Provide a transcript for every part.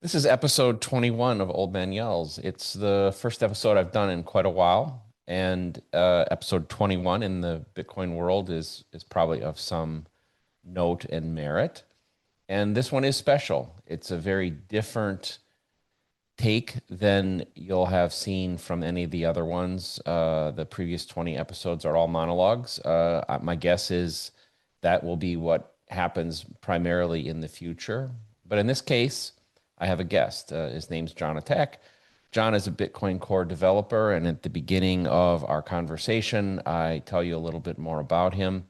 This is episode 21 of Old Man Yells. It's the first episode I've done in quite a while, and episode 21 in the Bitcoin world is probably of some note and merit. And this one is special. It's a very different take than you'll have seen from any of the other ones. The previous 20 episodes are all monologues. My guess is that will be what happens primarily in the future. But in this case, I have a guest. His name's Jon Atack. Jon is a BitcoinCore developer, and at the beginning of our conversation, I tell you a little bit more about him.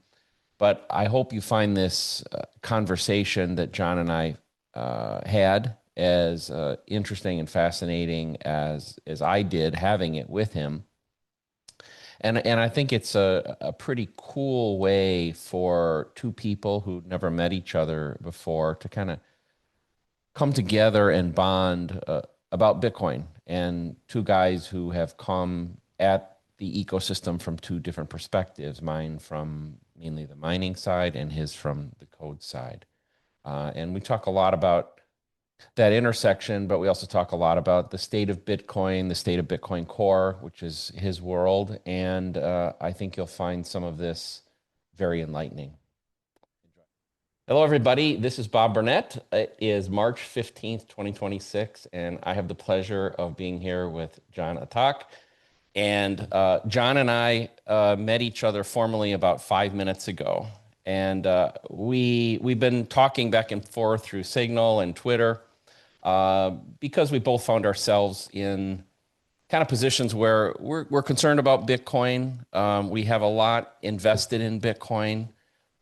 But I hope you find this conversation that Jon and I had as interesting and fascinating as I did having it with him. And I think it's a pretty cool way for two people who never met each other before to kind of come together and bond about Bitcoin, and two guys who have come at the ecosystem from two different perspectives, mine from mainly the mining side and his from the code side. And we talk a lot about that intersection, but we also talk a lot about the state of Bitcoin, the state of BitcoinCore, which is his world. And I think you'll find some of this very enlightening. Hello, everybody. This is Bob Burnett. It is March 15th, 2026, and I have the pleasure of being here with Jon Atack. And Jon and I met each other formally about 5 minutes ago. And we've been talking back and forth through Signal and Twitter because we both found ourselves in kind of positions where we're concerned about Bitcoin. We have a lot invested in Bitcoin.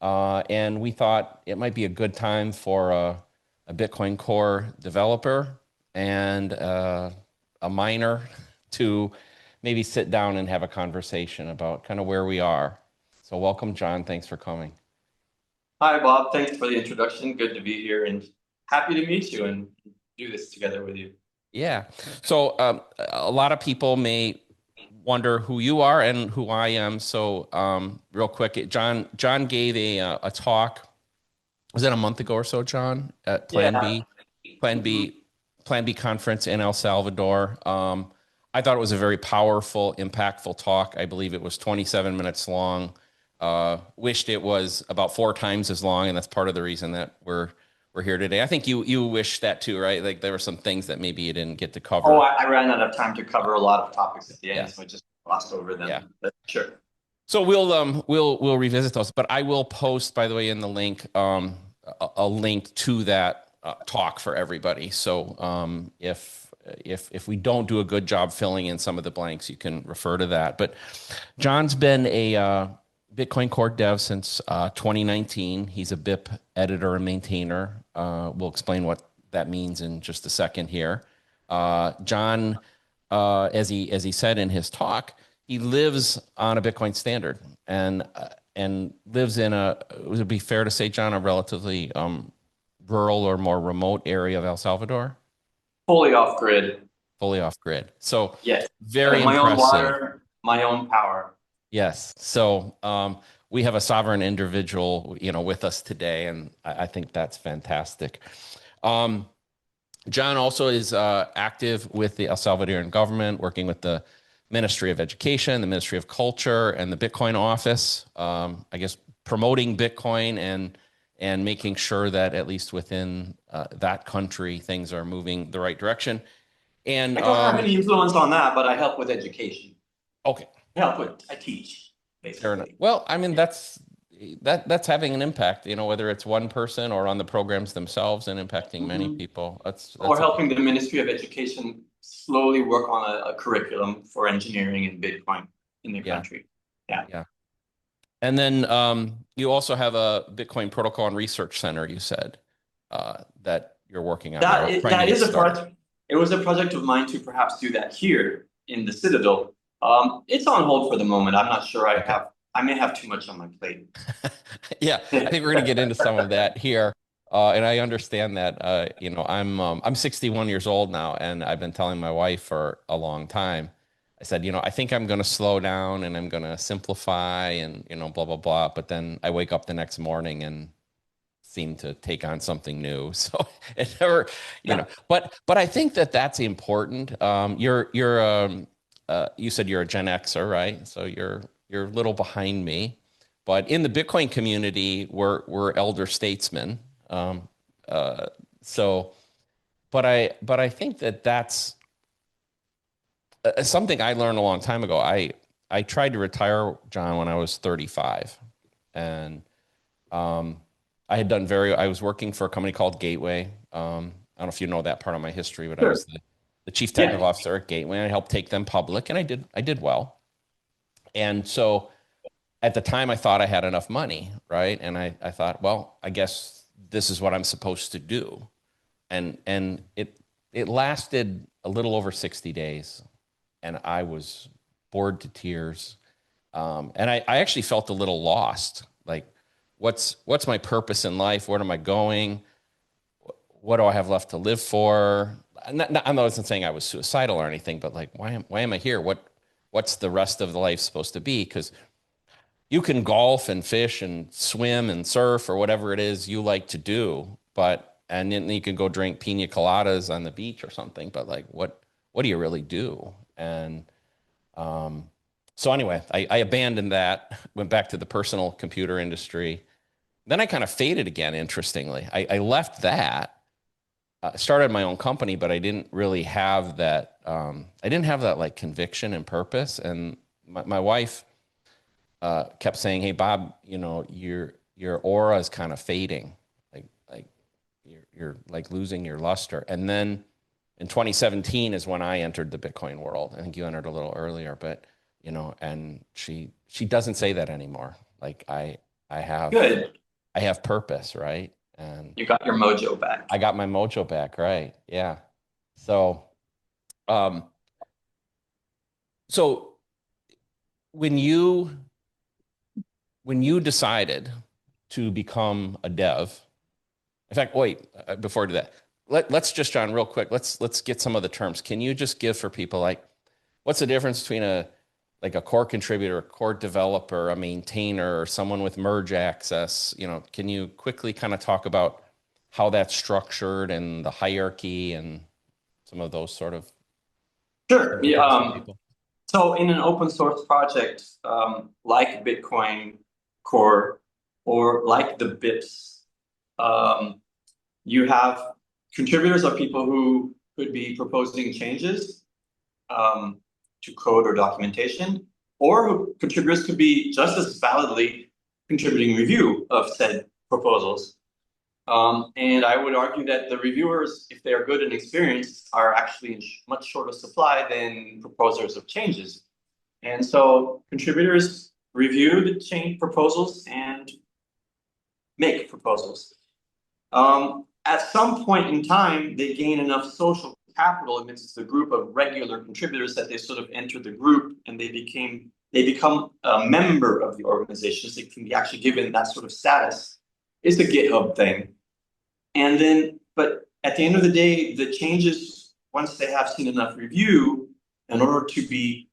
And we thought it might be a good time for a BitcoinCore developer and a miner to maybe sit down and have a conversation about kind of where we are. So welcome, Jon. Thanks for coming. Hi, Bob. Thanks for the introduction. Good to be here and happy to meet you and do this together with you. Yeah. So a lot of people may wonder who you are and who I am. So real quick, Jon gave a talk. Was that a month ago or so, Jon, at Plan B conference in El Salvador? I thought it was a very powerful, impactful talk. I believe it was 27 minutes long. Wished it was about 4 times as long, and that's part of the reason that we're here today. I think you wish that too, right? Like there were some things that maybe you didn't get to cover. Oh, I ran out of time to cover a lot of topics at the end, so I just glossed over them. Yeah. But sure. So we'll revisit those, but I will post, by the way, in the link a link to that talk for everybody. So if we don't do a good job filling in some of the blanks, you can refer to that. But Jon's been a BitcoinCore dev since 2019. He's a BIP editor and maintainer. We'll explain what that means in just a second here. Jon, as he said in his talk, he lives on a Bitcoin standard and lives in would it be fair to say, Jon, a relatively rural or more remote area of El Salvador? Fully off grid. Fully off grid. So yes, very my impressive. Own water, my own power. Yes. So we have a sovereign individual, with us today, and I think that's fantastic. Jon also is active with the El Salvadorian government, working with the Ministry of Education, the Ministry of Culture, and the Bitcoin office, I guess promoting Bitcoin and making sure that at least within that country, things are moving the right direction. And I don't have any influence on that, but I help with education. Okay. I teach, basically. Fair enough. Well, I mean, that's having an impact, whether it's one person or on the programs themselves and impacting many people. That's or helping the Ministry of Education slowly work on a curriculum for engineering and Bitcoin in the country. Yeah. And then you also have a Bitcoin Protocol and Research Center, you said, that you're working on. That is a project. It was a project of mine to perhaps do that here in the Citadel. It's on hold for the moment. I'm not sure I may have too much on my plate. Yeah, I think we're going to get into some of that here. And I understand that, I'm 61 years old now, and I've been telling my wife for a long time. I said, I think I'm going to slow down and I'm going to simplify and, blah, blah, blah. But then I wake up the next morning and seem to take on something new. So it never, but I think that that's important. You said you're a Gen Xer, right? So you're a little behind me, but in the Bitcoin community, we're elder statesmen. Um, uh, so, but I think that that's something I learned a long time ago. I tried to retire, John, when I was 35, and I was working for a company called Gateway. I don't know if you know that part of my history, but I Sure. was the chief technical Yeah. officer at Gateway, and I helped take them public, and I did well. And so at the time, I thought I had enough money, right? And I thought, well, I guess this is what I'm supposed to do. And it lasted a little over 60 days, and I was bored to tears. And I actually felt a little lost. Like, what's my purpose in life? Where am I going? What do I have left to live for? I wasn't saying I was suicidal or anything, but like, why am I here? What's the rest of the life supposed to be? Because you can golf and fish and swim and surf or whatever it is you like to do, and then you can go drink pina coladas on the beach or something. But like, what do you really do? And so anyway, I abandoned that, went back to the personal computer industry. Then I kind of faded again, interestingly. I left that, started my own company, but I didn't really have that. I didn't have that like conviction and purpose. And my wife kept saying, "Hey, Bob, your aura is kind of fading. Like you're like losing your luster." And then in 2017 is when I entered the Bitcoin world. I think you entered a little earlier, but and she doesn't say that anymore. Like I have Good. I have purpose, right? And You got your mojo back. I got my mojo back, right? Yeah. So, um, so when you decided to become a dev, in fact, wait, before I do that, let's just, John, real quick, let's get some of the terms. Can you just give for people like what's the difference between a core contributor, a core developer, a maintainer, or someone with merge access? Can you quickly kind of talk about how that's structured and the hierarchy and some of those sort of Sure. Yeah. terms for people? So in an open source project like Bitcoin Core or like the BIPs, you have contributors are people who could be proposing changes to code or documentation, or contributors could be just as validly contributing review of said proposals. And I would argue that the reviewers, if they are good and experienced, are actually in much shorter supply than proposers of changes. And so contributors review the change proposals and make proposals. At some point in time, they gain enough social capital amidst the group of regular contributors that they sort of enter the group and they become a member of the organization. So they can be actually given that sort of status. It's a GitHub thing. And then, but at the end of the day, the changes, once they have seen enough review, in order to be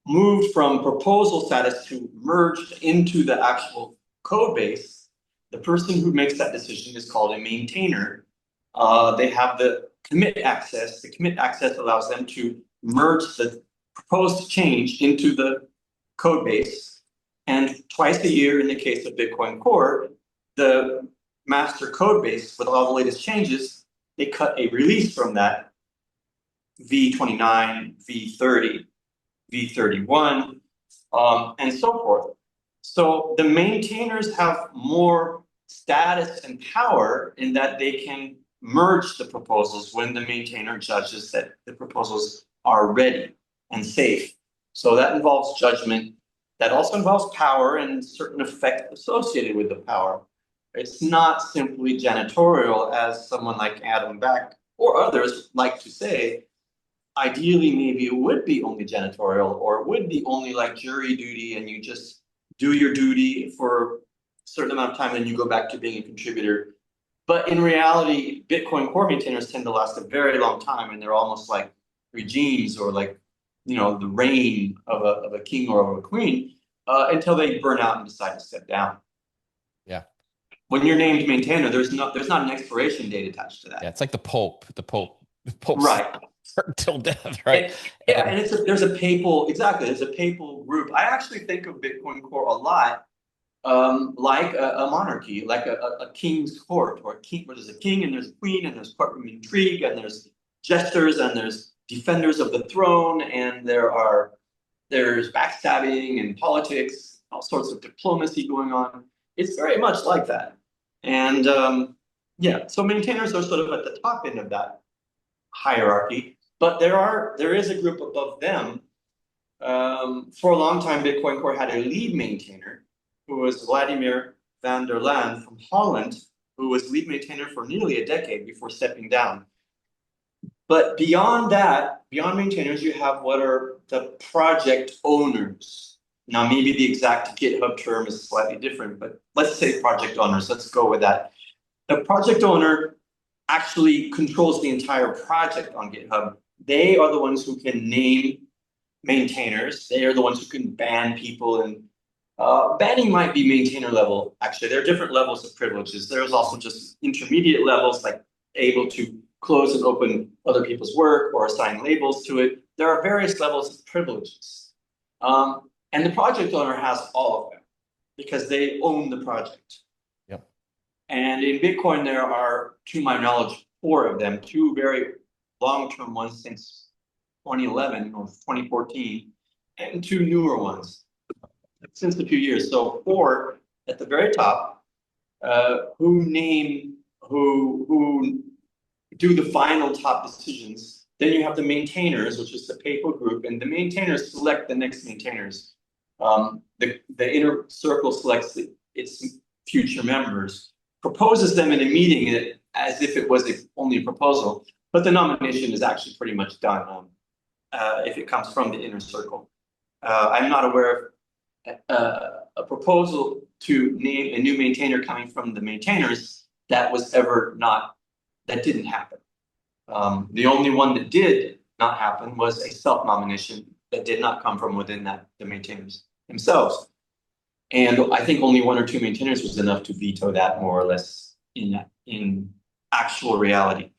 moved from proposal status to merged into the actual code base, the person who makes that decision is called a maintainer. They have the commit access. The commit access allows them to merge the proposed change into the code base. And twice a year, in the case of Bitcoin Core, the master code base with all the latest changes, they cut a release from that V29, V30, V31, and so forth. So the maintainers have more status and power in that they can merge the proposals when the maintainer judges that the proposals are ready and safe. So that involves judgment. That also involves power and certain effect associated with the power. It's not simply janitorial, as someone like Adam Back or others like to say. Ideally, maybe it would be only janitorial, or it would be only like jury duty, and you just do your duty for a certain amount of time, and you go back to being a contributor. But in reality, Bitcoin Core maintainers tend to last a very long time, and they're almost like regimes or like, the reign of a king or of a queen until they burn out and decide to step down. Yeah. when you're named maintainer, there's not an expiration date attached to Yeah, that. it's like the Pope's Right. till death, right? And, yeah, And and there's a papal, exactly, there's a papal group. I actually think of BitcoinCore a lot like a monarchy, like a king's court, or a king, where there's a king and there's a queen and there's courtroom intrigue and there's jesters and there's defenders of the throne and there's backstabbing and politics, all sorts of diplomacy going on. It's very much like that. And yeah, so maintainers are sort of at the top end of that hierarchy, but there is a group above them. For a long time, Bitcoin Core had a lead maintainer who was Vladimir van der Laan from Holland, who was lead maintainer for nearly a decade before stepping down. But beyond that, beyond maintainers, you have what are the project owners. Now, maybe the exact GitHub term is slightly different, but let's say project owners. Let's go with that. The project owner actually controls the entire project on GitHub. They are the ones who can name maintainers. They are the ones who can ban people, and banning might be maintainer level. Actually, there are different levels of privileges. There's also just intermediate levels, like able to close and open other people's work or assign labels to it. There are various levels of privileges. And the project owner has all of them because they own the project. yep. And in Bitcoin, there are, to my knowledge, 4 of them, 2 very long-term ones since 2011 or 2014, and 2 newer ones since a few years. So 4 at the very top, who do the final top decisions. Then you have the maintainers, which is the papal group, and the maintainers select the next maintainers. The inner circle selects its future members, proposes them in a meeting as if it was only a proposal, but the nomination is actually pretty much done if it comes from the inner circle. I'm not aware of a proposal to name a new maintainer coming from the maintainers that didn't happen. The only one that did not happen was a self-nomination that did not come from within the maintainers themselves. And I think only 1 or 2 maintainers was enough to veto that, more or less, in actual reality.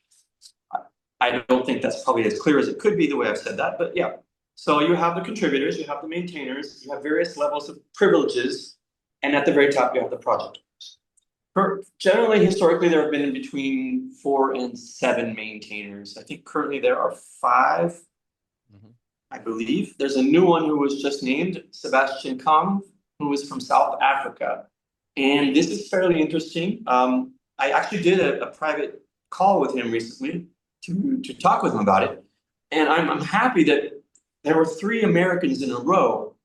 I don't think that's probably as clear as it could be the way I've said that, but yeah. So you have the contributors, you have the maintainers, you have various levels of privileges, and at the very top, you have the project owners. Generally, historically, there have been between 4 and 7 maintainers. I think currently there are 5, I believe. There's a new one who was just named, Sebastian Kang, who is from South Africa. And this is fairly interesting. I actually did a private call with him recently to talk with him about it. And I'm happy that there were 3 Americans in a row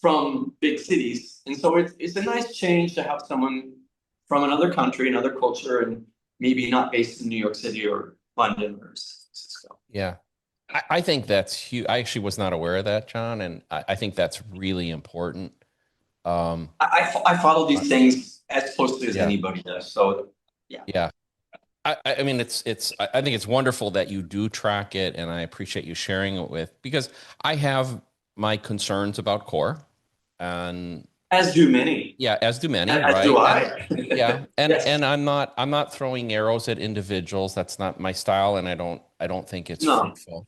from big cities. And so it's a nice change to have someone from another country, another culture, and maybe not based in New York City or London or San Francisco. Yeah. I think that's huge. I actually was not aware of that, Jon, and I think that's really important. I follow these things as closely as anybody does. So yeah. Yeah. I mean, I think it's wonderful that you do track it, and I appreciate you sharing it because I have my concerns about core, and as do many. Yeah, as do many, as right? Do I. Yeah, and yes. and I'm not throwing arrows at individuals. That's not my style, and I don't think it's fruitful.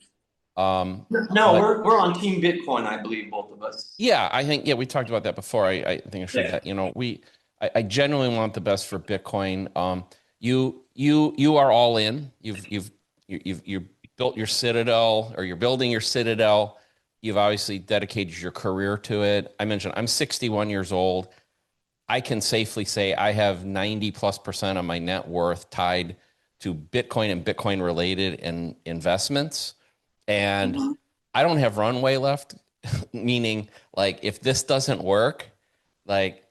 No, we're on Team Bitcoin, I believe, both of us. Yeah, I think we talked about that before. I think I shared that. I genuinely want the best for Bitcoin. You are all in. You've built your citadel, or you're building your citadel. You've obviously dedicated your career to it. I mentioned I'm 61 years old. I can safely say I have 90+% of my net worth tied to Bitcoin and Bitcoin related investments. And I don't have runway left, meaning like if this doesn't work, like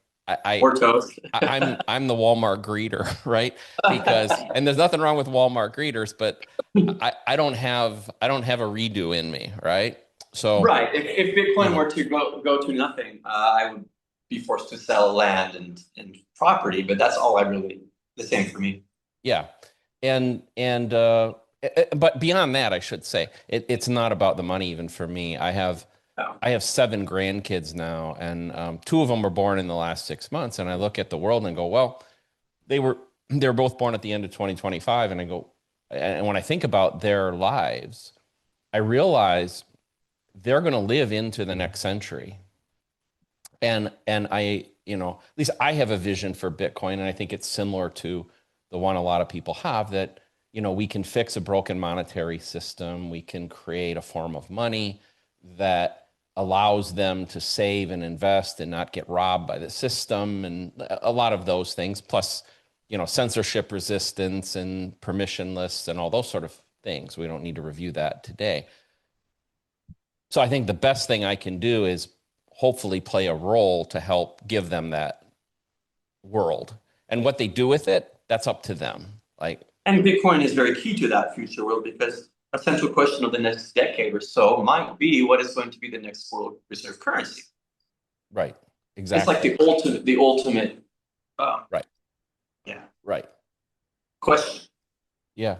we're toast. I'm the Walmart greeter, right? And there's nothing wrong with Walmart greeters, but I don't have a redo in me, right? So right, if Bitcoin were to go to nothing, I would be forced to sell land and property, but that's all the same for me. Yeah, but beyond that, I should say it's not about the money even for me. I have I have 7 grandkids now, and 2 of them were born in the last 6 months. And I look at the world and go, well, they were both born at the end of 2025. And I go, and when I think about their lives, I realize they're going to live into the next century. And I, at least I have a vision for Bitcoin, and I think it's similar to the one a lot of people have, that, we can fix a broken monetary system. We can create a form of money that allows them to save and invest and not get robbed by the system, and a lot of those things, plus, censorship resistance and permissionless and all those sort of things. We don't need to review that today. So I think the best thing I can do is hopefully play a role to help give them that world. And what they do with it, that's up to them. And Bitcoin is very key to that future world, because a central question of the next decade or so might be what is going to be the next world reserve currency. Right. Exactly. It's like the ultimate. Right. Yeah. Right. Question. Yeah.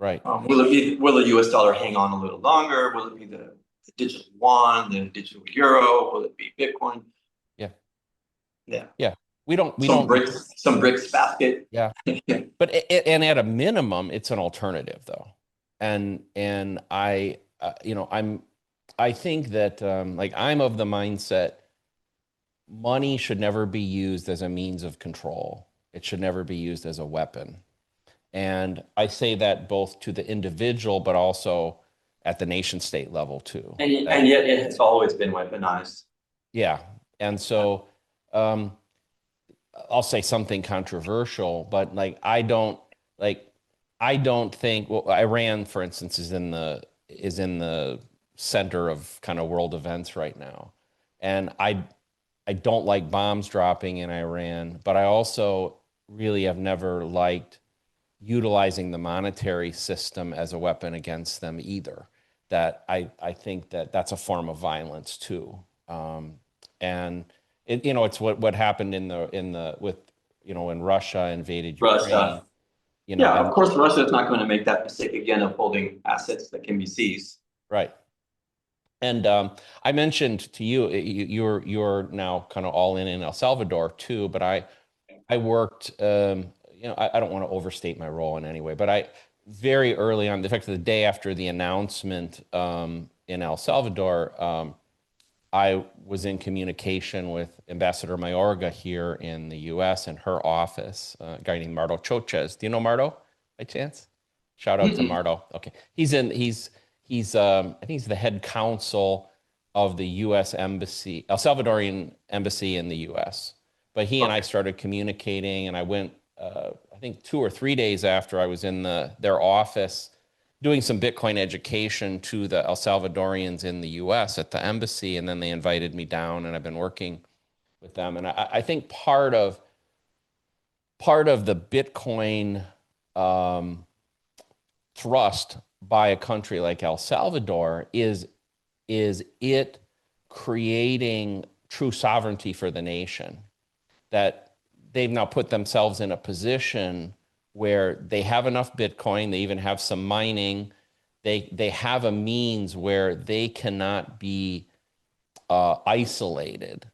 Right. Will the US dollar hang on a little longer? Will it be the digital yuan, the digital euro? Will it be Bitcoin? Yeah. Yeah. Yeah. We don't. Some bricks basket. Yeah. But and at a minimum, it's an alternative, though. And I, I think that I'm of the mindset, money should never be used as a means of control. It should never be used as a weapon. And I say that both to the individual, but also at the nation state level too. And yet it has always been weaponized. Yeah. And so I'll say something controversial, but I don't think, well, Iran, for instance, is in the center of kind of world events right now. And I don't like bombs dropping in Iran, but I also really have never liked utilizing the monetary system as a weapon against them either. That I think that that's a form of violence too. And it's what happened when Russia invaded Ukraine. Russia. Yeah, of course, Russia is not going to make that mistake again of holding assets that can be seized. Right. And I mentioned to you, you're now kind of all in El Salvador too, but I worked, I don't want to overstate my role in any way, but I very early on, in fact, the day after the announcement in El Salvador, I was in communication with Ambassador Mayorga here in the U.S. and her office, a guy named Marto Choches. Do you know Marto by chance? Shout out to Marto. Okay, I think he's the head counsel of the U.S. Embassy, El Salvadorian Embassy in the U.S. But he and I started communicating, and I went, I think 2 or 3 days after I was in their office doing some Bitcoin education to the El Salvadorians in the U.S. at the embassy, and then they invited me down, and I've been working with them. And I think part of the Bitcoin thrust by a country like El Salvador is it creating true sovereignty for the nation, that they've now put themselves in a position where they have enough Bitcoin, they even have some mining, they have a means where they cannot be isolated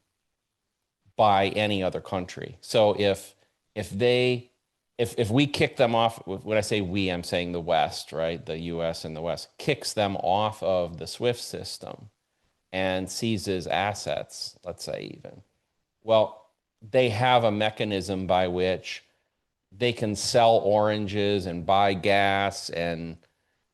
by any other country. So if we kick them off, when I say we, I'm saying the West, right? The US and the West kicks them off of the SWIFT system and seizes assets, let's say even, well, they have a mechanism by which they can sell oranges and buy gas, and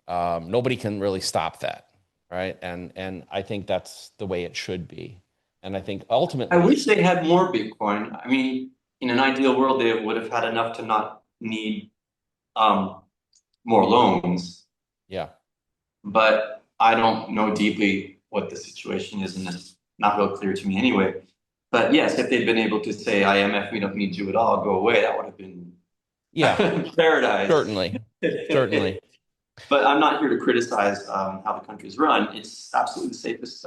nobody can really stop that, right? And I think that's the way it should be. And I think ultimately, I wish they had more Bitcoin. I mean, in an ideal world, they would have had enough to not need more loans. Yeah. But I don't know deeply what the situation is, and it's not real clear to me anyway. But yes, if they'd been able to say, IMF, we don't need you at all, go away, that would have been paradise. Certainly. But I'm not here to criticize how the country's run. It's absolutely the safest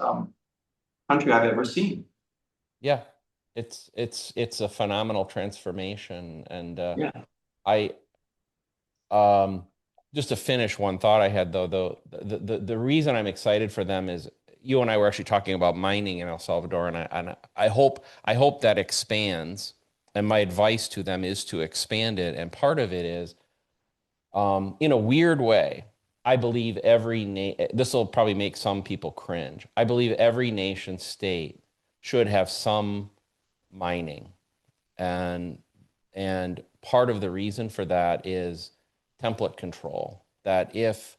country I've ever seen. Yeah, it's a phenomenal transformation, and yeah. I just to finish one thought I had though, the reason I'm excited for them is, you and I were actually talking about mining in El Salvador, and I hope that expands. And my advice to them is to expand it. And part of it is, in a weird way, I believe this will probably make some people cringe. I believe every nation state should have some mining, and part of the reason for that is template control. That if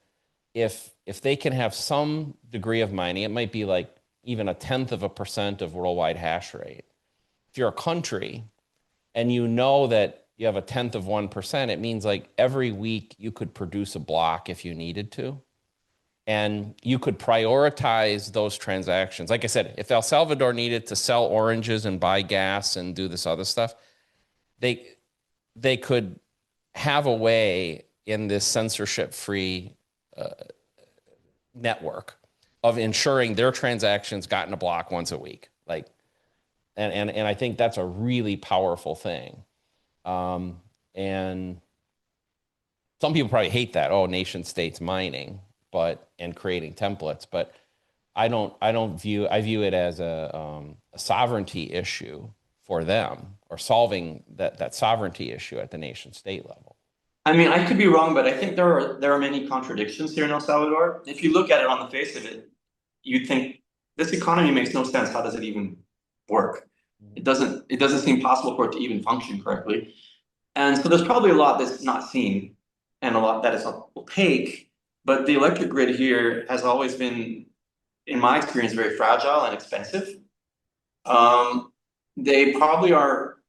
they can have some degree of mining, it might be like even 0.1% of worldwide hash rate. If you're a country and you know that you have 0.1%, it means like every week you could produce a block if you needed to. And you could prioritize those transactions. Like I said, if El Salvador needed to sell oranges and buy gas and do this other stuff, they could have a way in this censorship-free network of ensuring their transactions got in a block once a week. Like, and I think that's a really powerful thing. And some people probably hate that. Oh, nation states mining, and creating templates. But I view it as a sovereignty issue for them, or solving that sovereignty issue at the nation state level. I mean, I could be wrong, but I think there are many contradictions here in El Salvador. If you look at it on the face of it, you'd think this economy makes no sense. How does it even work? It doesn't seem possible for it to even function correctly. And so there's probably a lot that's not seen and a lot that is opaque. But the electric grid here has always been, in my experience, very fragile and expensive. They probably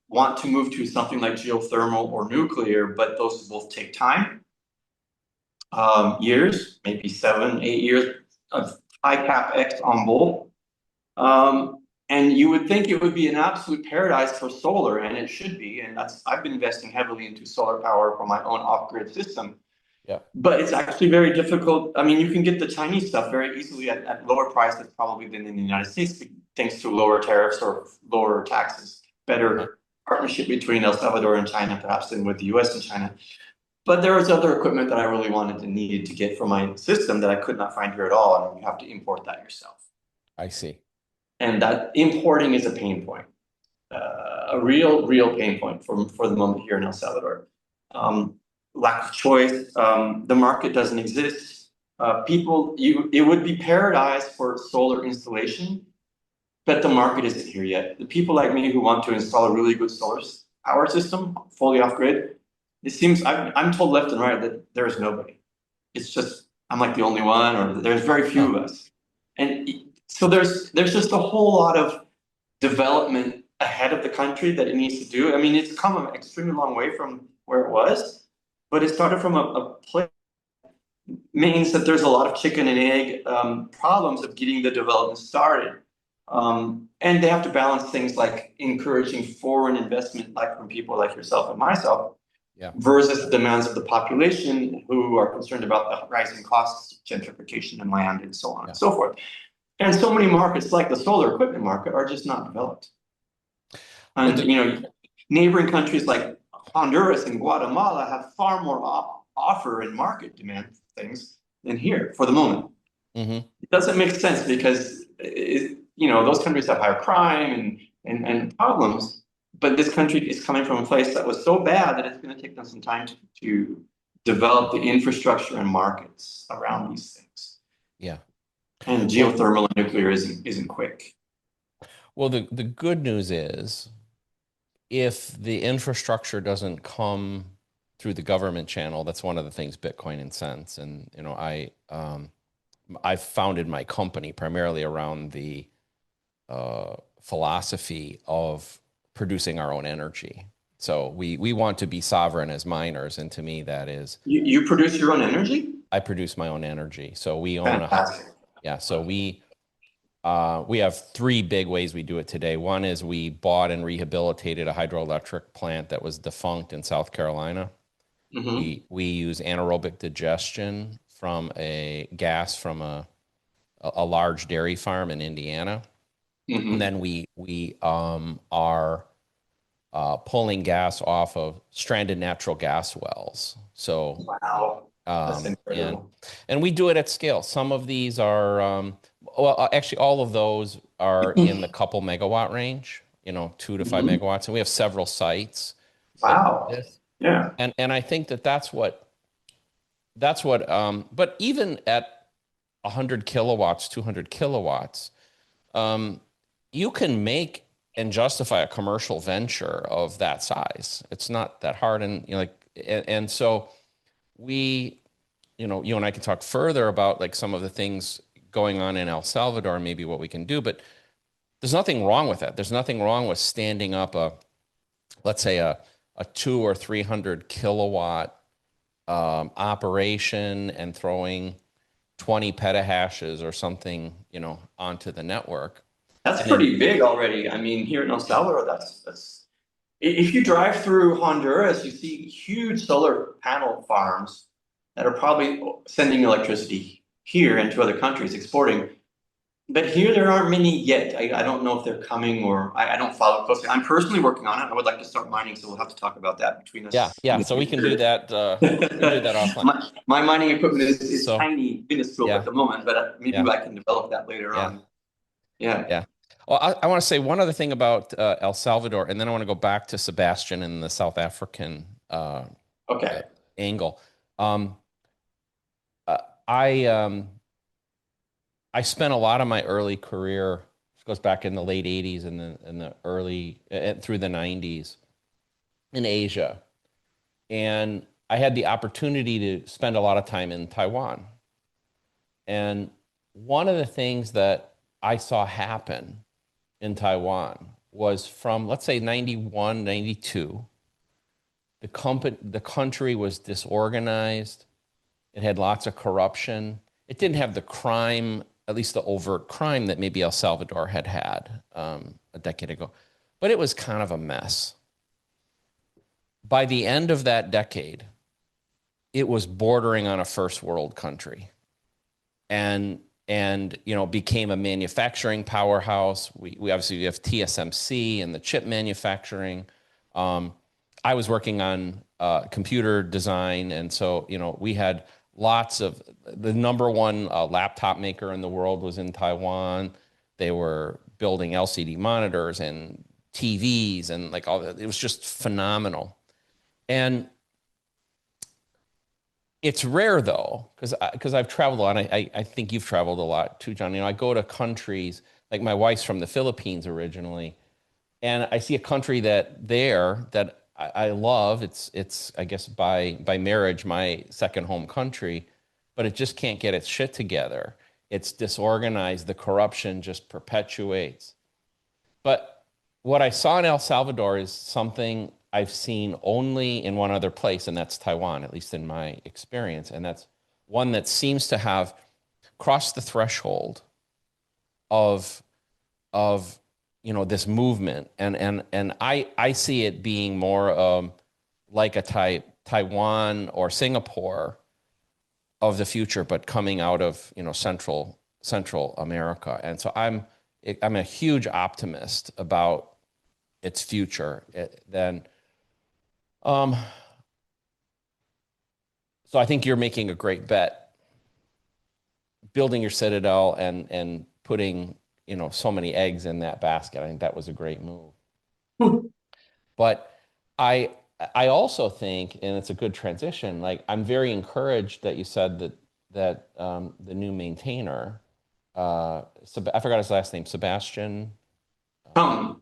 want to move to something like geothermal or nuclear, but those both take time. Years, maybe 7, 8 years of high capex on both. And you would think it would be an absolute paradise for solar, and it should be. And I've been investing heavily into solar power for my own off-grid system. Yeah. But it's actually very difficult. I mean, you can get the Chinese stuff very easily at lower prices probably than in the United States, thanks to lower tariffs or lower taxes, better partnership between El Salvador and China, perhaps, than with the US and China. But there was other equipment that I really needed to get for my system that I could not find here at all, and you have to import that yourself. I see. And that importing is a pain point, a real pain point for the moment here in El Salvador. Lack of choice, the market doesn't exist. It would be paradise for solar installation, but the market isn't here yet. The people like me who want to install a really good solar power system, fully off grid, it seems, I'm told left and right that there is nobody. It's just, I'm like the only one, or there's very few of us. And so there's just a whole lot of development ahead of the country that it needs to do. I mean, it's come an extremely long way from where it was, but it started from a place, means that there's a lot of chicken and egg problems of getting the development started. And they have to balance things like encouraging foreign investment, like from people like yourself and myself, versus the demands of the population who are concerned about the rising costs of gentrification and land and so on and so forth. And so many markets, like the solar equipment market, are just not developed. And neighboring countries like Honduras and Guatemala have far more offer and market demand things than here for the moment. Mm-hmm. It doesn't make sense because those countries have higher crime and problems, but this country is coming from a place that was so bad that it's going to take them some time to develop the infrastructure and markets around these things. Yeah. And geothermal and nuclear isn't quick. Well, the good news is, if the infrastructure doesn't come through the government channel, that's one of the things Bitcoin incents. And I founded my company primarily around the philosophy of producing our own energy. So we want to be sovereign as miners, and to me that is. You produce your own energy? I produce my own energy. So we own so we have 3 big ways we do it today. One is we bought and rehabilitated a hydroelectric plant that was defunct in South Carolina. Mm-hmm. We use anaerobic digestion from a gas from a large dairy farm in Indiana. Mm-hmm. And then we are pulling gas off of stranded natural gas wells. So wow. That's incredible. And we do it at scale. Some of these are Well, actually, all of those are in the couple megawatt range, 2 to 5 megawatts, and we have several sites that do Wow. this. Yeah. And I think that but even at 100 kilowatts, 200 kilowatts, um, you can make and justify a commercial venture of that size. It's not that hard, and and so we, you and I can talk further about like some of the things going on in El Salvador, maybe what we can do, but there's nothing wrong with that. There's nothing wrong with standing up let's say a 200 or 300 kilowatt operation and throwing 20 petahashes or something, onto the network. That's And then, pretty big already. I mean, here in El Salvador, that's if you drive through Honduras, you see huge solar panel farms that are probably sending electricity here and to other countries, exporting. But here there aren't many yet. I don't know if they're coming or I don't follow closely. I'm personally working on it. I would like to start mining, so we'll have to talk about that between yeah, us in yeah. the So we can do future. that. We can do that offline. My mining equipment is So tiny, minuscule at yeah, the moment, but maybe yeah, I can develop that later yeah, on. Yeah. yeah. Well, I want to say one other thing about El Salvador, and then I want to go back to Sebastian and the South African Okay. angle. Um, uh, I um, I spent a lot of my early career, which goes back in the late '80s and the early through the '90s in Asia, and I had the opportunity to spend a lot of time in Taiwan. And one of the things that I saw happen in Taiwan was from, let's say, 91, 92, the country was disorganized. It had lots of corruption. It didn't have the crime, at least the overt crime that maybe El Salvador had a decade ago, but it was kind of a mess. By the end of that decade, it was bordering on a first world country, and became a manufacturing powerhouse. We obviously have TSMC and the chip manufacturing. Um, I was working on computer design, and so we had lots of the number one laptop maker in the world was in Taiwan. They were building LCD monitors and TVs and like all that. It was just phenomenal. And it's rare though, because I've traveled a lot. I think you've traveled a lot too, John. I go to countries like my wife's from the Philippines originally, and I see a country that I love. It's I guess by marriage my second home country, but it just can't get its shit together. It's disorganized. The corruption just perpetuates. But what I saw in El Salvador is something I've seen only in one other place, and that's Taiwan, at least in my experience. And that's one that seems to have crossed the threshold of of this movement, and I see it being more like a Taiwan or Singapore of the future, but coming out of Central America. And so I'm a huge optimist about its future. Then, um, so I think you're making a great bet, building your citadel and putting so many eggs in that basket. I think that was a great move. But I I also think, and it's a good transition. Like I'm very encouraged that you said that the new maintainer, I forgot his last name, Sebastian. Kung,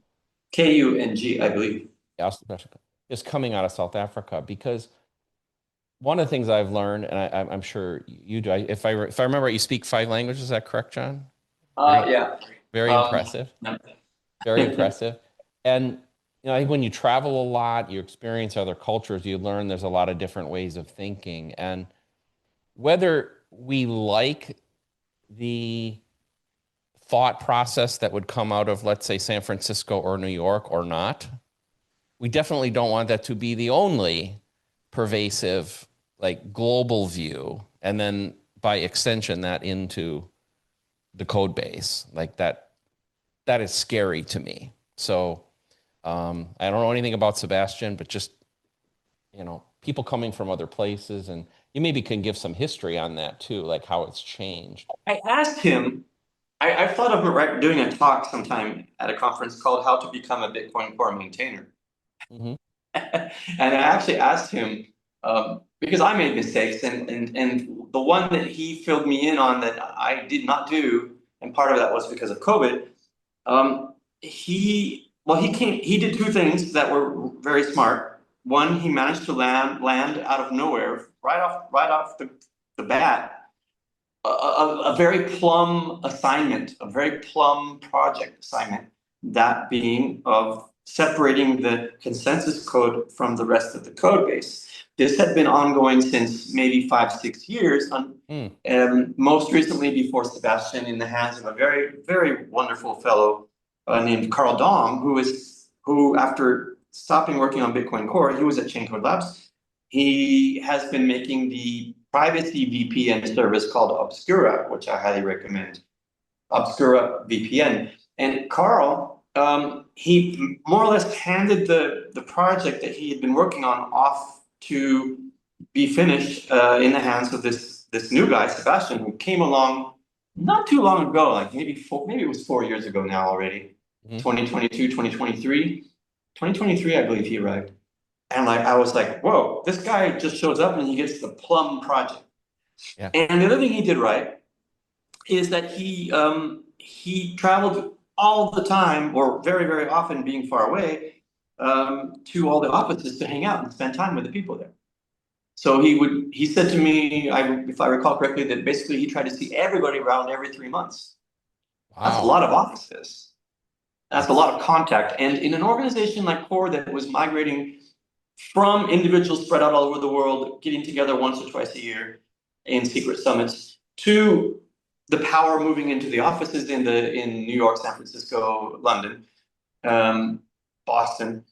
Kung, I believe. Yeah, Sebastian is coming out of South Africa because one of the things I've learned, and I'm sure you do. If I remember, you speak 5 languages. Is that correct, John? Very Yeah. very Um, impressive. Very yeah. impressive. And I think when you travel a lot, you experience other cultures, you learn there's a lot of different ways of thinking. And whether we like the thought process that would come out of, let's say, San Francisco or New York or not, we definitely don't want that to be the only pervasive, like global view. And then by extension, that into the code base. Like that is scary to me. So I don't know anything about Sebastian, but just people coming from other places, and you maybe can give some history on that too, like how it's changed. I asked him I've thought of doing a talk sometime at a conference called How to Become a Bitcoin Core Maintainer. Hmm. And I actually asked him, because I made mistakes, and the one that he filled me in on that I did not do, and part of that was because of COVID. He did two things that were very smart. One, he managed to land out of nowhere, right off the bat, a very plum assignment, a very plum project assignment, that being of separating the consensus code from the rest of the code base. This had been ongoing since maybe 5, 6 years, most recently before Sebastian, in the hands of a very, very wonderful fellow named Carl Dom, who after stopping working on Bitcoin Core, he was at Chaincode Labs. He has been making the privacy VPN service called Obscura, which I highly recommend. Obscura VPN. And Carl, he more or less handed the project that he had been working on off to be finished in the hands of this new guy, Sebastian, who came along not too long ago, like maybe it was 4 years ago now already, 2022, 2023. 2023, I believe he arrived. And like I was like, whoa, this guy just shows up and he gets the plum project. Yeah. And the other thing he did right is that he traveled all the time, or very, very often being far away, to all the offices to hang out and spend time with the people there. So he said to me, if I recall correctly, that basically he tried to see everybody around every 3 months. That's a Wow. lot of offices. That's a lot of contact. And in an organization like Core that was migrating from individuals spread out all over the world, getting together once or twice a year in secret summits, to the power moving into the offices in New York, San Francisco, London, Boston,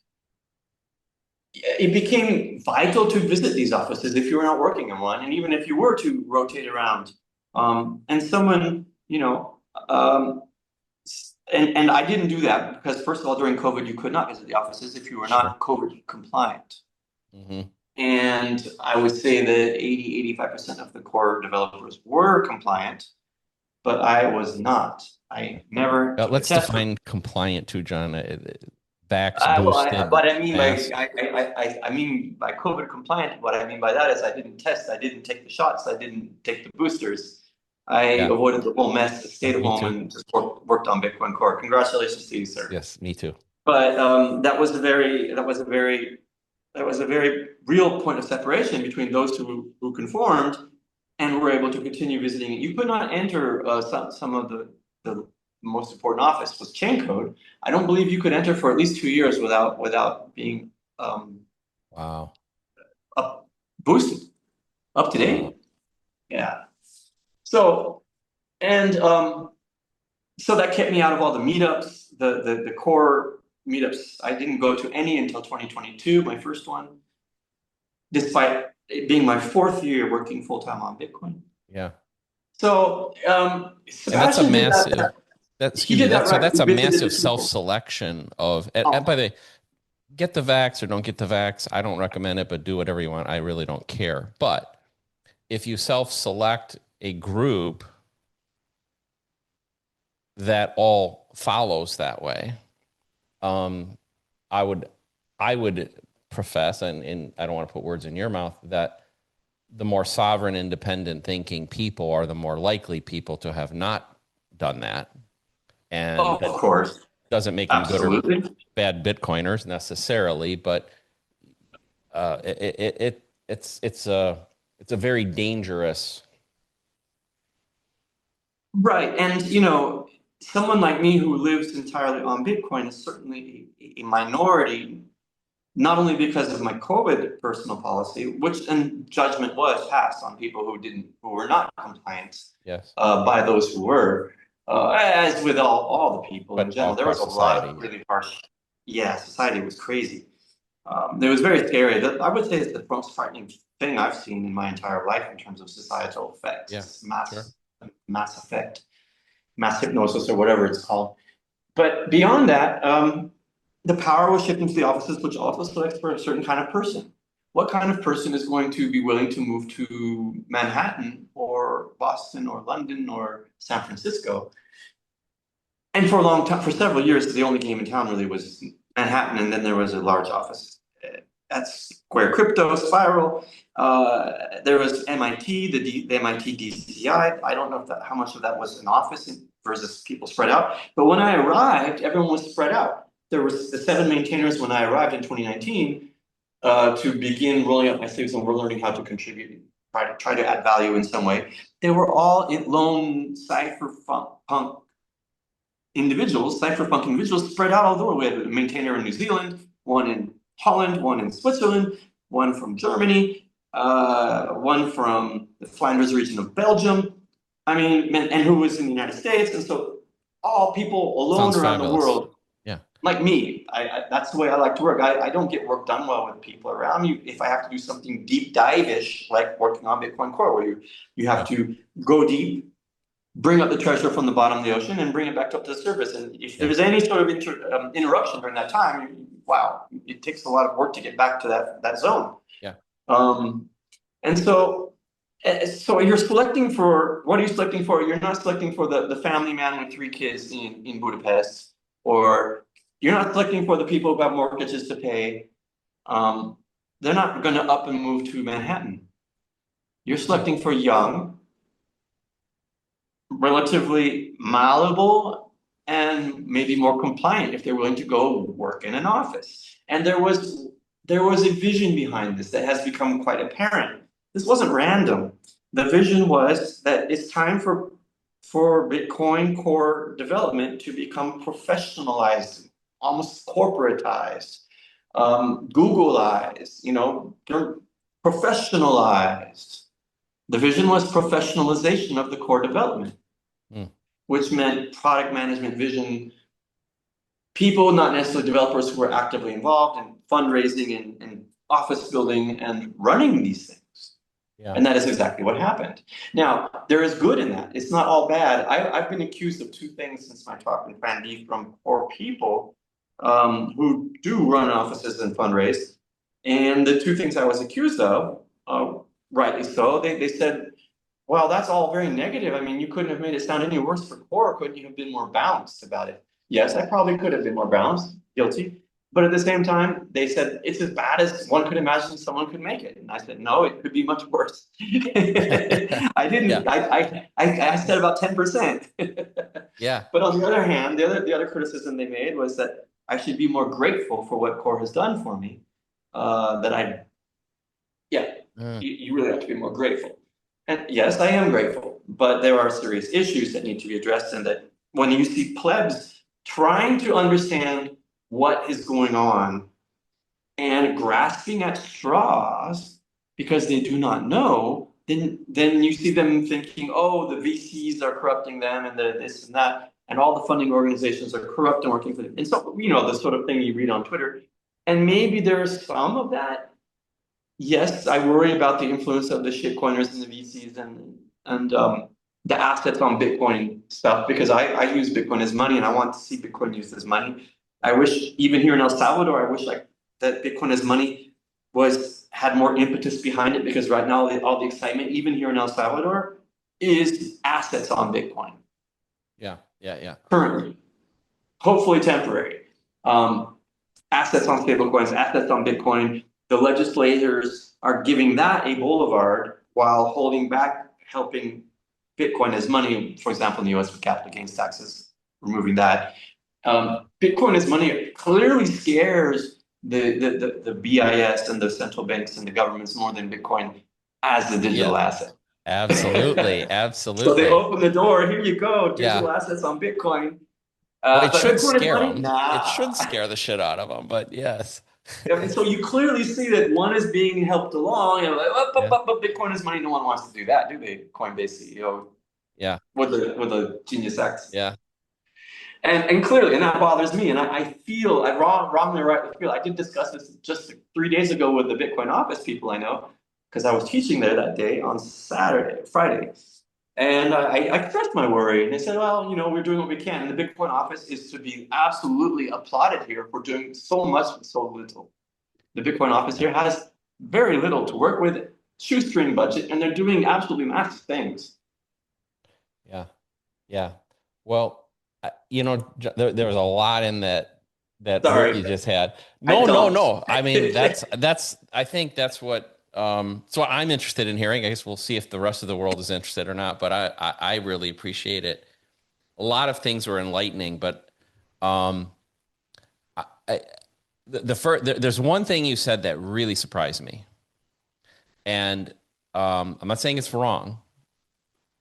it became vital to visit these offices if you were not working in one, and even if you were to rotate around. And someone, and I didn't do that because, first of all, during COVID, you could not visit the offices if you were Sure. not COVID compliant. Hmm. And I would say that 80, 85% of the core developers were compliant, but I was not. I never took a Let's test. define compliant too, John. Vax boosted What I mean by mask. I mean by COVID compliant, what I mean by that is I didn't test, I didn't take the shots, I didn't take the boosters. I Yeah. avoided the whole mess, stayed at Me home, too. and just worked on Bitcoin Core. Congratulations to you, sir. Yes, me too. But that was a very real point of separation between those who conformed and were able to continue visiting it. You could not enter some of the most important office was chain code. I don't believe you could enter for at least 2 years without being Wow. up boosted, up to Wow. date. Yeah. So and so that kept me out of all the meetups, the core meetups. I didn't go to any until 2022, my first one, despite it being my fourth year working full time on Bitcoin. Yeah. So And that's a Sebastian did massive, that. excuse He me, did that right. that's He a visited massive the people. self-selection of, and Oh, by the way, get the vax or don't get the vax. I don't recommend it, but do whatever you want. I really don't care. But if you self-select a group that all follows that way, um, I would, I would profess, and I don't want to put words in your mouth, that the more sovereign, independent thinking people are the more likely people to have not done that. And of that course, doesn't make them good or absolutely. bad Bitcoiners necessarily, but it's a very dangerous. Right. And, someone like me who lives entirely on Bitcoin is certainly a minority, not only because of my COVID personal policy, which and judgment was passed on people who were not compliant Yes, by those who were, as with all the people in but all general. There was across a lot society. of Yeah, really harsh, yeah, society was crazy. It was very scary. I would say it's the most frightening thing I've seen in my entire life in terms of societal yeah, effects, sure. mass effect, mass hypnosis, or whatever it's called. But beyond that, the power was shifting to the offices, which also selects for a certain kind of person. What kind of person is going to be willing to move to Manhattan or Boston or London or San Francisco And for a long time, for several years, the only game in town really was Manhattan, and then there was a large office at Square Crypto, Spiral. There was MIT, the MIT DCI. I don't know if how much of that was an office versus people spread out. But when I arrived, everyone was spread out. There was the 7 maintainers when I arrived in 2019 to begin rolling up my sleeves, and we're learning how to contribute, try to add value in some way. They were all lone cypherpunk individuals spread out all over. We had a maintainer in New Zealand, one in Holland, one in Switzerland, one from Germany, one from the Flanders region of Belgium. I mean, and who was in the United States. And so all people alone Sounds around fabulous. the world, Yeah. like me. That's the way I like to work. I don't get work done well with people around me. If I have to do something deep dive-ish, like working on BitcoinCore, where you have to go deep, bring up the treasure from the bottom of the ocean and bring it back up to the surface. And if there's any sort of interruption during that time, wow, it takes a lot of work to get back to that zone. Yeah. And so you're selecting for, what are you selecting for? You're not selecting for the family man with 3 kids in Budapest, or you're not selecting for the people who have mortgages to pay. They're not going to up and move to Manhattan. You're selecting for young, relatively malleable, and maybe more compliant if they're willing to go work in an office. And there was a vision behind this that has become quite apparent. This wasn't random. The vision was that it's time for Bitcoin core development to become professionalized, almost corporatized, Googleized, professionalized. The vision was professionalization of the core development, which meant product management vision, people, not necessarily developers, who were actively involved in fundraising and office building and running these things. Yeah. And that is exactly what happened. Now, there is good in that. It's not all bad. I've been accused of 2 things since my talk with Fan D from core people who do run offices and fundraise. And the 2 things I was accused of, rightly so, they said, well, that's all very negative. I mean, you couldn't have made it sound any worse for core. Couldn't you have been more balanced about it? Yes, I probably could have been more balanced, guilty. But at the same time, they said it's as bad as one could imagine someone could make it. And I said, no, it could be much worse. I didn't, yeah. I said about 10%. Yeah. But on the other hand, the other criticism they made was that I should be more grateful for what core has done for me. You really have to be more grateful. And yes, I am grateful, but there are serious issues that need to be addressed, and that when you see plebs trying to understand what is going on and grasping at straws because they do not know, then you see them thinking, oh, the VCs are corrupting them, and this and that, and all the funding organizations are corrupt and working for them. And so, the sort of thing you read on Twitter. And maybe there's some of that. Yes, I worry about the influence of the shitcoiners and the VCs and the assets on Bitcoin stuff, because I use Bitcoin as money, and I want to see Bitcoin used as money. I wish, even here in El Salvador, that Bitcoin as money had more impetus behind it, because right now all the excitement, even here in El Salvador, is assets on Bitcoin. Yeah. Currently, hopefully temporary. Assets on stablecoins, assets on Bitcoin. The legislators are giving that a boulevard while holding back helping Bitcoin as money, for example, in the US with capital gains taxes, removing that. Bitcoin as money clearly scares the BIS and the central banks and the governments more than Bitcoin as the digital asset. Absolutely. So they open the door, here you go, digital assets on Bitcoin. It should scare them. It should scare the shit out of them, but yes. And so you clearly see that one is being helped along, but Bitcoin is money. No one wants to do that, do they? Coinbase CEO. Yeah. With the Genius X. Yeah. And clearly, and that bothers me. And I wrongly feel. I did discuss this just 3 days ago with the Bitcoin office people I know, because I was teaching there that day on Friday. And I expressed my worry, and they said, well, we're doing what we can. And the Bitcoin office is to be absolutely applauded here for doing so much with so little. The Bitcoin office here has very little to work with, shoestring budget, and they're doing absolutely massive things. Yeah. Well, there was a lot in that riff Sorry, you just had. I No, no, dumped. no. I mean, I think that's so I'm interested in hearing. I guess we'll see if the rest of the world is interested or not, but I really appreciate it. A lot of things were enlightening, but um, I, there's one thing you said that really surprised me, and I'm not saying it's wrong,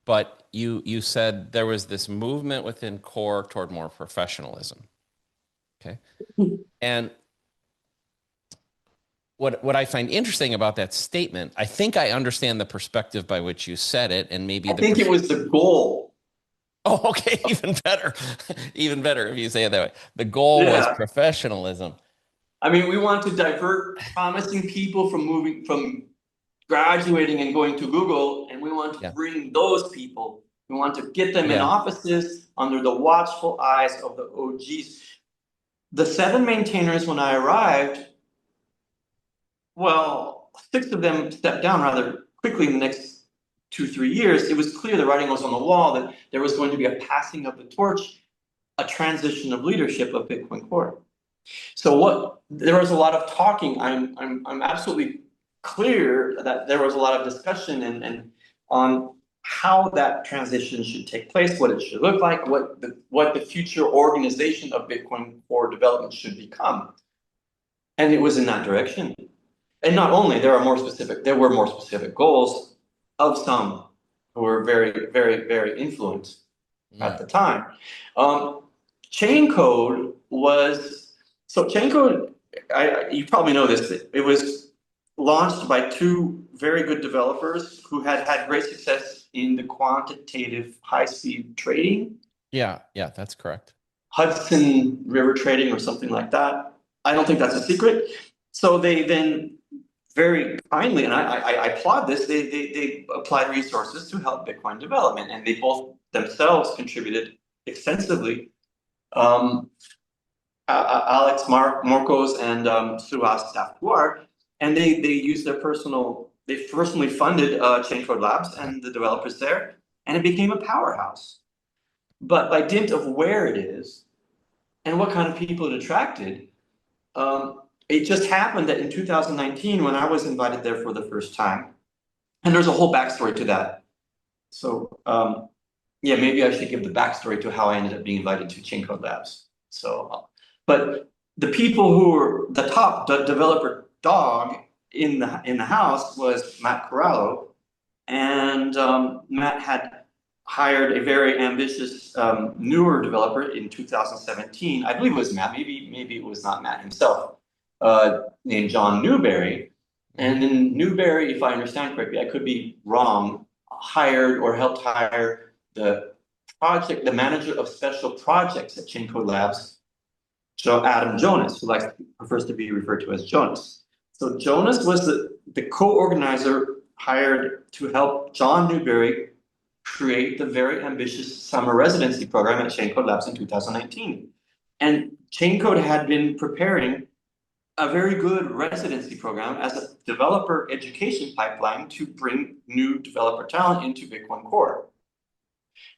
but you said there was this movement within core toward more professionalism. Okay. And what I find interesting about that statement, I think I understand the perspective by which you said it, and maybe I think it was the goal. oh, okay, even better, even better if you say it that way. The goal was Yeah. professionalism. I mean, we want to divert promising people from graduating and going to Google, and we want to Yeah, bring those people. We want to get them in yeah, offices under the watchful eyes of the OGs. The 7 maintainers, when I arrived, well, 6 of them stepped down rather quickly in the next 2, 3 years. It was clear, the writing was on the wall, that there was going to be a passing of the torch, a transition of leadership of Bitcoin Core. So there was a lot of talking. I'm absolutely clear that there was a lot of discussion and on how that transition should take place, what it should look like, what the future organization of Bitcoin Core development should become. And it was in that direction. And not only, there were more specific goals of some who were very, very, very influenced at mm, the time. Um, chain code was chain code. You probably know this. It was launched by 2 very good developers who had great success in the quantitative high-speed trading, yeah, yeah. That's correct. Hudson River trading or something like that. I don't think that's a secret. So they then very kindly, and I applaud this, they applied resources to help Bitcoin development, and they both themselves contributed extensively. Um, Alex Marcos and Suhas Safdar, and they used they personally funded Chaincode Labs Yeah, and the developers there, and it became a powerhouse. But by dint of where it is and what kind of people it attracted, it just happened that in 2019, when I was invited there for the first time, and there's a whole backstory to that. So yeah, maybe I should give the backstory to how I ended up being invited to Chaincode Labs. So, but the people who were the top developer dog in the house was Matt Corallo, and Matt had hired a very ambitious newer developer in 2017. I believe it was Matt. Maybe it was not Matt himself. Named Jon Newberry. mm-hmm. And then Newberry, if I understand correctly, I could be wrong, hired or helped hire the manager of special projects at Chaincode Labs, Adam Jonas, who prefers to be referred to as Jonas. So Jonas was the co-organizer hired to help Jon Newberry create the very ambitious summer residency program at Chaincode Labs in 2019. And Chaincode had been preparing a very good residency program as a developer education pipeline to bring new developer talent into Bitcoin Core.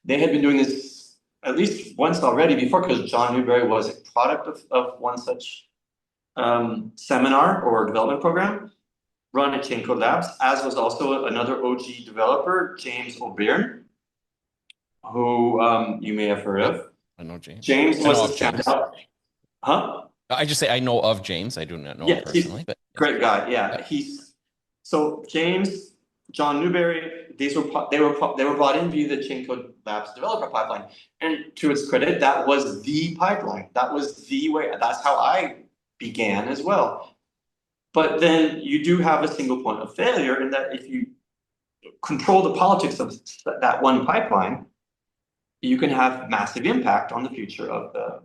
They had been doing this at least once already before, because Jon Newberry was a product of one such seminar or development program run at Chaincode Labs, as was also another OG developer, James O'Byrne, who you may have heard of. I know James. James I know was of the James. standout. Huh? I just say I know of James. I do not know him Yes, he's personally, a but yes. great guy. Yep. Yeah, so James, Jon Newberry. They were brought in via the Chaincode Labs developer pipeline, and to its credit, that was the pipeline. That was the way. That's how I began as well. But then you do have a single point of failure in that if you control the politics of that one pipeline, you can have massive impact on the future of the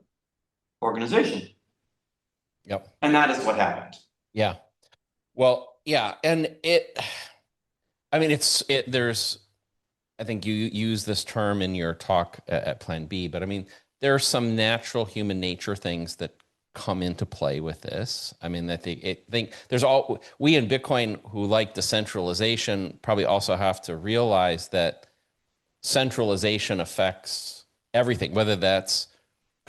organization. Yep. And that is what happened. Yeah. Well, yeah, and I mean, there's, I think you use this term in your talk at Plan B, but I mean, there are some natural human nature things that come into play with this. I mean, think we in Bitcoin who like decentralization probably also have to realize that centralization affects everything, whether that's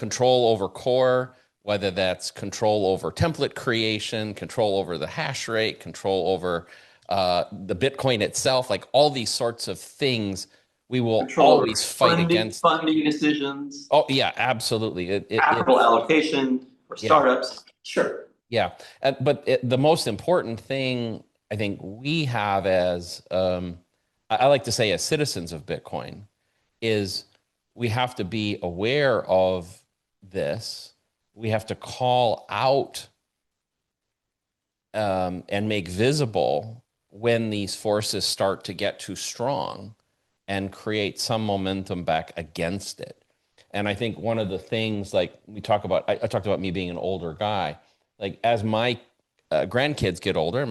control over core, whether that's control over template creation, control over the hash rate, control over the Bitcoin itself, like all these sorts of things, we will Control over always fight against. funding decisions, Oh yeah, absolutely. capital allocation for Yeah, startups. Sure. yeah. But the most important thing I think we have as, I like to say, as citizens of Bitcoin, is we have to be aware of this. We have to call out and make visible when these forces start to get too strong and create some momentum back against it. And I think one of the things, like we talk about, I talked about me being an older guy. Like as my grandkids get older,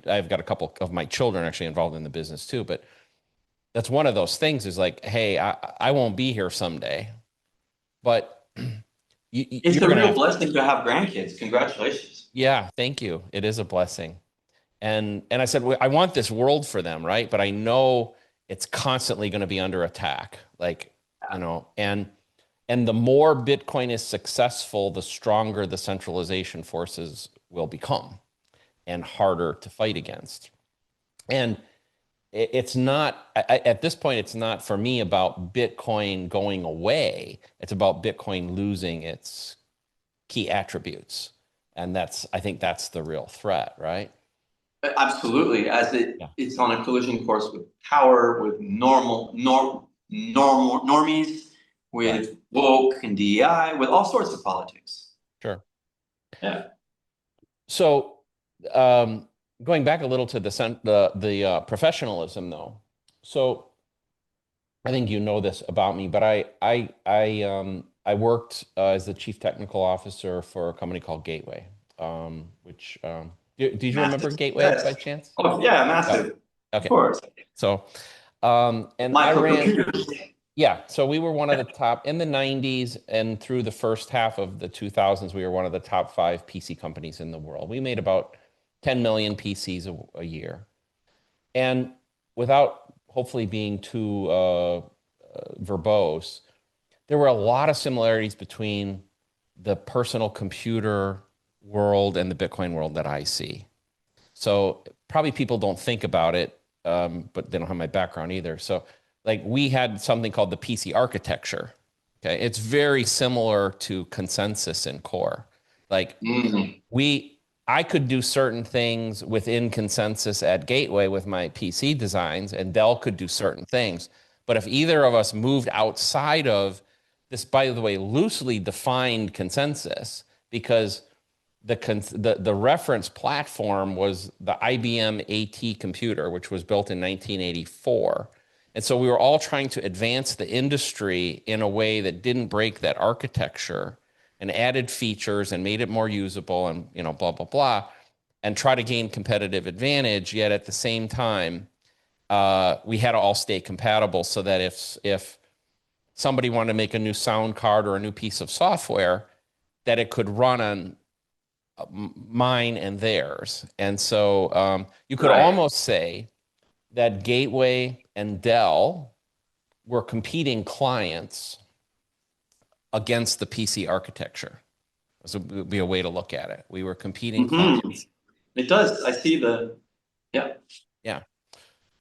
I've got a couple of my children actually involved in the business too. But that's one of those things is like, hey, I won't be here someday, but It's you're a gonna real have. blessing to have grandkids. Congratulations. Yeah, thank you. It is a blessing. And I said, well, I want this world for them, right? But I know it's constantly going to be under attack. Like, and the more Bitcoin is successful, the stronger the centralization forces will become and harder to fight against. And it's not, at this point, it's not for me about Bitcoin going away. It's about Bitcoin losing its key attributes. And I think that's the real threat, right? Absolutely, as Yeah. it's on a collision course with power, with normies, Right. with woke and DEI, with all sorts of politics. Sure. Yeah. So, um, going back a little to the professionalism, though. So, I think you know this about me, but I worked as the chief technical officer for a company called Gateway, which did you remember Massive Gateway by success. chance? Oh, yeah, Oh, massive. Of okay. course. So, and I ran. Microcomputers. Yeah, so we were one of the top in the 90s and through the first half of the 2000s, we were one of the top 5 PC companies in the world. We made about 10 million PCs a year. And without hopefully being too verbose, there were a lot of similarities between the personal computer world and the Bitcoin world that I see. So probably people don't think about it, but they don't have my background either. So like we had something called the PC architecture. Okay, it's very similar to consensus in core. Like Mm. I could do certain things within consensus at Gateway with my PC designs, and Dell could do certain things. But if either of us moved outside of this, by the way, loosely defined consensus, because the reference platform was the IBM AT computer, which was built in 1984. And so we were all trying to advance the industry in a way that didn't break that architecture and added features and made it more usable and blah blah blah, and try to gain competitive advantage. Yet at the same time, we had to all stay compatible so that if somebody wanted to make a new sound card or a new piece of software, that it could run on mine and theirs. And so you could Right. almost say that Gateway and Dell were competing clients against the PC architecture. This would be a way to look at it. We were competing Mm-hmm. clients. It does. I see yeah. Yeah.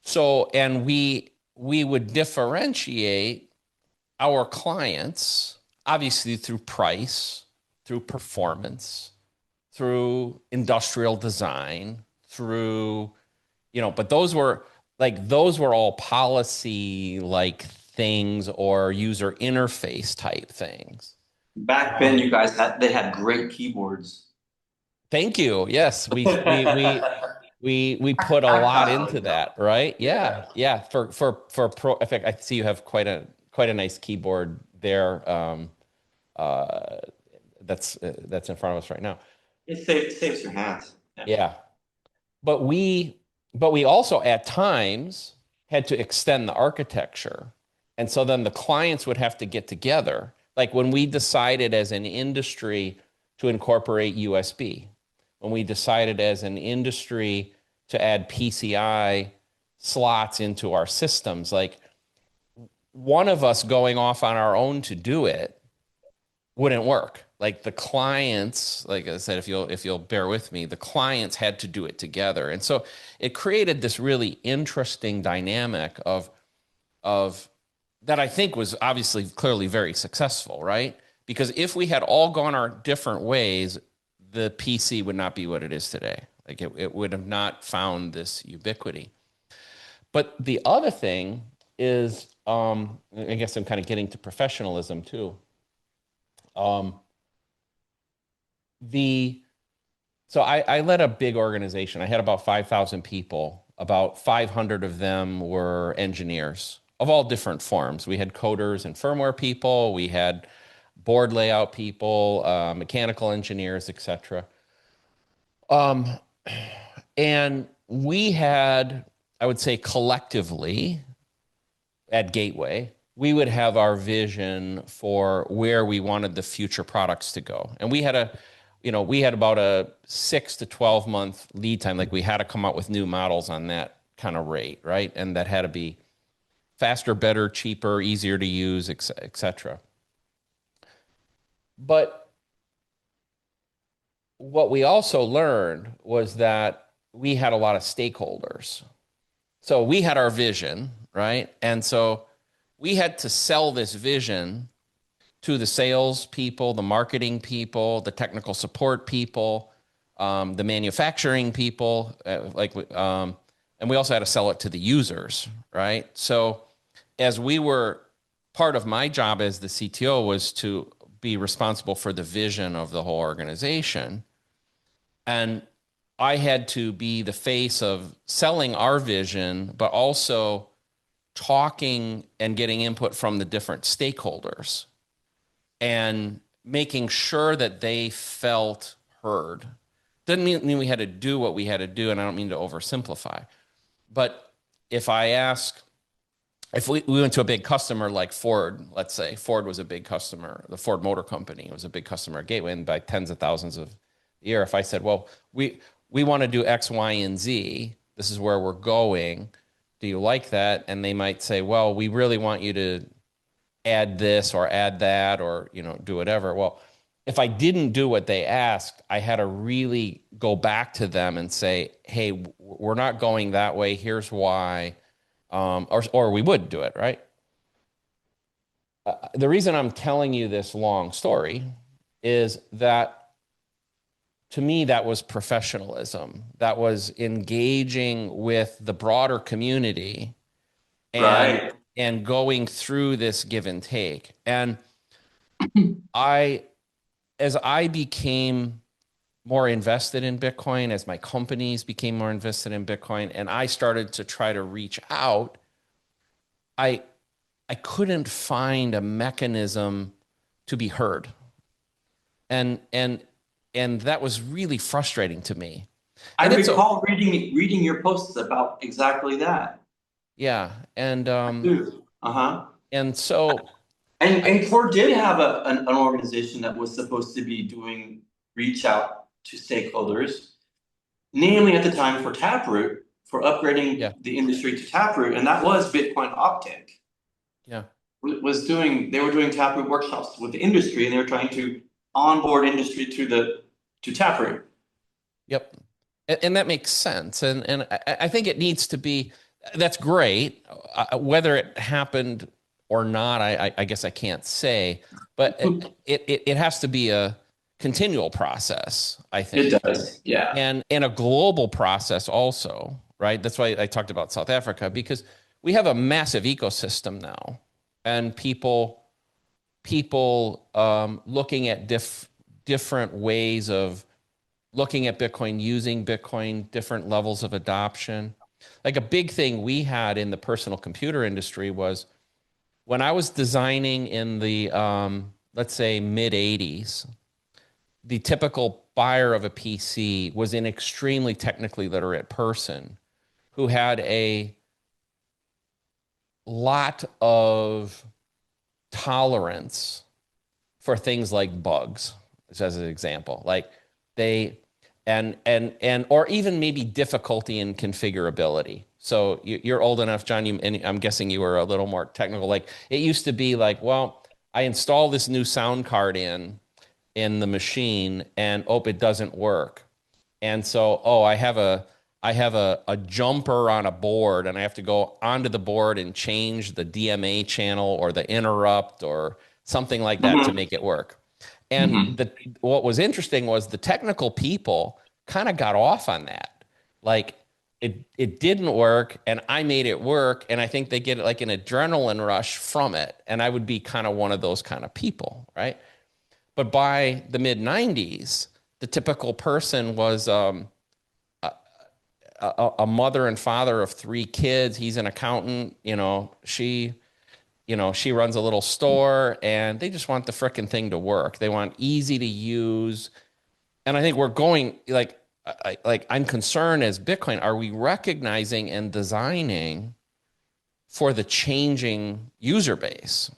So, and we would differentiate our clients obviously through price, through performance, through industrial design, through, but those were all policy like things or user interface type things. Back then, they had great keyboards. Thank you. Yes, we put a lot Tactile, into that, right? Yeah, Yeah. yeah. For pro, in fact, I see you have quite a nice keyboard there. Uh, that's in front of us right now. It saves your hands. Yeah. Yeah, but we also at times had to extend the architecture, and so then the clients would have to get together. Like when we decided as an industry to incorporate USB, when we decided as an industry to add PCI slots into our systems, like one of us going off on our own to do it wouldn't work. Like the clients, like I said, if you'll bear with me, the clients had to do it together. And so it created this really interesting dynamic of that I think was obviously clearly very successful, right? Because if we had all gone our different ways, the PC would not be what it is today. Like it would have not found this ubiquity. But the other thing is, I guess I'm kind of getting to professionalism too. Um, the so I led a big organization. I had about 5,000 people. About 500 of them were engineers of all different forms. We had coders and firmware people. We had board layout people, mechanical engineers, etc. Um, and we had, I would say, collectively at Gateway, we would have our vision for where we wanted the future products to go. And we had about a 6 to 12 month lead time. Like we had to come out with new models on that kind of rate, right? And that had to be faster, better, cheaper, easier to use, et cetera. But what we also learned was that we had a lot of stakeholders. So we had our vision, right? And so we had to sell this vision to the sales people, the marketing people, the technical support people, the manufacturing people, and we also had to sell it to the users, right? So as we were, part of my job as the CTO was to be responsible for the vision of the whole organization. And I had to be the face of selling our vision, but also talking and getting input from the different stakeholders and making sure that they felt heard. Doesn't mean we had to do what we had to do, and I don't mean to oversimplify. But if we went to a big customer like Ford, let's say, Ford was a big customer, the Ford Motor Company was a big customer at Gateway, and by tens of thousands a year. If I said, well, we want to do X, Y, and Z, this is where we're going, do you like that? And they might say, well, we really want you to add this or add that or, do whatever. Well, if I didn't do what they asked, I had to really go back to them and say, hey, we're not going that way. Here's why. Or we would do it, right? The reason I'm telling you this long story is that to me, that was professionalism. That was engaging with the broader community Right. and going through this give and take. And as I became more invested in Bitcoin, as my companies became more invested in Bitcoin, and I started to try to reach out, I couldn't find a mechanism to be heard. And that was really frustrating to me. I And recall reading your posts about exactly that. yeah. And Uh-huh. and so And Core did have an organization that was supposed to be doing reach out to stakeholders, namely at the time for Taproot, for upgrading yeah, the industry to Taproot, and that was Bitcoin Optic. yeah. They were doing Taproot workshops with the industry, and they were trying to onboard industry to Taproot. Yep. And that makes sense. And I think it needs to be, that's great. Whether it happened or not, I guess I can't say, but it has to be a continual process, I think. It does, yeah. And a global process also, right? That's why I talked about South Africa, because we have a massive ecosystem now, and people looking at different ways of looking at Bitcoin, using Bitcoin, different levels of adoption. Like a big thing we had in the personal computer industry was when I was designing in the, let's say, mid 80s, the typical buyer of a PC was an extremely technically literate person who had a lot of tolerance for things like bugs, as an example. Like they and or even maybe difficulty in configurability. So you're old enough, John, and I'm guessing you were a little more technical. Like it used to be like, well, I install this new sound card in the machine, and oh, it doesn't work. And so, oh, I have a jumper on a board, and I have to go onto the board and change the DMA channel or the interrupt or something like that to Mhm. make it work. And Mhm. what was interesting was the technical people kind of got off on that. Like it didn't work, and I made it work, and I think they get like an adrenaline rush from it. And I would be kind of one of those kind of people, right? But by the mid 90s, the typical person was a mother and father of three kids. He's an accountant. She runs a little store, and they just want the frickin' thing to work. They want easy to use. And I think we're going like I'm concerned as Bitcoin, are we recognizing and designing for the changing user base?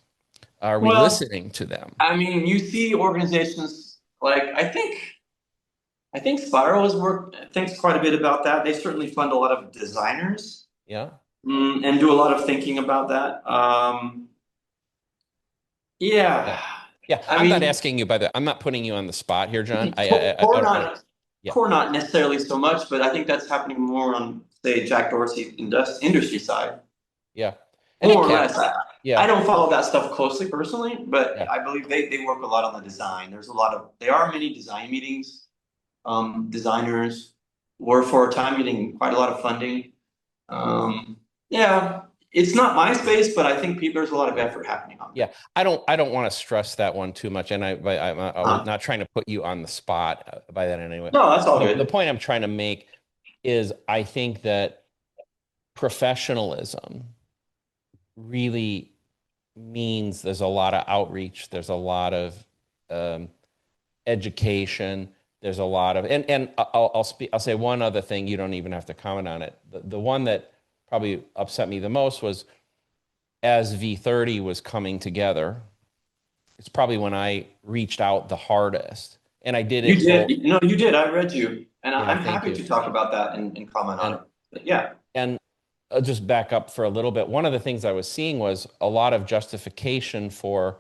Are we Well, listening to them? I mean, you see organizations like I think Spiral has worked thinks quite a bit about that. They certainly fund a lot of designers, Yeah. and do a lot of thinking about that. Yeah. Yeah, Yeah. I I'm not mean, asking you by the, I'm not putting you on the spot here, John. I core don't want to, not yeah. core not necessarily so much, but I think that's happening more on say Jack Dorsey's industry side, Yeah. And it more or can. less. I Yeah. don't follow that stuff closely personally, but Yeah. I believe they work a lot on the design. There's a lot of there are many design meetings. Designers were for a time getting quite a lot of funding. Yeah, it's not my space, but I think there's a lot of Yeah. effort happening on Yeah. I don't want to stress that one too much. And I was that. not trying to put you on the spot by that in any way. No, that's all The good. point I'm trying to make is I think that professionalism really means there's a lot of outreach, there's a lot of um, education, there's a lot of, and I'll say one other thing. You don't even have to comment on it. The one that probably upset me the most was as V30 was coming together. It's probably when I reached out the hardest, and I did You it did, both. you did. I read you, and Yeah, I'm thank happy you. to talk about that and comment on And it. But yeah. and I'll just back up for a little bit. One of the things I was seeing was a lot of justification for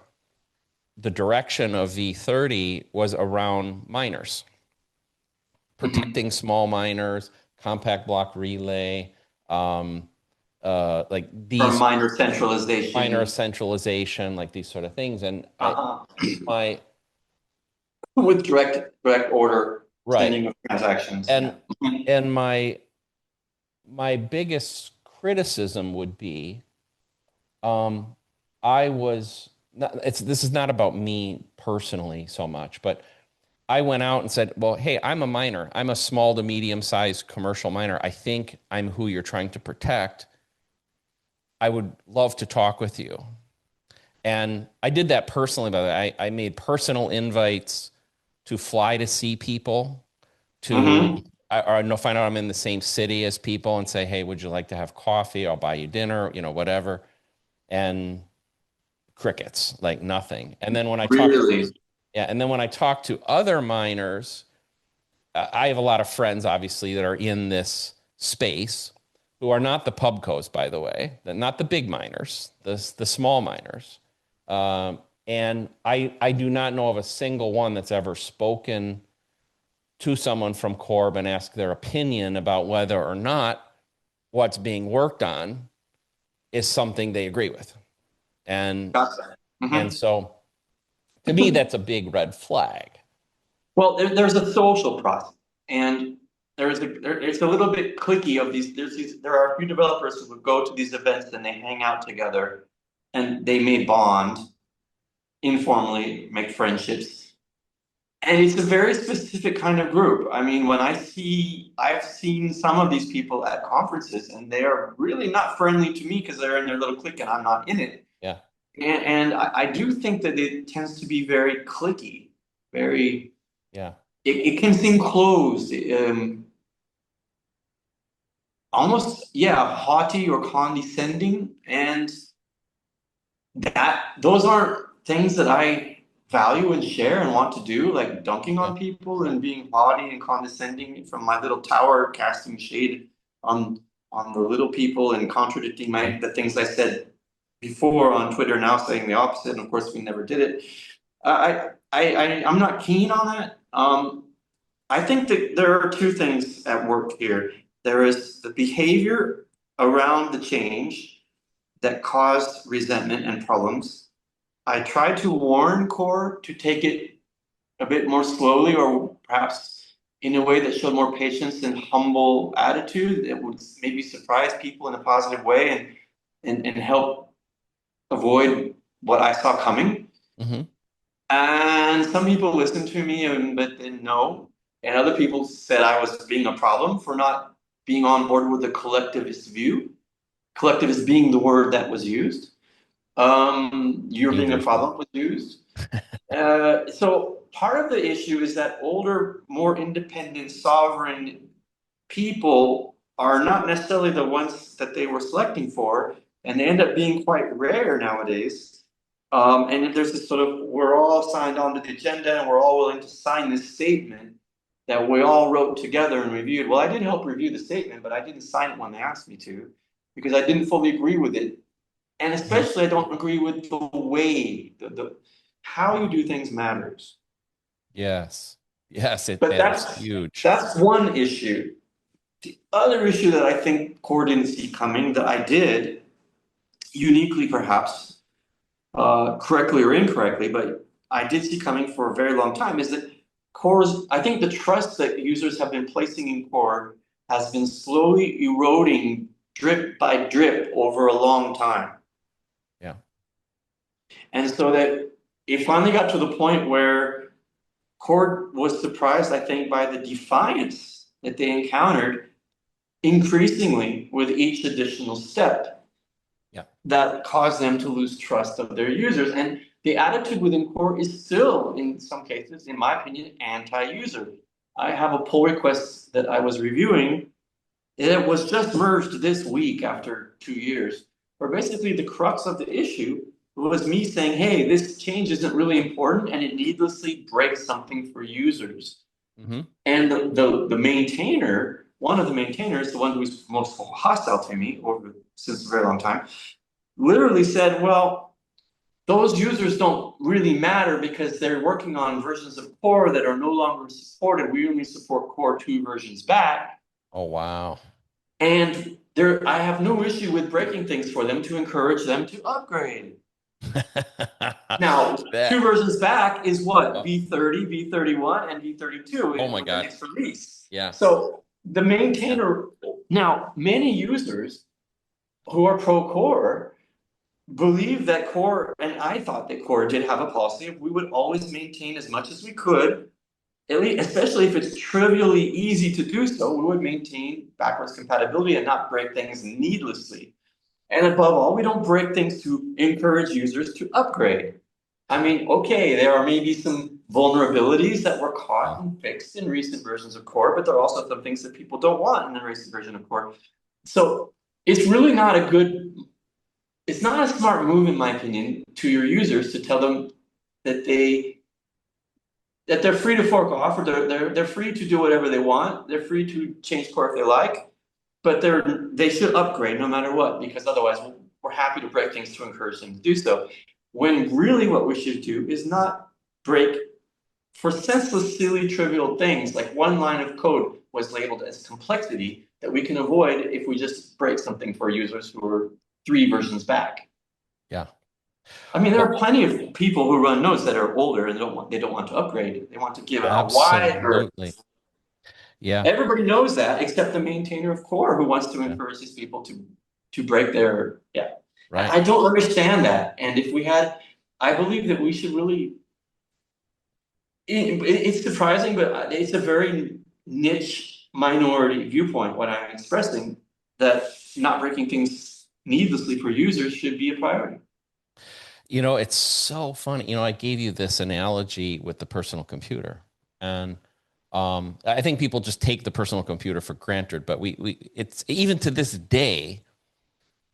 the direction of V30 was around miners, Mhm. protecting small miners, compact block relay, um, like From these minor minor centralization, centralization, like these sort of things. And uh-huh. my, With direct order right. sending of transactions. Yeah. And, Mhm. and my biggest criticism would be, um, I was not, this is not about me personally so much, but I went out and said, well, hey, I'm a miner. I'm a small to medium sized commercial miner. I think I'm who you're trying to protect. I would love to talk with you. And I did that personally, by the way. I made personal invites to fly to see people, to Mhm. or no, find out I'm in the same city as people and say, hey, would you like to have coffee? I'll buy you dinner, whatever. And crickets, like nothing. And then when I talked to, Really. yeah, and then when I talked to other miners, I have a lot of friends, obviously, that are in this space who are not the pubcos, by the way, not the big miners, the small miners. And I do not know of a single one that's ever spoken to someone from Corb and asked their opinion about whether or not what's being worked on is something they agree with. And Gotcha. and Mhm. so to me, that's a big red flag. Well, there's a social process, and it's a little bit clicky of these. There are a few developers who would go to these events and they hang out together, and they may bond informally, make friendships, and it's a very specific kind of group. I mean, I've seen some of these people at conferences, and they are really not friendly to me because they're in their little clique and I'm not in it. Yeah, And I do think that it tends to be very clicky, very yeah, it can seem closed, almost yeah, haughty or condescending, and that those aren't things that I value and share and want to do, like dunking yeah, on people and being haughty and condescending from my little tower, casting shade on the little people and contradicting yeah, the things I said before on Twitter, now saying the opposite, and of course we never did it. I'm not keen on that. I think that there are two things at work here. There is the behavior around the change that caused resentment and problems. I tried to warn Core to take it a bit more slowly, or perhaps in a way that showed more patience and humble attitude that would maybe surprise people in a positive way and help avoid what I saw coming. Mm-hmm. And some people listened to me, but then no. And other people said I was being a problem for not being on board with the collectivist view. Collectivist being the word that was used. You're being a Dangerous one. problem was used. So part of the issue is that older, more independent, sovereign people are not necessarily the ones that they were selecting for, and they end up being quite rare nowadays. And there's this sort of, we're all signed on to the agenda and we're all willing to sign this statement that we all wrote together and reviewed. Well, I did help review the statement, but I didn't sign it when they asked me to because I didn't fully agree with it. And Mhm. especially I don't agree with the way, the how you do things matters. Yes. Yes, it But matters huge. that's one issue. The other issue that I think Core didn't see coming, that I did, uniquely perhaps, correctly or incorrectly, but I did see coming for a very long time, is that Core's, I think the trust that users have been placing in Core has been slowly eroding drip by drip over a long time. Yeah. And so that it finally got to the point where Core was surprised, I think, by the defiance that they encountered increasingly with each additional step Yeah. that caused them to lose trust of their users. And the attitude within Core is still, in some cases, in my opinion, anti-user. I have a pull request that I was reviewing. It was just merged this week after 2 years, where basically the crux of the issue was me saying, hey, this change isn't really important and it needlessly breaks something for users. Mm-hmm. And the maintainer, one of the maintainers, the one who's most hostile to me over since a very long time, literally said, well, those users don't really matter because they're working on versions of Core that are no longer supported. We only support Core 2 versions back. Oh, wow. And there, I have no issue with breaking things for them to encourage them to upgrade. Now, That, 2 versions back is what? oh, V30, V31, and V32 oh my with the God. next release. Yes. So the Yeah. maintainer, now, many users who are pro core believe that core, and I thought that core did have a policy of we would always maintain as much as we could, at least, especially if it's trivially easy to do so, we would maintain backwards compatibility and not break things needlessly. And above all, we don't break things to encourage users to upgrade. I mean, okay, there are maybe some vulnerabilities that were Yeah. caught and fixed in recent versions of Core, but there are also some things that people don't want in the recent version of Core. So it's really not a good, it's not a smart move, in my opinion, to your users to tell them that they're free to fork off, or they're free to do whatever they want. They're free to change Core if they like, but they should upgrade no matter what, because otherwise we're happy to break things to encourage them to do so. When really what we should do is not break for senseless, silly, trivial things, like one line of code was labeled as complexity that we can avoid if we just break something for users who are 3 versions back. Yeah. I mean, there Well, are plenty of people who run nodes that are older and they don't want to upgrade. They want to give a wide berth. absolutely. Yeah. Everybody knows that except the maintainer of core who wants to Yeah. encourage these people to break their, yeah. Right. I don't understand that. And if we had, I believe that we should really, it's surprising, but it's a very niche minority viewpoint what I'm expressing, that not breaking things needlessly for users should be a priority. It's so funny. I gave you this analogy with the personal computer, and I think people just take the personal computer for granted. But it's even to this day,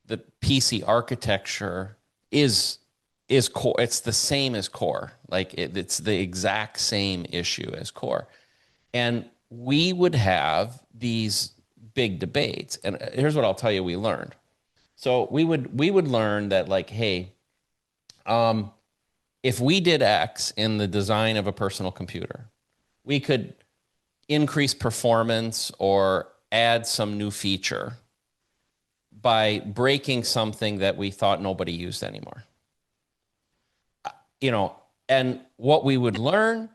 the PC architecture is core. It's the same as core. Like it's the exact same issue as core, and we would have these big debates. And here's what I'll tell you: we learned. So we would learn that like, hey, um, if we did X in the design of a personal computer, we could increase performance or add some new feature by breaking something that we thought nobody used anymore. You know, and what we would learn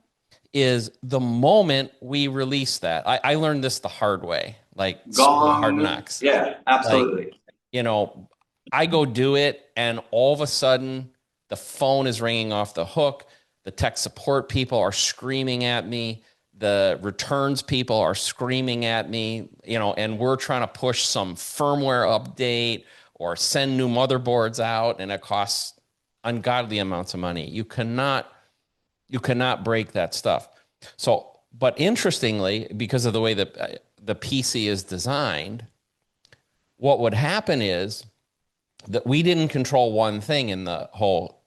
is the moment we release that, I learned this the hard way, like school of hard Gong. knocks. Yeah, Like, absolutely. you know, I go do it, and all of a sudden the phone is ringing off the hook. The tech support people are screaming at me. The returns people are screaming at me, and we're trying to push some firmware update or send new motherboards out, and it costs ungodly amounts of money. You cannot break that stuff. So, but interestingly, because of the way that the PC is designed, what would happen is that we didn't control one thing in the whole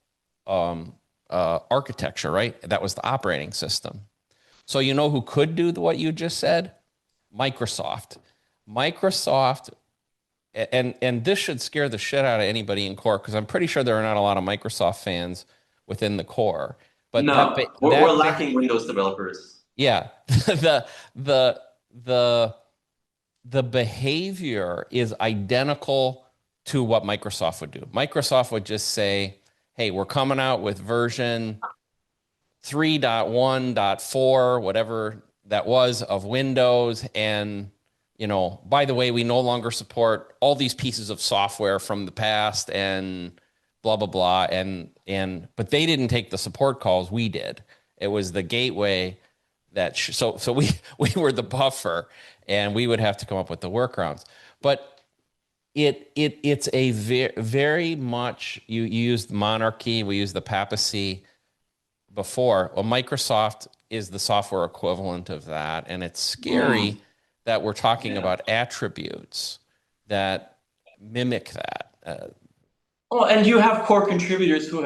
architecture, right? That was the operating system. So you know who could do what you just said? Microsoft. Microsoft, and this should scare the shit out of anybody in core because I'm pretty sure there are not a lot of Microsoft fans within the core. But No, we're lacking Windows developers. yeah, the the the the behavior is identical to what Microsoft would do. Microsoft would just say, "Hey, we're coming out with version 3.1.4, whatever that was of Windows, and by the way, we no longer support all these pieces of software from the past and blah blah blah." But they didn't take the support calls, we did. It was the gateway so we were the buffer, and we would have to come up with the workarounds. But it's a very much, you used monarchy, we used the papacy before. Well, Microsoft is the software equivalent of that, and it's scary that we're talking about attributes that mimic that. Well, and you have core contributors who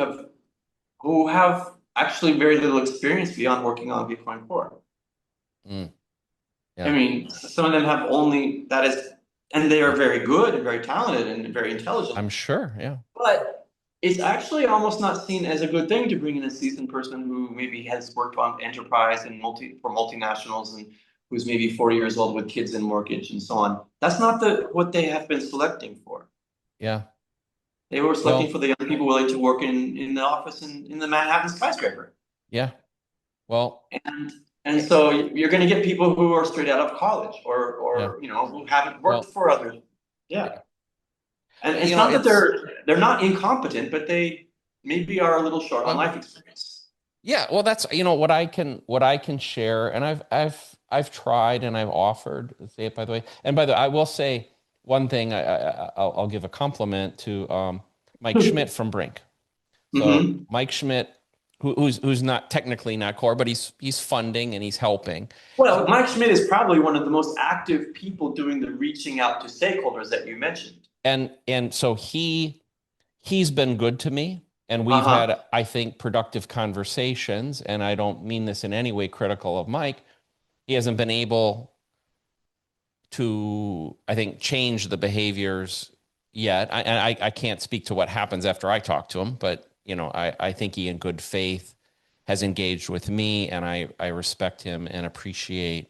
have actually very little experience beyond working on Bitcoin Core. Yeah. I mean, some of them have only that is, and they are very good and very talented and very intelligent. I'm sure, yeah. But it's actually almost not seen as a good thing to bring in a seasoned person who maybe has worked on enterprise and for multinationals and who's maybe 40 years old with kids and mortgage and so on. That's not what they have been selecting for. Yeah. They were selecting Well, for the young people willing to work in the office in the Manhattan skyscraper. yeah. Well, And so you're going to get people who are straight out of college yeah. or who haven't worked Well, for others. Yeah. yeah. And it's not that It's they're not incompetent, but they maybe are a little short on well, life experience. yeah. Well, that's what I can share, and I've tried and I've offered. Say it by the way, and by the way, I will say one thing. I'll give a compliment to Mike Schmidt from Brink. So Mm-hmm. Mike Schmidt, who's not technically not core, but he's funding and he's helping. Well, Mike Schmidt is probably one of the most active people doing the reaching out to stakeholders that you mentioned. And so he's been good to me, and we've Uh-huh. had, I think, productive conversations, and I don't mean this in any way critical of Mike. He hasn't been able to, I think, change the behaviors yet. I can't speak to what happens after I talk to him, but I think he in good faith has engaged with me, and I respect him and appreciate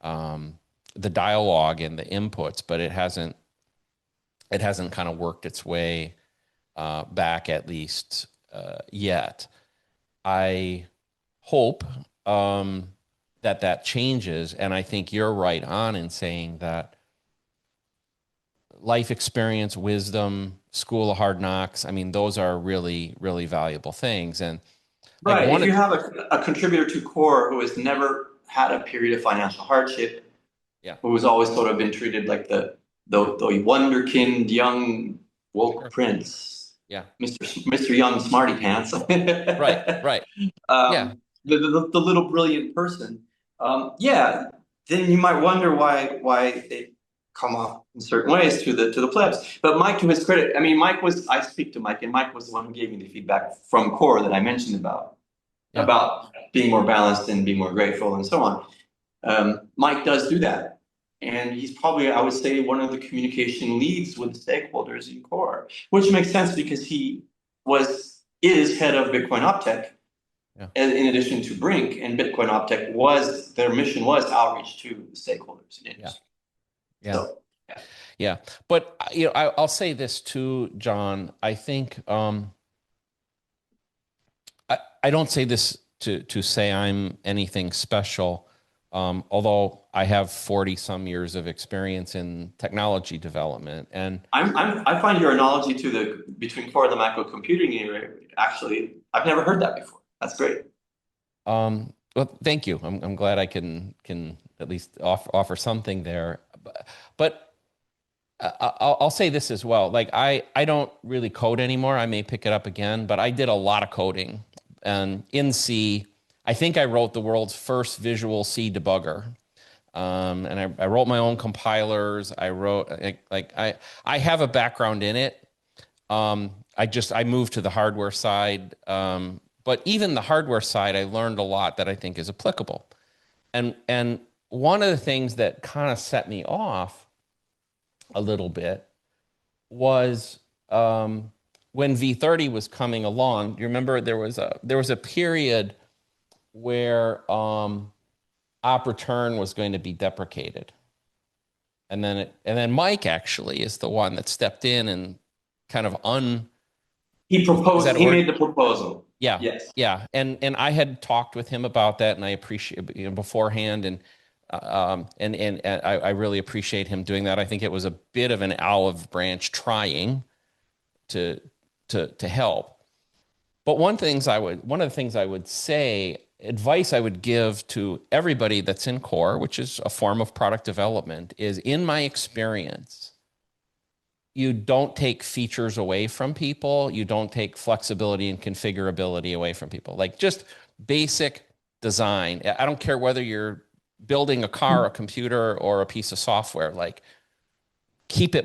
the dialogue and the inputs, but it hasn't kind of worked its way back, at least yet. I hope that changes, and I think you're right on in saying that life experience, wisdom, school of hard knocks, I mean, those are really, really valuable things. And like Right. If you have a contributor to core who has never had a period of financial hardship, yeah, who's always sort of been treated like the wonderkind young woke sure, prince, yeah, Mr. Young Smarty Pants. right, right, yeah, The little brilliant person. Yeah, then you might wonder why they come off in certain ways to the plebs. But Mike, to his credit, I mean, I speak to Mike, and Mike was the one who gave me the feedback from core that I mentioned yeah, about being more balanced and being more grateful and so on. Mike does do that. and he's probably, I would say, one of the communication leads with stakeholders in Core, which makes sense because he is head of Bitcoin Optech, Yeah. in addition to Brink, and Bitcoin Optech their mission was outreach to the stakeholders in industry. Yeah. So, yeah. But I'll say this too, Jon. I think I don't say this to say I'm anything special, although I have 40 some years of experience in technology development. And I find your analogy to between core and the macro computing area, actually, I've never heard that before. That's great. Well, thank you. I'm glad I can at least offer something there. But I'll say this as well. Like I don't really code anymore. I may pick it up again, but I did a lot of coding. And in C, I think I wrote the world's first visual C debugger. And I wrote my own compilers. I wrote I have a background in it. I moved to the hardware side. But even the hardware side, I learned a lot that I think is applicable. And one of the things that kind of set me off a little bit was when V30 was coming along. You remember there was a period where op return was going to be deprecated, and then Mike actually is the one that stepped in and kind of He proposed. He made the proposal. Yeah. Yes. Yeah. And I had talked with him about that, and I appreciate, beforehand, and I really appreciate him doing that. I think it was a bit of an olive branch trying to help. But one of the things I would say, advice I would give to everybody that's in core, which is a form of product development, is, in my experience, you don't take features away from people. You don't take flexibility and configurability away from people. Like, just basic design. I don't care whether you're building a car, a computer, or a piece of software. Like, keep it,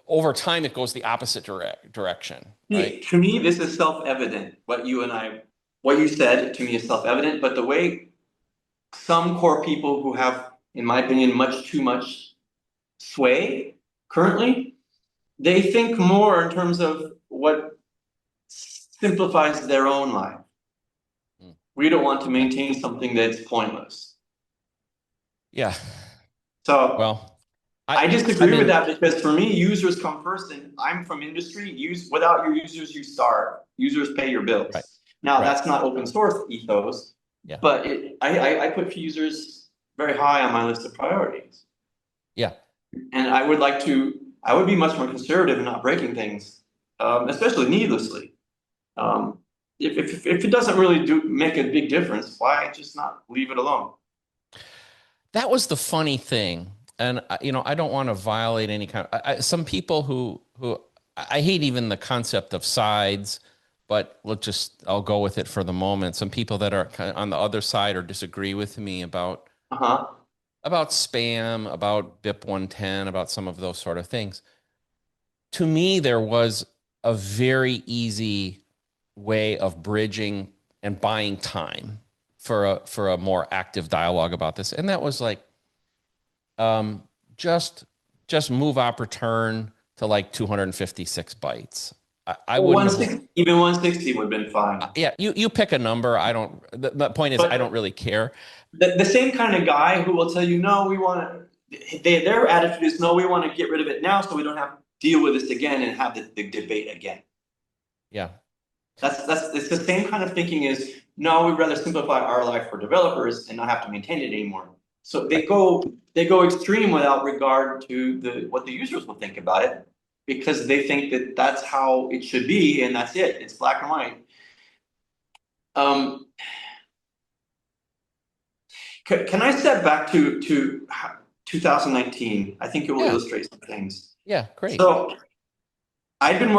over time, it goes the opposite direction. Right? To me, this is self-evident. What you said to me is self-evident, but the way some core people who have, in my opinion, much too much sway currently, they think more in terms of what simplifies their own life. We don't want to maintain something that's pointless. Yeah. So, well, I disagree with that, because for me, users come first, and I'm from industry. Without your users, you starve. Users pay your bills. Right. Now, that's not open source ethos, but I put users very high on my list of priorities. Yeah. And I would be much more conservative in not breaking things, especially needlessly. If it doesn't really make a big difference, why just not leave it alone? That was the funny thing. And, I don't want to violate any kind of, some people who I hate even the concept of sides, but I'll go with it for the moment. Some people that are kind of on the other side or disagree with me about spam, about BIP 110, about some of those sort of things. To me, there was a very easy way of bridging and buying time for a more active dialogue about this. And that was like, just move op return to like 256 bytes. I wouldn't even 160 would have been fine. Yeah, you pick a number. The point is, I don't really care. The same kind of guy who will tell you, no, we want to, their attitude is, no, we want to get rid of it now so we don't have to deal with this again and have the debate again. Yeah. It's the same kind of thinking as, no, we'd rather simplify our life for developers and not have to maintain it anymore. So they go extreme without regard to what the users will think about it, because they think that that's how it should be, and that's it. It's black and white. Can I step back to 2019? I think it will illustrate some things. Yeah, great. So I've been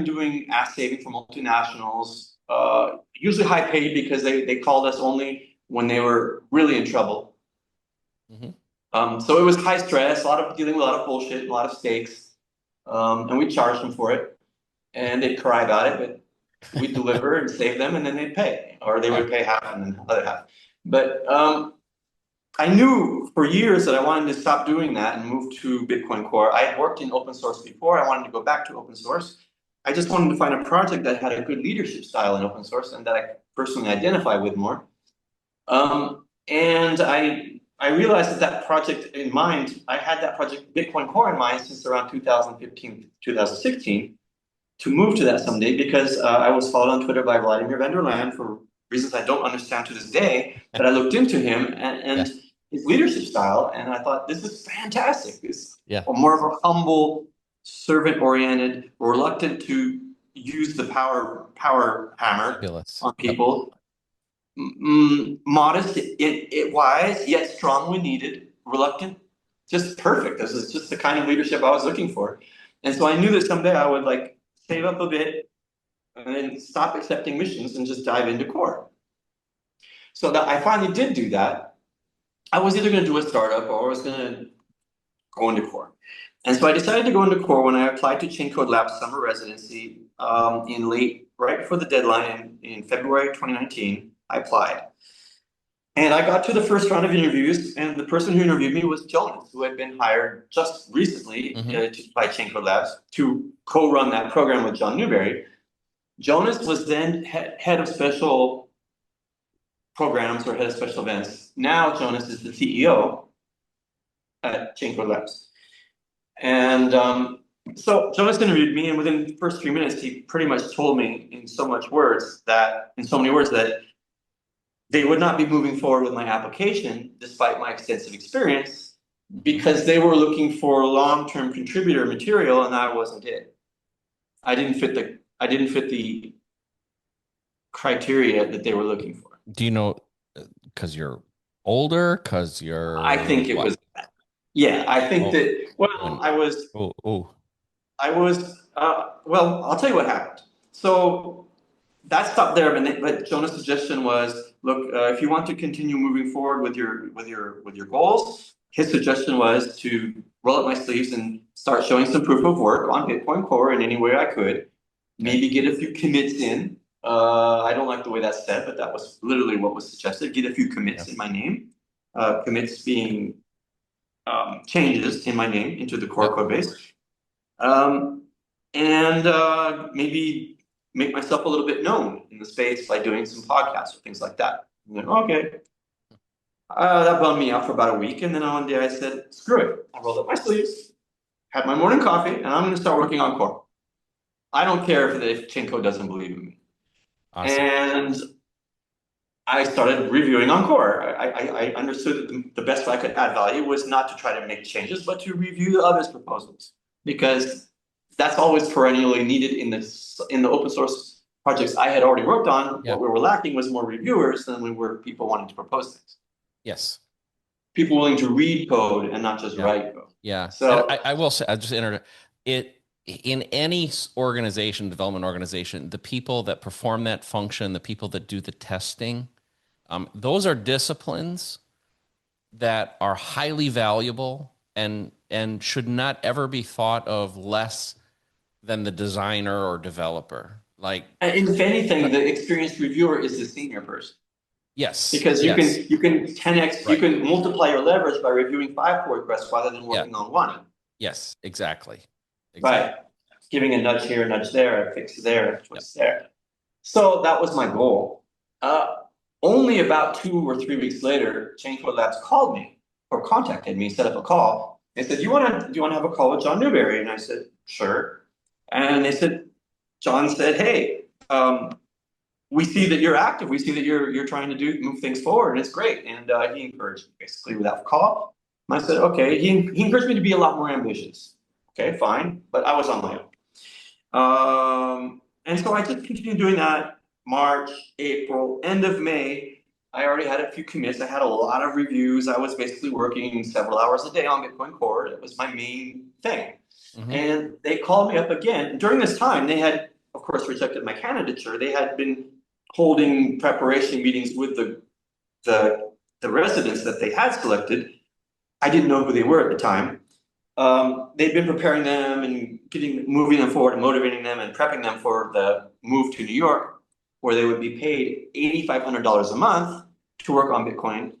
doing ass saving for multinationals, usually high paid, because they called us only when they were really in trouble. So it was high stress, dealing with a lot of bullshit, a lot of stakes, and we charged them for it, and they'd cry about it, but we'd deliver and save them, and then they'd pay, or they would pay half and then the other half. But I knew for years that I wanted to stop doing that and move to BitcoinCore. I had worked in open source before. I wanted to go back to open source. I just wanted to find a project that had a good leadership style in open source and that I personally identify with more. And I realized that that project in mind, I had that project BitcoinCore in mind since around 2015, 2016 to move to that someday because I was followed on Twitter by Vladimir van der Laan for reasons I don't understand to this day. But I looked into him and his leadership style, and I thought this is fantastic. This or more of a humble, servant-oriented, reluctant to use the power hammer on people. Modest, wise, yet strong when needed, reluctant, just perfect. This is just the kind of leadership I was looking for. And so I knew that someday I would like save up a bit and then stop accepting missions and just dive into core. So that I finally did do that. I was either going to do a startup or I was going to go into core. And so I decided to go into core when I applied to Chain Code Labs summer residency right before the deadline in February 2019. I applied. And I got to the first round of interviews, and the person who interviewed me was Jonas, who had been hired just recently by Chain Code Labs to co-run that program with John Newberry. Jonas was then head of special programs or head of special events. Now Jonas is the CEO at Chain Code Labs. And so Jonas interviewed me, and within the first 3 minutes, he pretty much told me in so many words that they would not be moving forward with my application, despite my extensive experience, because they were looking for long-term contributor material, and I wasn't it. I didn't fit the criteria that they were looking for. Do you know, because you're older, because you're... I think it was that. Yeah, I think that, well, I was... well, I'll tell you what happened. So that stopped there, but Jonas' suggestion was, look, if you want to continue moving forward with your goals, his suggestion was to roll up my sleeves and start showing some proof of work on BitcoinCore in any way I could. Maybe get a few commits in. I don't like the way that's said, but that was literally what was suggested. Get a few commits in my name. Commits being changes in my name into the core code base. And maybe make myself a little bit known in the space by doing some podcasts or things like that. And then, okay. That bummed me out for about a week. And then one day I said, screw it. I rolled up my sleeves, had my morning coffee, and I'm going to start working on core. I don't care if Chain Code doesn't believe in me. Awesome. And I started reviewing on core. I understood that the best way I could add value was not to try to make changes, but to review the others' proposals, because that's always perennially needed in the open source projects I had already worked on. What we were lacking was more reviewers than we were people wanting to propose things. Yes. People willing to read code and not just write code. Yeah. So I will say, I just entered it. In any organization, development organization, the people that perform that function, the people that do the testing, those are disciplines that are highly valuable and should not ever be thought of less than the designer or developer. Like, and if anything, the experienced reviewer is the senior person. Yes. Because you can 10x, you can multiply your leverage by reviewing 5 pull requests rather than working on 1. Yes, exactly. Right. Giving a nudge here, a nudge there, a fix there, a twist there. So that was my goal. Only about 2 or 3 weeks later, Chain Code Labs called me or contacted me, set up a call. They said, do you want to have a call with John Newberry? And I said, sure. And they said, John said, hey, we see that you're active. We see that you're trying to move things forward, and it's great. And he encouraged me basically with that call. And I said, okay. He encouraged me to be a lot more ambitious. Okay, fine. But I was on my own. And so I just continued doing that. March, April, end of May, I already had a few commits. I had a lot of reviews. I was basically working several hours a day on BitcoinCore. It was my main thing. And they called me up again. During this time, they had, of course, rejected my candidature. They had been holding preparation meetings with the residents that they had selected. I didn't know who they were at the time. They'd been preparing them and moving them forward and motivating them and prepping them for the move to New York, where they would be paid $8,500 a month to work on Bitcoin,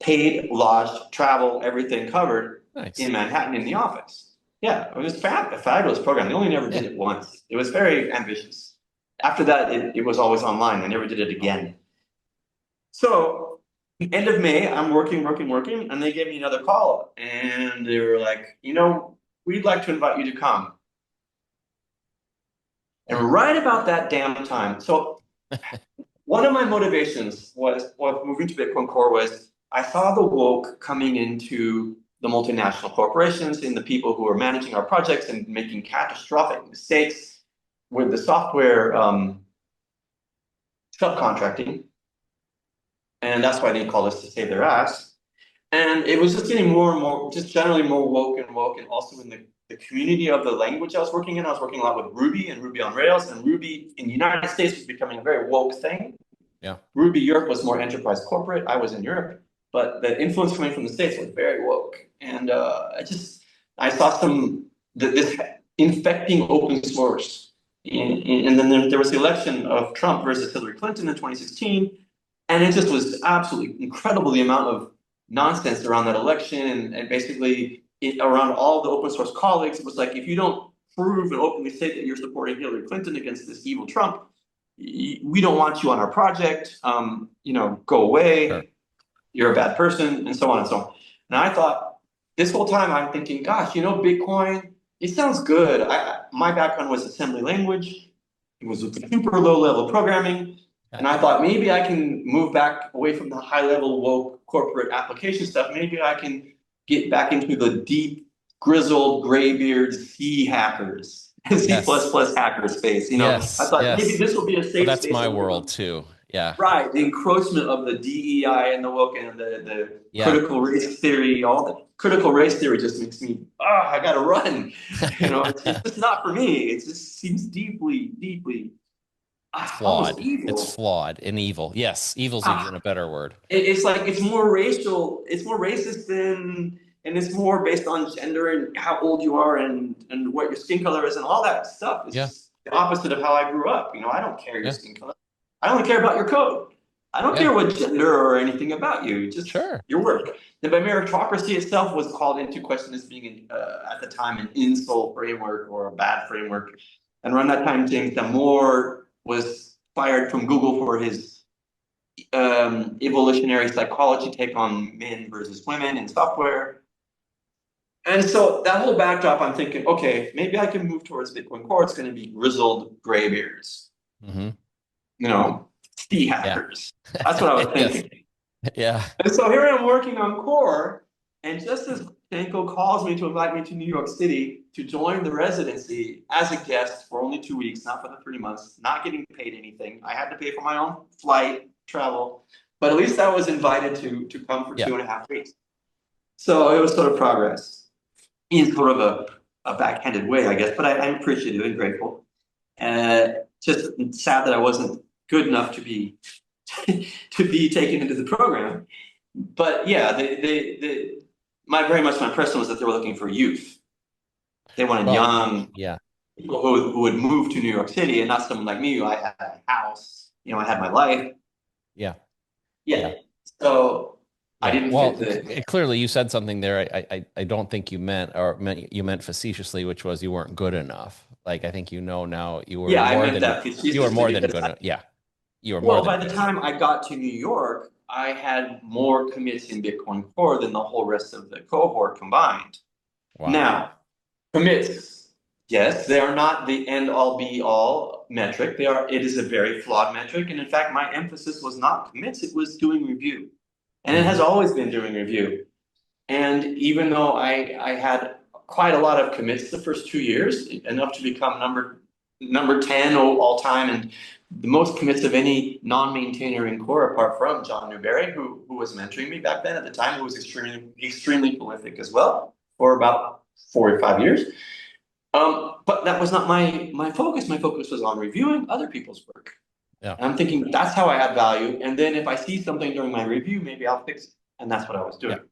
paid, lodged, travel, everything covered Nice. in Manhattan in the office. Yeah, it was a fabulous program. They only never did Yeah. it once. It was very ambitious. After that, it was always online. They never did it again. So end of May, I'm working, and they gave me another call, and they were like, we'd like to invite you to come. And right about that damn time, so one of my motivations was moving to BitcoinCore was I saw the woke coming into the multinational corporations and the people who are managing our projects and making catastrophic mistakes with the software subcontracting. And that's why they call us to save their ass. And it was just getting more and more, just generally more woke, and also in the community of the language I was working in. I was working a lot with Ruby and Ruby on Rails, and Ruby in the United States was becoming a very woke thing. Yeah. Ruby Europe was more enterprise corporate. I was in Europe, but the influence coming from the States was very woke. And I saw this infecting open source. And then there was the election of Trump versus Hillary Clinton in 2016. And it just was absolutely incredible the amount of nonsense around that election and basically around all the open source colleagues. It was like, if you don't prove and openly say that you're supporting Hillary Clinton against this evil Trump, we don't want you on our project. Go away. Sure. You're a bad person, and so on and so on. And I thought this whole time I'm thinking, gosh, Bitcoin, it sounds good. My background was assembly language. It was with super low level programming. And I thought maybe I can move back away from the high level woke corporate application stuff. Maybe I can get back into the deep, grizzled, graybeard C hackers, C++ hacker space. Yes. I thought maybe Yes. this will be a Well, safe that's space. my world too. Yeah. Right, the encroachment of the DEI and the woke and the Yeah. critical race theory, all the critical race theory just makes me, I gotta run. It's just not for me. It just seems deeply, deeply almost Flawed. evil. It's flawed and evil. Yes. Evil's even a better word. It's like it's more racial, it's more racist and it's more based on gender and how old you are and what your skin color is and all that stuff. It's just the opposite of how I grew up. I don't care your skin color. I only care about your code. I don't care what gender or anything about you, just your work. And by meritocracy itself was called into question as being, at the time, an insult framework or a bad framework. And around that time, James Damore was fired from Google for his evolutionary psychology take on men versus women in software. And so that whole backdrop, I'm thinking, okay, maybe I can move towards BitcoinCore. It's going to be grizzled graybeards. Mm-hmm. C hackers. That's what I was thinking. Yeah. And so here I am working on Core, and just as Danko calls me to invite me to New York City to join the residency as a guest for only 2 weeks, not for the 3 months, not getting paid anything. I had to pay for my own flight, travel, but at least I was invited to come for 2.5 weeks. So it was sort of progress in sort of a backhanded way, I guess, but I'm appreciative and grateful. Just sad that I wasn't good enough to be taken into the program. But yeah, my impression was that they were looking for youth. They wanted young people who would move to New York City, and not someone like me who I had a house, I had my life. Yeah. So I didn't fit the. Clearly you said something there I don't think you meant facetiously, which was you weren't good enough. Like I think now you were more than good enough. Yeah. You were more than by the time I got to New York, I had more commits in BitcoinCore than the whole rest of the cohort combined. Wow. Now, commits, yes, they are not the end-all be-all metric. It is a very flawed metric, and in fact, my emphasis was not commits, it was doing review. And it has always been doing review. And even though I had quite a lot of commits the first 2 years, enough to become number 10 all time, and the most commits of any non-maintainer in Core, apart from John Newberry, who was mentoring me back then at the time, who was extremely prolific as well for about 4 or 5 years. But that was not my focus. My focus was on reviewing other people's work. Yeah. And I'm thinking that's how I add value. And then if I see something during my review, maybe I'll fix it. And that's what I was doing. Yeah.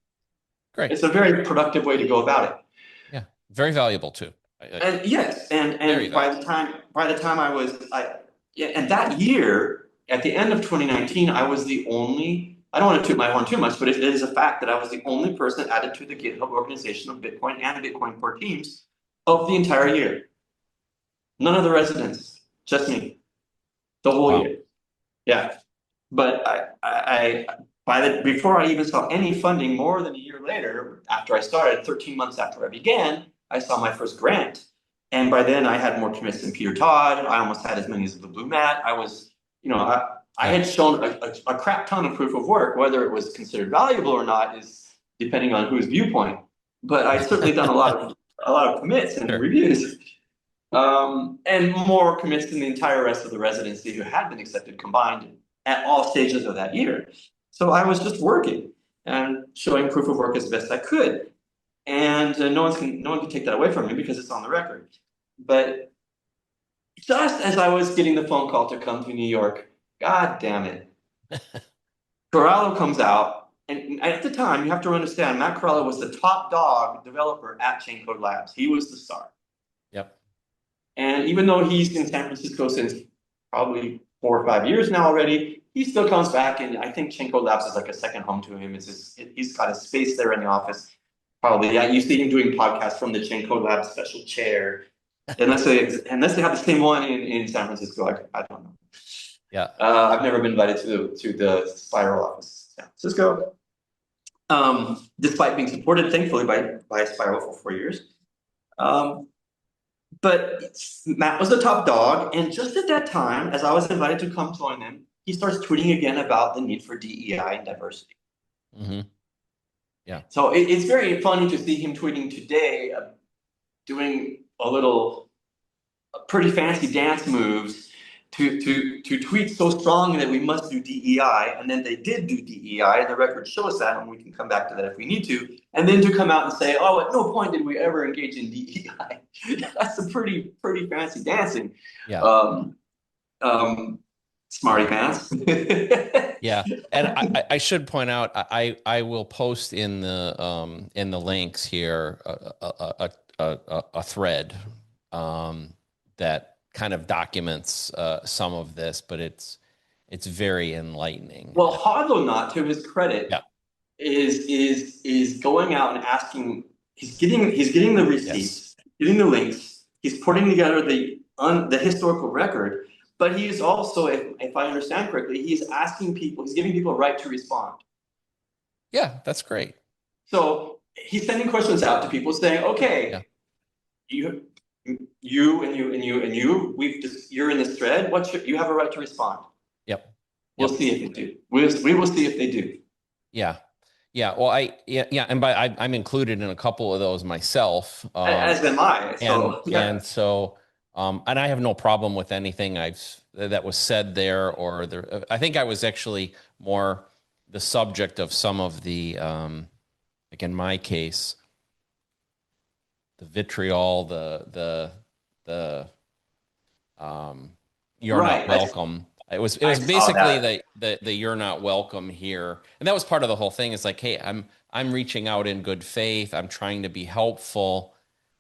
Great. It's a very productive way to go about it. Yeah. Very valuable too. And yes, and by the time and that year, at the end of 2019, I was the only I don't want to toot my horn too much, but it is a fact that I was the only person added to the GitHub organization of Bitcoin and BitcoinCore teams of the entire year. None of the residents, just me, the whole year. Yeah, but before I even saw any funding, more than a year later, after I started, 13 months after I began, I saw my first grant, and by then I had more commits than Peter Todd. I almost had as many as the Blue Mat. I was, I had shown a crap ton of proof of work. Whether it was considered valuable or not is depending on whose viewpoint. But I certainly done a lot of commits and reviews. And more commits than the entire rest of the residency who had been accepted combined at all stages of that year. So I was just working and showing proof of work as best I could. And no one can take that away from me because it's on the record. But just as I was getting the phone call to come to New York, God damn it, Corallo comes out. And at the time, you have to understand, Matt Corallo was the top dog developer at Chaincode Labs. He was the star. Yep. And even though he's in San Francisco since probably 4 or 5 years now already, he still comes back, and I think Chaincode Labs is like a second home to him. He's got a space there in the office. Probably, yeah. You see him doing podcasts from the Chaincode Labs special chair, unless they have the same one in San Francisco. I don't know. Yeah. I've never been invited to the Spiral office in San Francisco, despite being supported, thankfully, by Spiral for 4 years. But Matt was the top dog, and just at that time, as I was invited to come join them, he starts tweeting again about the need for DEI and diversity. Mm-hmm. Yeah. So it's very funny to see him tweeting today, doing pretty fancy dance moves to tweet so strongly that we must do DEI, and then they did do DEI, and the record shows that, and we can come back to that if we need to, and then to come out and say, oh, at no point did we ever engage in DEI. That's a pretty fancy dancing. Yeah. Smarty pants. Yeah, and I should point out, I will post in the links here a thread that kind of documents some of this, but it's very enlightening. Well, Hodlonaut, to his credit, yeah. is going out and asking. He's getting the receipts, getting the links. He's putting together the historical record, but he is also, if I understand correctly, he's asking people. He's giving people a right to respond. Yeah, that's great. So he's sending questions out to people, saying, "Okay, you and you, you're in this thread. You have a right to respond." Yep. We'll see if they do. We will see if they do. Yeah. Yeah. Well, and I'm included in a couple of those myself. As am I. So, and I have no problem with anything that was said there, or there. I think I was actually more the subject of some of the, like in my case, the vitriol, you're not welcome. It was basically the you're not welcome here, and that was part of the whole thing. It's like, hey, I'm reaching out in good faith. I'm trying to be helpful,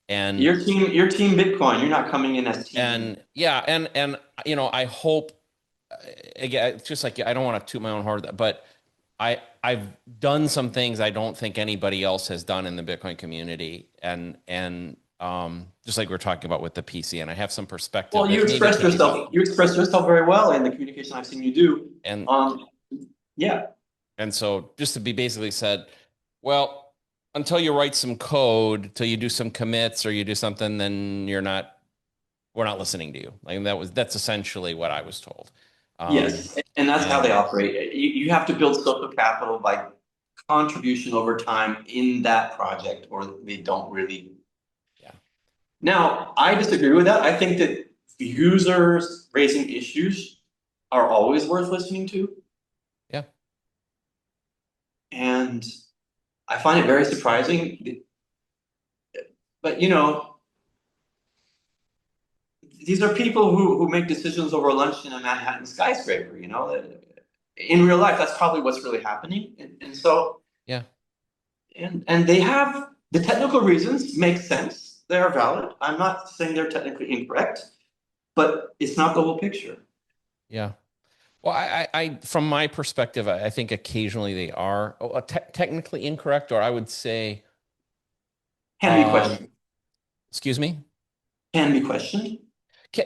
and your team Bitcoin. You're not coming in as team. And I hope, again, it's just like, I don't want to toot my own horn, but I've done some things I don't think anybody else has done in the Bitcoin community, and just like we're talking about with the PC, and I have some perspective. Well, you expressed yourself. You expressed yourself very well in the communication I've seen you do. And yeah. And so just to be basically said, well, until you write some code, till you do some commits or you do something, then we're not listening to you. Like that's essentially what I was told. Yes, and that's how they operate. You have to build social capital by contribution over time in that project, or they don't really. Yeah. Now, I disagree with that. I think that users raising issues are always worth listening to. Yeah. And I find it very surprising. But these are people who make decisions over lunch in a Manhattan skyscraper, in real life, that's probably what's really happening. And so, yeah. And they have the technical reasons make sense. They are valid. I'm not saying they're technically incorrect, but it's not the whole picture. Yeah. Well, from my perspective, I think occasionally they are technically incorrect, or I would say, Can be questioned. excuse me? Can be questioned.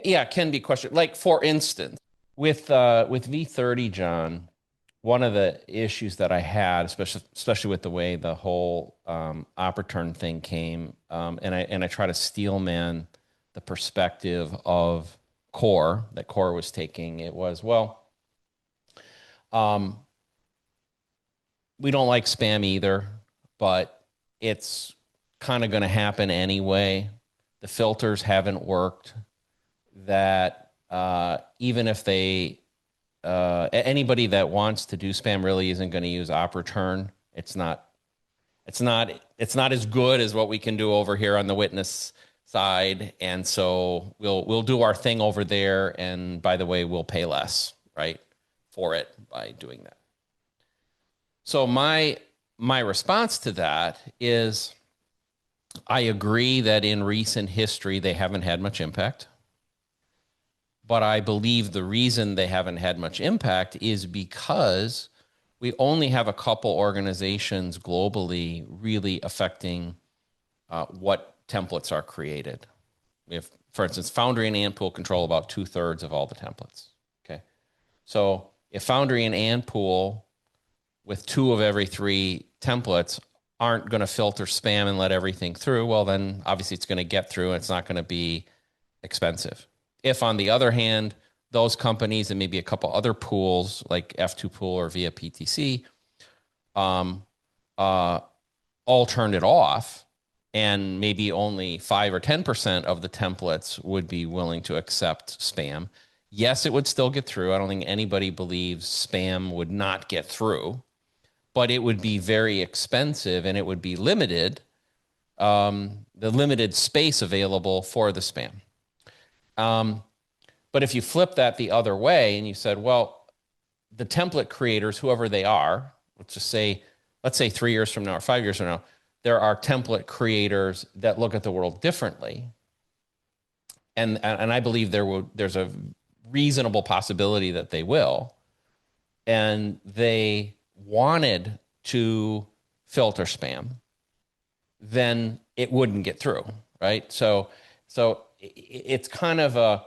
Yeah, can be questioned. Like for instance, with V30, John, one of the issues that I had, especially with the way the whole Opportun thing came, and I try to steelman the perspective of Core that Core was taking. It was, well, um, we don't like spam either, but it's kind of going to happen anyway. The filters haven't worked. That even if anybody that wants to do spam really isn't going to use OpReturn. It's not as good as what we can do over here on the witness side, and so we'll do our thing over there. And by the way, we'll pay less, right, for it by doing that. So my response to that is, I agree that in recent history they haven't had much impact. But I believe the reason they haven't had much impact is because we only have a couple organizations globally really affecting what templates are created. We have, for instance, Foundry and Antpool control about 2/3 of all the templates. Okay. So if Foundry and Antpool with 2 of every 3 templates aren't going to filter spam and let everything through, well, then obviously it's going to get through and it's not going to be expensive. If, on the other hand, those companies and maybe a couple other pools like F2 Pool or via PTC all turned it off, and maybe only 5 or 10% of the templates would be willing to accept spam, yes, it would still get through. I don't think anybody believes spam would not get through, but it would be very expensive and it would be limited, the limited space available for the spam. But if you flip that the other way and you said, well, the template creators, whoever they are, let's say 3 years from now or 5 years from now, there are template creators that look at the world differently. And I believe there's a reasonable possibility that they will. And they wanted to filter spam, then it wouldn't get through, right? So it's kind of a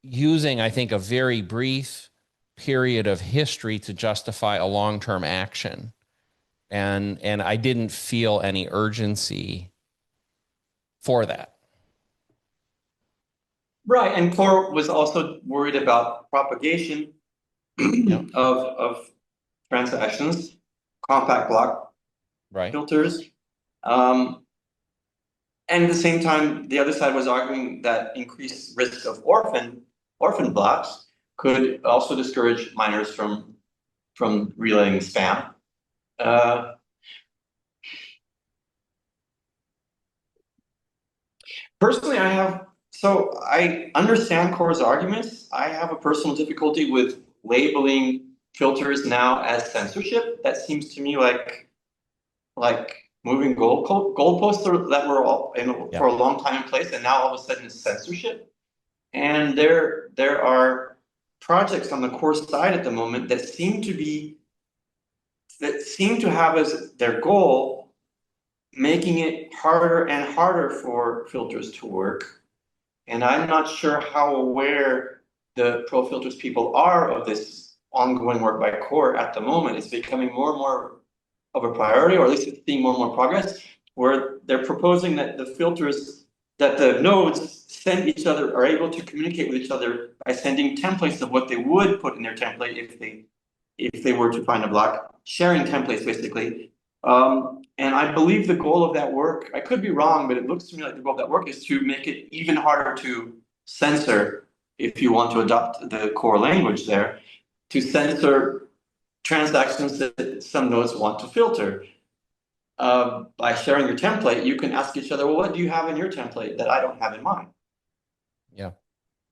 using, I think, a very brief period of history to justify a long-term action. And I didn't feel any urgency for that. Right, and Core was also worried about propagation of transactions, compact block filters. And at the same time, the other side was arguing that increased risk of orphan blocks could also discourage miners from relaying spam. Personally, I understand Core's arguments. I have a personal difficulty with labeling filters now as censorship. That seems to me like moving goalposts that were all for a long time in place, and now all of a sudden it's censorship. And there are projects on the Core side at the moment that seem to have as their goal making it harder and harder for filters to work. And I'm not sure how aware the pro filters people are of this ongoing work by Core at the moment. It's becoming more and more of a priority, or at least it's seeing more and more progress, where they're proposing that the filters, that the nodes send each other, are able to communicate with each other by sending templates of what they would put in their template if they were to find a block, sharing templates basically. And I believe the goal of that work, I could be wrong, but it looks to me like the goal of that work is to make it even harder to censor, if you want to adopt the Core language there, to censor transactions that some nodes want to filter. By sharing your template, you can ask each other, well, what do you have in your template that I don't have in mine? Yeah.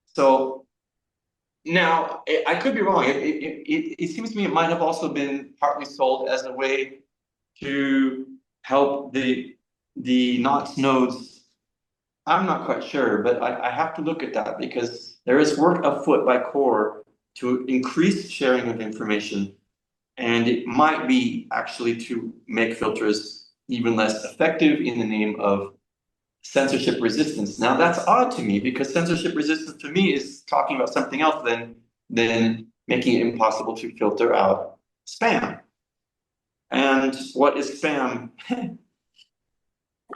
So now, I could be wrong. It seems to me it might have also been partly sold as a way to help the NOTS nodes. I'm not quite sure, but I have to look at that because there is work afoot by Core to increase sharing of information, and it might be actually to make filters even less effective in the name of censorship resistance. Now that's odd to me because censorship resistance to me is talking about something else than making it impossible to filter out spam. And what is spam?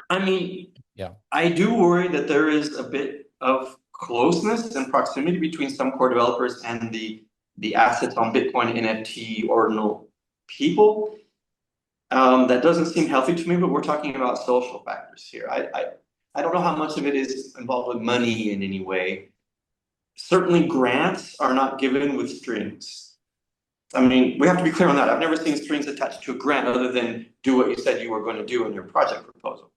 I mean, Yeah. I do worry that there is a bit of closeness and proximity between some core developers and the assets on Bitcoin NFT ordinal people. That doesn't seem healthy to me, but we're talking about social factors here. I don't know how much of it is involved with money in any way. Certainly grants are not given with strings. I mean, we have to be clear on that. I've never seen strings attached to a grant other than do what you said you were going to do in your project proposal.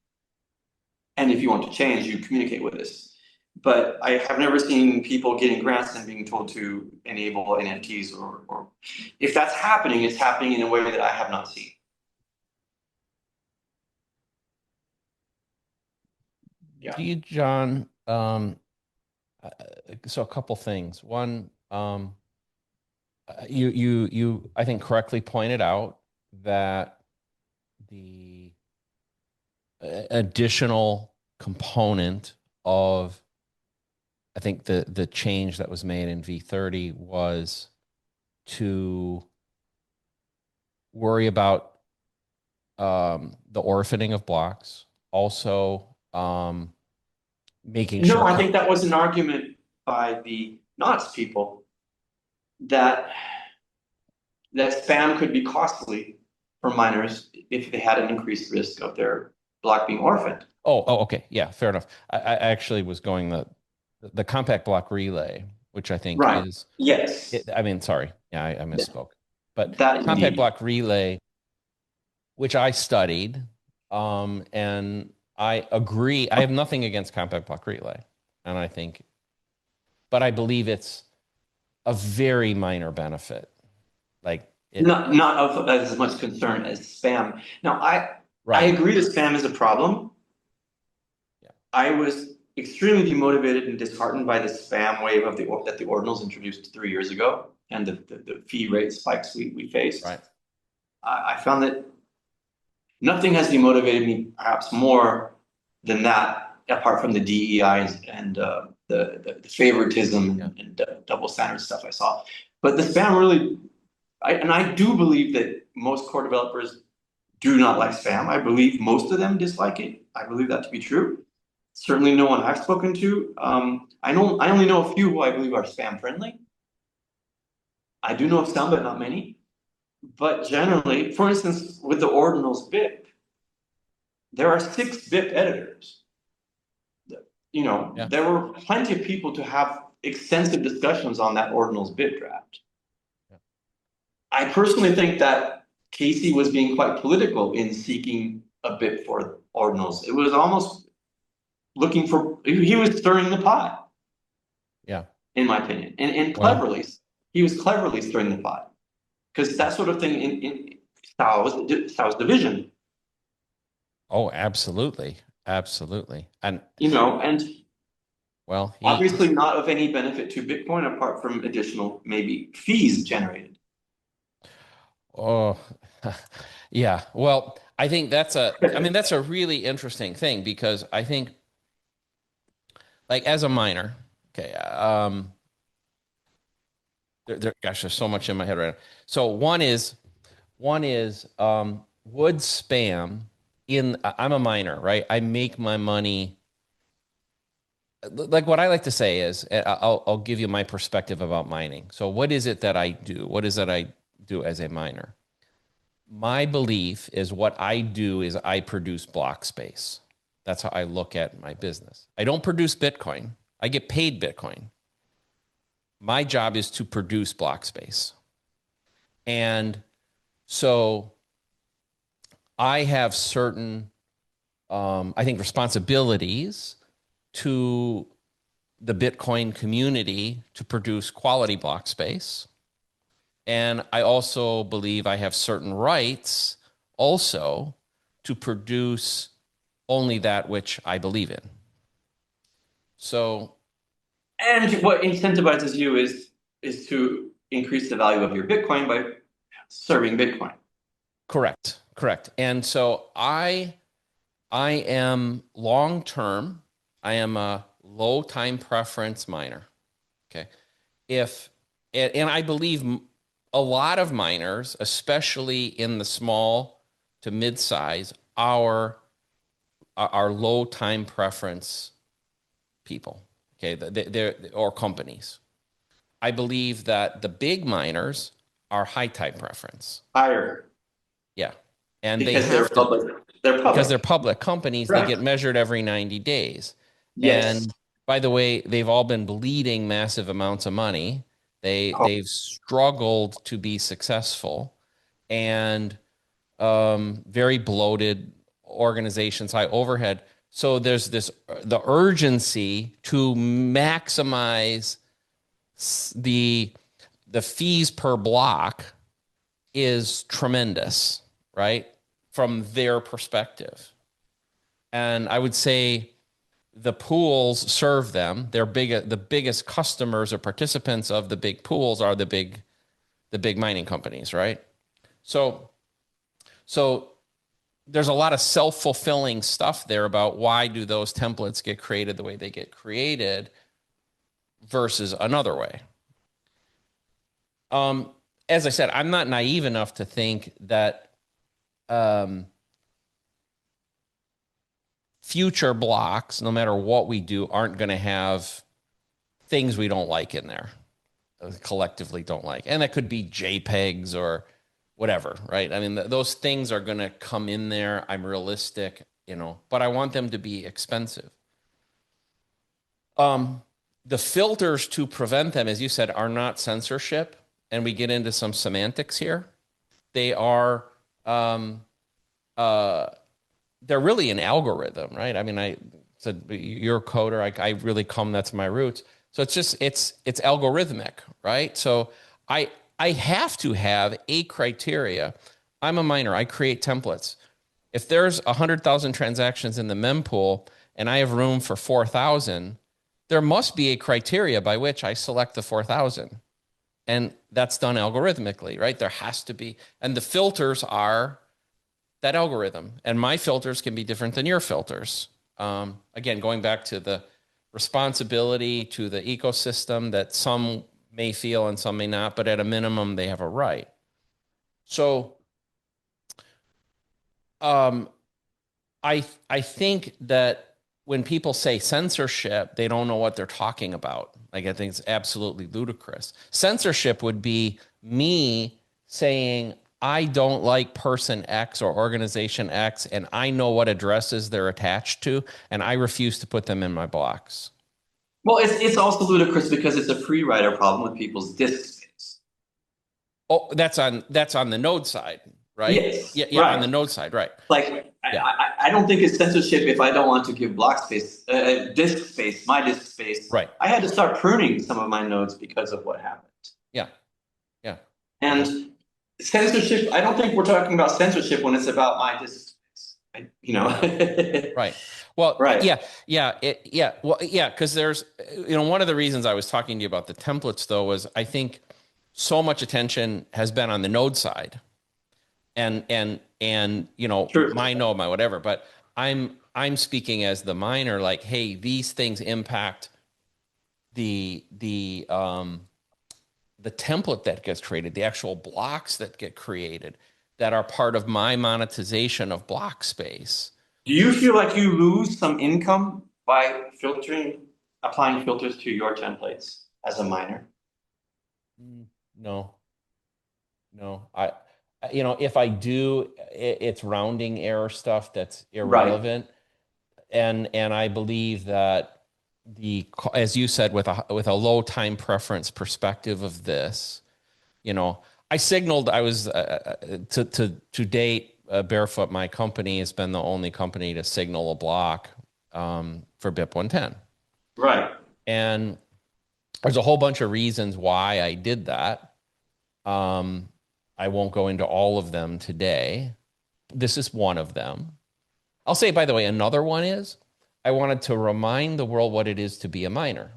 And if you want to change, you communicate with us. But I have never seen people getting grants and being told to enable NFTs or if that's happening, it's happening in a way that I have not seen. Yeah. Do you, Jon? So a couple things. One, you I think correctly pointed out that the additional component of I think the change that was made in V30 was to worry about the orphaning of blocks, also making sure. No, I think that was an argument by the Knots people that spam could be costly for miners if they had an increased risk of their block being orphaned. Okay. Yeah, fair enough. I actually was going the compact block relay, which I think Right. is, Yes. I mean, sorry. Yeah, I misspoke. But that compact indeed. block relay, which I studied, and I agree. I have nothing against compact block relay. And I think, but I believe it's a very minor benefit. Like not of as much concern as spam. Now, I right. agree that spam is a problem. Yeah. I was extremely demotivated and disheartened by the spam wave of that the ordinals introduced 3 years ago and the fee rate spikes we faced. Right. I found that nothing has demotivated me perhaps more than that, apart from the DEI and the favoritism and double standard stuff I saw. But the spam really, I do believe that most core developers do not like spam. I believe most of them dislike it. I believe that to be true. Certainly no one I've spoken to. I only know a few who I believe are spam friendly. I do know of some, but not many. But generally, for instance, with the ordinals BIP, there are 6 BIP editors. Yeah. There were plenty of people to have extensive discussions on that ordinals BIP draft. Yeah. I personally think that Casey was being quite political in seeking a BIP for ordinals. It was almost looking for, he was stirring the pot. Yeah. In my opinion. And cleverly, he was cleverly stirring the pot. Because that sort of thing in sows division. Oh, absolutely. Absolutely. And well, obviously not of any benefit to Bitcoin apart from additional maybe fees generated. Oh, yeah. Well, I think that's a really interesting thing because I think like as a miner, okay, gosh, there's so much in my head right now. So one is would spam I'm a miner, right? I make my money. Like what I like to say is, I'll give you my perspective about mining. So what is it that I do? What is it I do as a miner? My belief is what I do is I produce block space. That's how I look at my business. I don't produce Bitcoin. I get paid Bitcoin. My job is to produce block space. And so I have certain, I think, responsibilities to the Bitcoin community to produce quality block space. And I also believe I have certain rights also to produce only that which I believe in. So. And what incentivizes you is to increase the value of your Bitcoin by serving Bitcoin. Correct. And so I am long term. I am a low time preference miner. Okay. And I believe a lot of miners, especially in the small to mid size, are low time preference people. Okay. They're or companies. I believe that the big miners are high time preference. Higher. Yeah. And because they're public. They're public. Because they're public companies, right. They get measured every 90 days. Yes. And by the way, they've all been bleeding massive amounts of money. They've struggled to be successful, and very bloated organizations, high overhead. So there's the urgency to maximize the fees per block is tremendous, right? From their perspective. And I would say the pools serve them. The biggest customers or participants of the big pools are the big mining companies, right? So there's a lot of self-fulfilling stuff there about why do those templates get created the way they get created versus another way. As I said, I'm not naive enough to think that future blocks, no matter what we do, aren't going to have things we don't like in there, collectively don't like. And that could be JPEGs or whatever, right? I mean, those things are going to come in there. I'm realistic, but I want them to be expensive. The filters to prevent them, as you said, are not censorship. And we get into some semantics here. They are, they're really an algorithm, right? I mean, I said you're a coder. I really that's my roots. So it's algorithmic, right? So I have to have a criteria. I'm a miner. I create templates. If there's 100,000 transactions in the mempool and I have room for 4,000, there must be a criteria by which I select the 4,000. And that's done algorithmically, right? There has to be, and the filters are that algorithm. And my filters can be different than your filters. Again, going back to the responsibility to the ecosystem that some may feel and some may not, but at a minimum, they have a right. So I think that when people say censorship, they don't know what they're talking about. Like, I think it's absolutely ludicrous. Censorship would be me saying, I don't like person X or organization X, and I know what addresses they're attached to, and I refuse to put them in my blocks. Well, it's also ludicrous because it's a free rider problem with people's disk space. Oh, that's on the node side, right? Yes. Yeah, right. On the node side, right. Like, yeah. I don't think it's censorship if I don't want to give block space, disk space, my disk space. Right. I had to start pruning some of my nodes because of what happened. Yeah. And censorship, I don't think we're talking about censorship when it's about my disk space, Right. Well, right. Well, because there's, one of the reasons I was talking to you about the templates, though, was I think so much attention has been on the node side, and True. My node, my whatever. But I'm speaking as the miner, like, hey, these things impact the template that gets created, the actual blocks that get created that are part of my monetization of block space. Do you feel like you lose some income by applying filters to your templates as a miner? No. If I do, it's rounding error stuff that's irrelevant. Right. And I believe that as you said, with a low time preference perspective of this, I signaled I was to date. Barefoot, my company, has been the only company to signal a block for BIP 110. Right. And there's a whole bunch of reasons why I did that. I won't go into all of them today. This is one of them. I'll say, by the way, another one is I wanted to remind the world what it is to be a miner.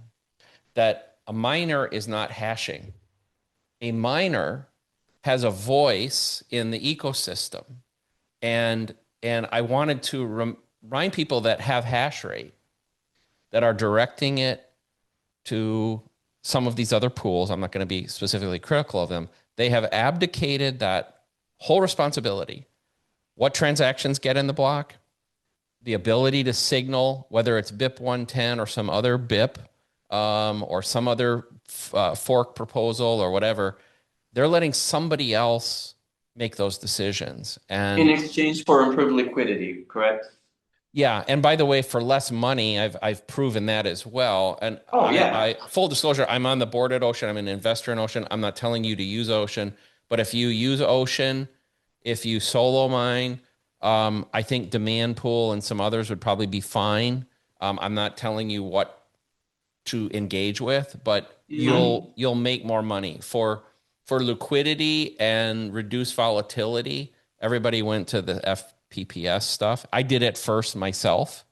That a miner is not hashing. a miner has a voice in the ecosystem. And I wanted to remind people that have hash rate, that are directing it to some of these other pools. I'm not going to be specifically critical of them. They have abdicated that whole responsibility. What transactions get in the block, the ability to signal, whether it's BIP 110 or some other BIP, or some other fork proposal or whatever, they're letting somebody else make those decisions. And in exchange for improved liquidity, correct? yeah, and by the way, for less money, I've proven that as well. And Oh yeah. I full disclosure, I'm on the board at Ocean. I'm an investor in Ocean. I'm not telling you to use Ocean, but if you use Ocean, if you solo mine, I think Demand Pool and some others would probably be fine. I'm not telling you what to engage with, but you'll make more money for liquidity and reduce volatility. Everybody went to the FPPS stuff. I did it first myself,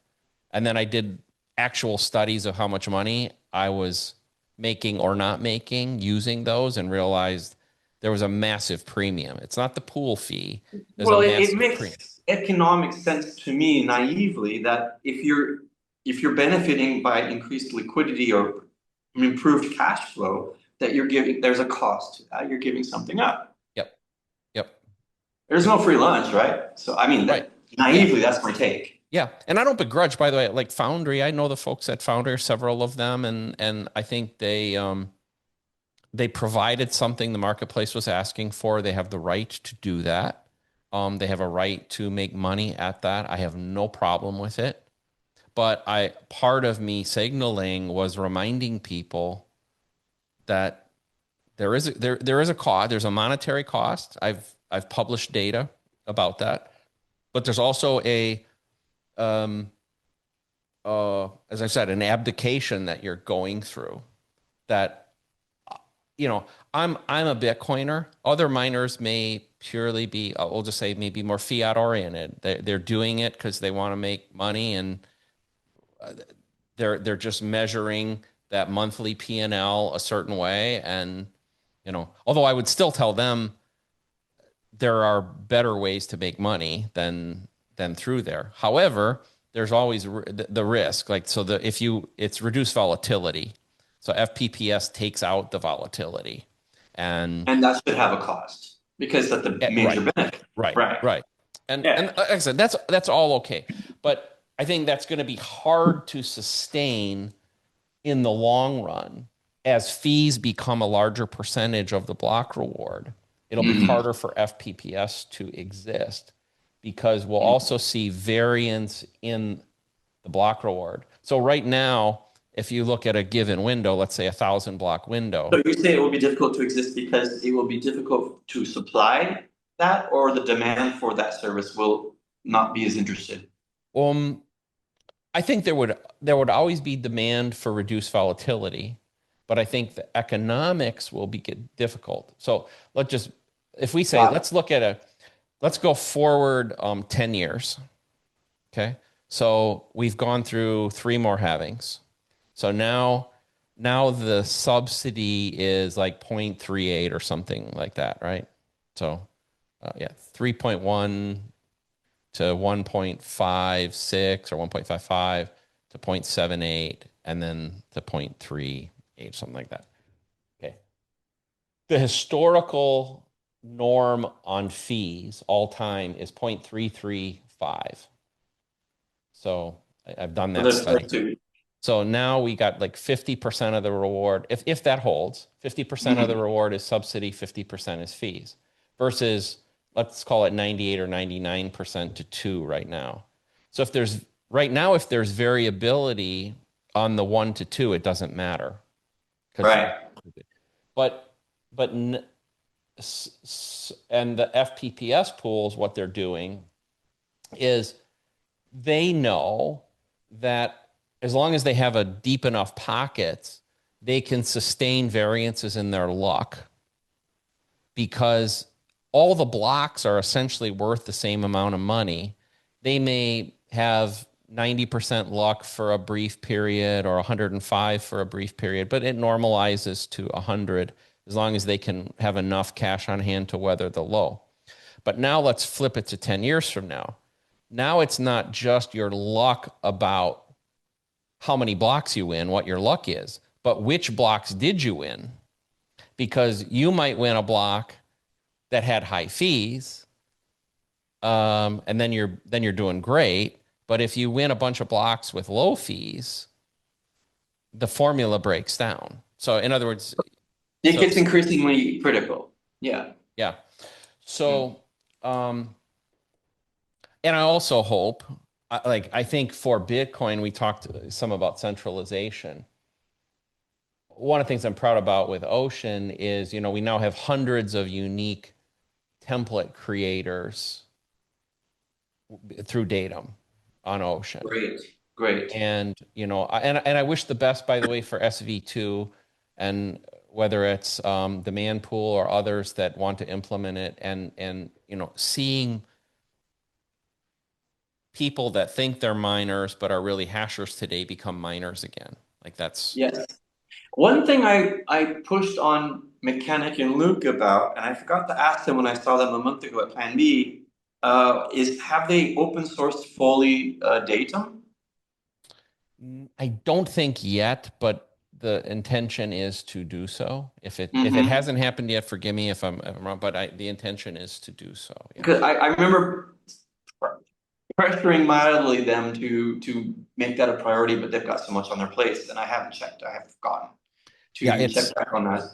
and then I did actual studies of how much money I was making or not making using those, and realized there was a massive premium. It's not the pool fee. There's Well, a it massive premium. makes economic sense to me naively that if you're benefiting by increased liquidity or improved cash flow, that you're giving, there's a cost to that. You're giving something up. Yep. Yep. There's no free lunch, right? So I mean, Right. that naively, that's my take. Yeah. And I don't begrudge, by the way, like Foundry. I know the folks at Foundry, several of them, and I think they provided something the marketplace was asking for. They have the right to do that. They have a right to make money at that. I have no problem with it. But part of me signaling was reminding people that there is a cost. There's a monetary cost. I've published data about that, but there's also as I said, an abdication that you're going through. That, I'm a Bitcoiner. Other miners may purely be, we'll just say, maybe more fiat oriented. They're doing it because they want to make money, and they're just measuring that monthly P&L a certain way. And although I would still tell them there are better ways to make money than through there. However, there's always the risk. Like, so it's reduced volatility. So FPPS takes out the volatility, and that should have a cost because that's the major benefit. Right. And like I said, that's all okay, but I think that's going to be hard to sustain in the long run as fees become a larger percentage of the block reward. It'll be harder for FPPS to exist, because we'll also see variance in the block reward. So right now, if you look at a given window, let's say 1,000 block window. So you say it will be difficult to exist because it will be difficult to supply that, or the demand for that service will not be as interested? I think there would always be demand for reduced volatility, but I think the economics will be difficult. So if we say, let's go forward 10 years. Okay. So we've gone through 3 more halvings. So now the subsidy is like 0.38 or something like that, right? So 3.1 to 1.56 or 1.55 to 0.78, and then to 0.38, something like that. Okay. The historical norm on fees all time is 0.335. So I've done that study. So now we got like 50% of the reward. If that holds, 50% of the reward is subsidy, 50% is fees, versus, let's call it 98 or 99% to 2 right now. So if there's variability on the 1 to 2, it doesn't matter. Right. And the FPPS pools, what they're doing is they know that as long as they have a deep enough pockets, they can sustain variances in their luck, because all the blocks are essentially worth the same amount of money. They may have 90% luck for a brief period or 105 for a brief period, but it normalizes to 100. as long as they can have enough cash on hand to weather the low. But now let's flip it to 10 years from now. Now it's not just your luck about how many blocks you win, what your luck is, but which blocks did you win? Because you might win a block that had high fees, and then you're doing great. But if you win a bunch of blocks with low fees, the formula breaks down. So in other words, it gets increasingly critical. Yeah. Yeah. So, and I also hope, I think for Bitcoin, we talked some about centralization. One of the things I'm proud about with Ocean is, we now have hundreds of unique template creators through Datum on Ocean. Great. And, I wish the best, by the way, for SV2, and whether it's the Man Pool or others that want to implement it, and seeing people that think they're miners but are really hashers today become miners again. Like that's... Yes. One thing I pushed on Mechanic and Luke about, and I forgot to ask them when I saw them a month ago at Plan B, is have they open sourced fully Datum? I don't think yet, but the intention is to do so. If it hasn't happened yet, forgive me if I'm wrong, but the intention is to do so. Because I remember pressuring mildly them to make that a priority, but they've got so much on their plates, and I haven't checked. I have forgotten to check back on that.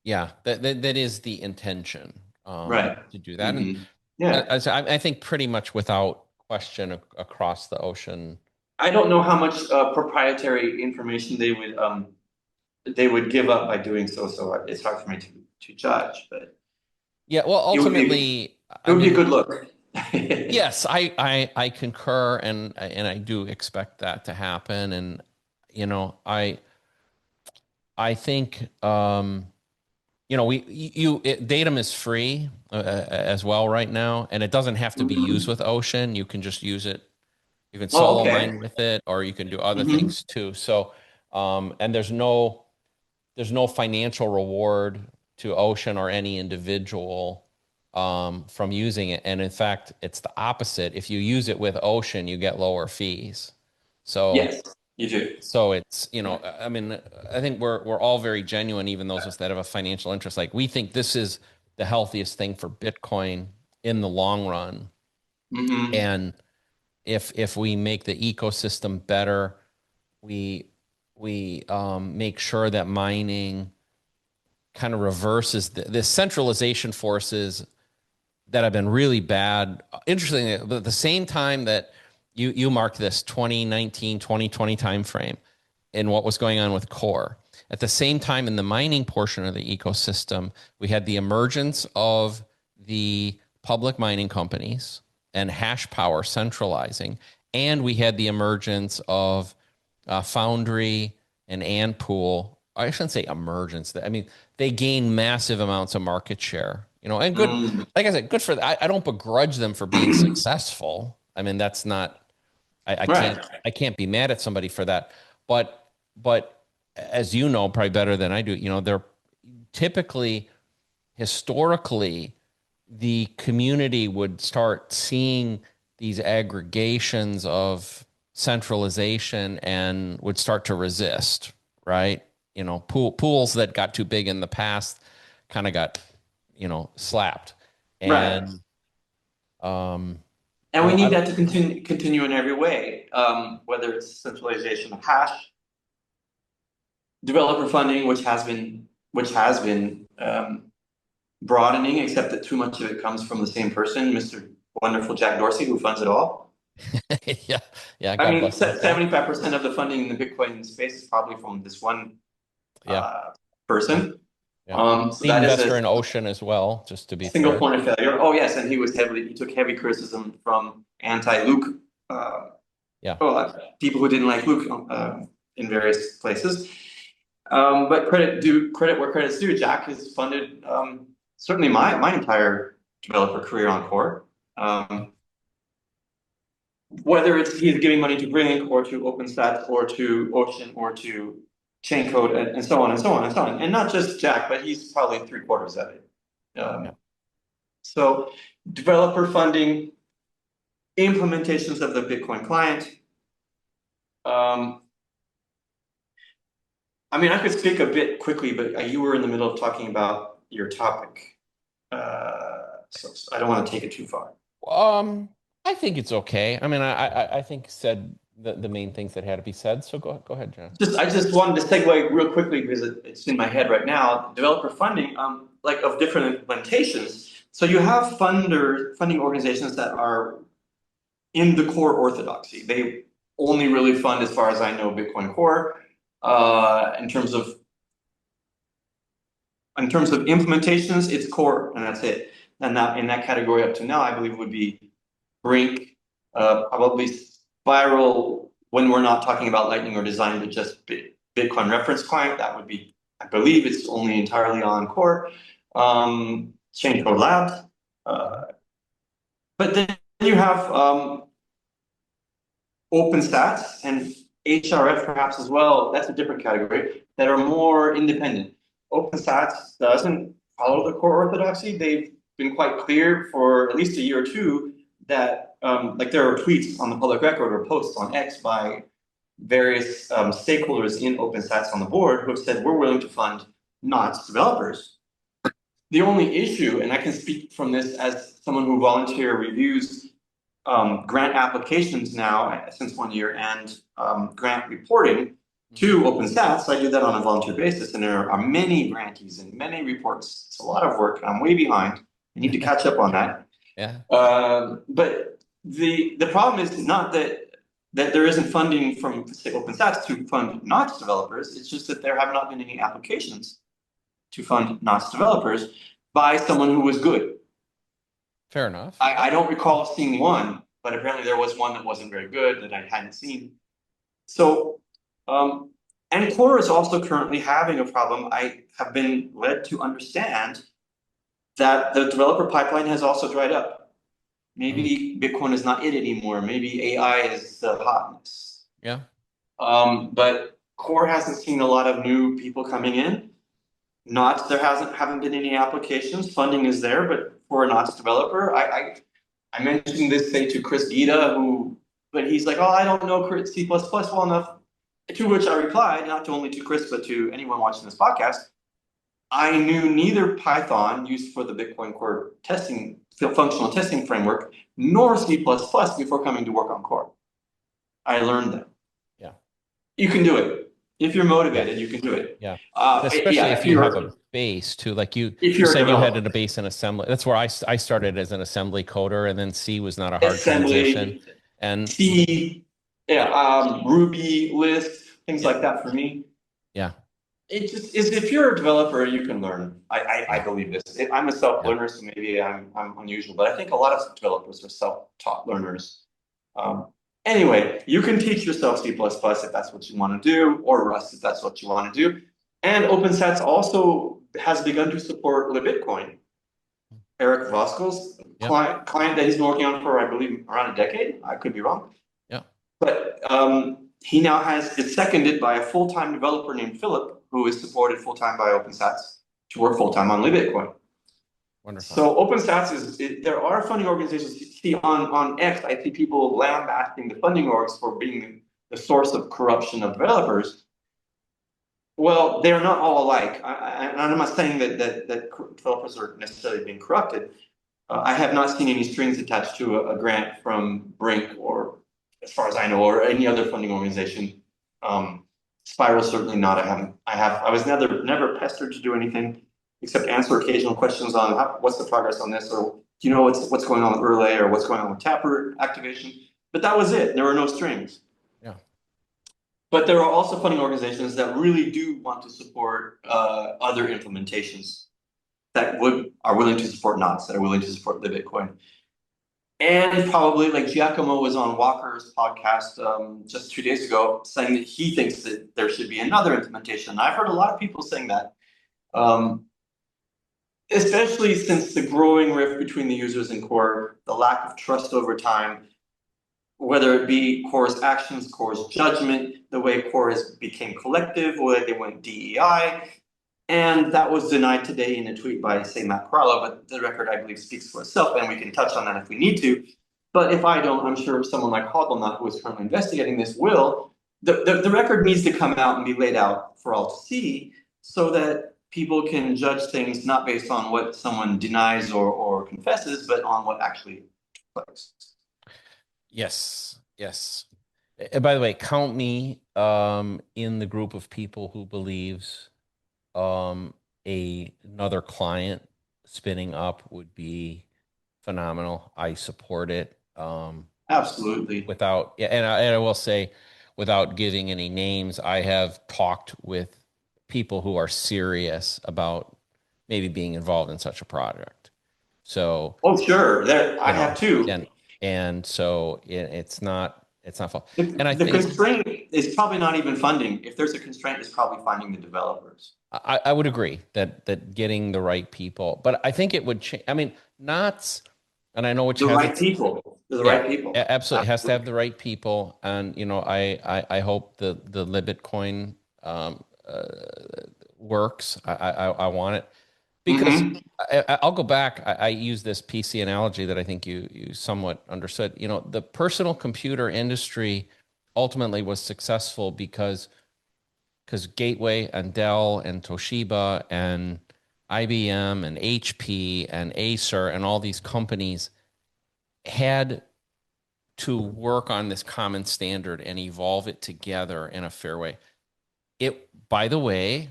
Yeah, that is the intention, right, to do that. And I think pretty much without question across the ocean. I don't know how much proprietary information they would give up by doing so. So it's hard for me to judge. But yeah, well, ultimately, it would be a good look. Yes, I concur, and I do expect that to happen. And I think Datum is free as well right now, and it doesn't have to be used with Ocean. You can just use it. You can solo mine with it, or you can do other things too. So, and there's no financial reward to Ocean or any individual from using it. And in fact, it's the opposite. If you use it with Ocean, you get lower fees. So yes, you do. So it's, I mean, I think we're all very genuine, even those of us that have a financial interest. Like, we think this is the healthiest thing for Bitcoin in the long run. And if we make the ecosystem better, we make sure that mining kind of reverses the centralization forces that have been really bad. Interestingly, at the same time that you marked this 2019, 2020 timeframe in what was going on with Core, at the same time in the mining portion of the ecosystem, we had the emergence of the public mining companies and hash power centralizing, and we had the emergence of Foundry and Antpool. I shouldn't say emergence. I mean, they gained massive amounts of market share, and good. Like I said, good for that. I don't begrudge them for being successful. I mean, that's not. I can't be mad at somebody for that. But as you know, probably better than I do, they're typically, historically, the community would start seeing these aggregations of centralization and would start to resist, right? Pools that got too big in the past kind of got, slapped. And and we need that to continue in every way, whether it's centralization of hash, developer funding, which has been broadening, except that too much of it comes from the same person, Mr. Wonderful Jack Dorsey, who funds it all. yeah. I mean, 75% of the funding in the Bitcoin space is probably from this one person. So the investor in Ocean as well, just to be single point of failure. Oh yes, and he took heavy criticism from anti-Luke people who didn't like Luke in various places. But credit where credit's due. Jack has funded certainly my entire developer career on Core. Whether it's he's giving money to Brink or to OpenStack or to Ocean or to chain code, and so on and so on and so on. And not just Jack, but he's probably 3/4 of it. Yeah. So developer funding, implementations of the Bitcoin client. I mean, I could speak a bit quickly, but you were in the middle of talking about your topic. So I don't want to take it too far. I think it's okay. I mean, I think said the main things that had to be said. So go ahead, John. I just wanted to segue real quickly because it's in my head right now. Developer funding, like of different implementations. So you have funding organizations that are in the core orthodoxy. They only really fund, as far as I know, BitcoinCore. In terms of implementations, it's core, and that's it. And that in that category up to now, I believe would be Brink, probably Spiral when we're not talking about Lightning or design, but just Bitcoin reference client. That would be, I believe, it's only entirely on core. Chain Code Labs, but then you have OpenStats and HRF perhaps as well. That's a different category that are more independent. OpenStats doesn't follow the core orthodoxy. They've been quite clear for at least a year or two that like there are tweets on the public record or posts on X by various stakeholders in OpenStats on the board who have said we're willing to fund NOTs developers. The only issue, and I can speak from this as someone who volunteer reviews grant applications now since 1 year and grant reporting to OpenStats. So I do that on a volunteer basis, and there are many grantees and many reports. It's a lot of work. I'm way behind. I need to catch up on that. Yeah. But the problem is not that there isn't funding from, say, OpenStats to fund NOTs developers. It's just that there have not been any applications to fund NOTs developers by someone who was good. Fair enough. I don't recall seeing one, but apparently there was one that wasn't very good that I hadn't seen. So, and Core is also currently having a problem. I have been led to understand that the developer pipeline has also dried up. Maybe Bitcoin is not it anymore. Maybe AI is the hotness. Yeah. But Core hasn't seen a lot of new people coming in. NOTs, there haven't been any applications. Funding is there, but for a NOTs developer, I mentioned this, say, to Chris Gita, but he's like, oh, I don't know C++ well enough. To which I replied, not only to Chris, but to anyone watching this podcast, I knew neither Python used for the BitcoinCore testing, functional testing framework, nor C++ before coming to work on Core. I learned them. Yeah. You can do it. If you're motivated, you can do it. Yeah. Especially if you have a base too, like you said you had a base in assembly. That's where I started as an assembly coder, and then C was not a hard transition. And C, Ruby, Lisp, things like that for me. Yeah. It just is, if you're a developer, you can learn. I believe this. I'm a self-learner, so maybe I'm unusual, but I think a lot of developers are self-taught learners. Anyway, you can teach yourself C++ if that's what you want to do, or Rust if that's what you want to do. And OpenStats also has begun to support LibBitcoin. Eric Voskel's client that he's been working on for, I believe, around a decade. I could be wrong. Yeah. But he now has it seconded by a full-time developer named Philip, who is supported full-time by OpenStats to work full-time on LibBitcoin. Wonderful. So OpenStats there are funding organizations. You see on X, I see people lambasting the funding orgs for being the source of corruption of developers. Well, they're not all alike. I'm not saying that developers are necessarily being corrupted. I have not seen any strings attached to a grant from Brink, or as far as I know, or any other funding organization. Spiral certainly not. I was never pestered to do anything except answer occasional questions on what's the progress on this, or do you know what's going on with Relay, or what's going on with Taproot activation. But that was it. There were no strings. Yeah. But there are also funding organizations that really do want to support other implementations that are willing to support NOTs, that are willing to support the Bitcoin. And probably, like, Giacomo was on Walker's podcast just 2 days ago saying that he thinks that there should be another implementation. I've heard a lot of people saying that, especially since the growing rift between the users and Core, the lack of trust over time. whether it be Core's actions, Core's judgment, the way Core became collective, whether they went DEI. And that was denied today in a tweet by, say, Matt Corallo, but the record, I believe, speaks for itself, and we can touch on that if we need to. But if I don't, I'm sure someone like Hodlonaut, who is currently investigating this, will. The record needs to come out and be laid out for all to see so that people can judge things not based on what someone denies or confesses, but on what actually took place. Yes, yes. And by the way, count me in the group of people who believes another client spinning up would be phenomenal. I support it. Absolutely. Without, and I will say, without giving any names, I have talked with people who are serious about maybe being involved in such a project. So, oh, sure, I have too. And so it's not fun. And I the think constraint is probably not even funding. If there's a constraint, it's probably finding the developers. I would agree that getting the right people, but I think it would change. I mean, not, and I know which the has right people. The right people. Absolutely, it has to have the right people, and I hope the Libitcoin works. I want it because I'll go back. I use this PC analogy that I think you somewhat understood. The personal computer industry ultimately was successful because Gateway and Dell and Toshiba and IBM and HP and Acer and all these companies had to work on this common standard and evolve it together in a fair way. It, by the way,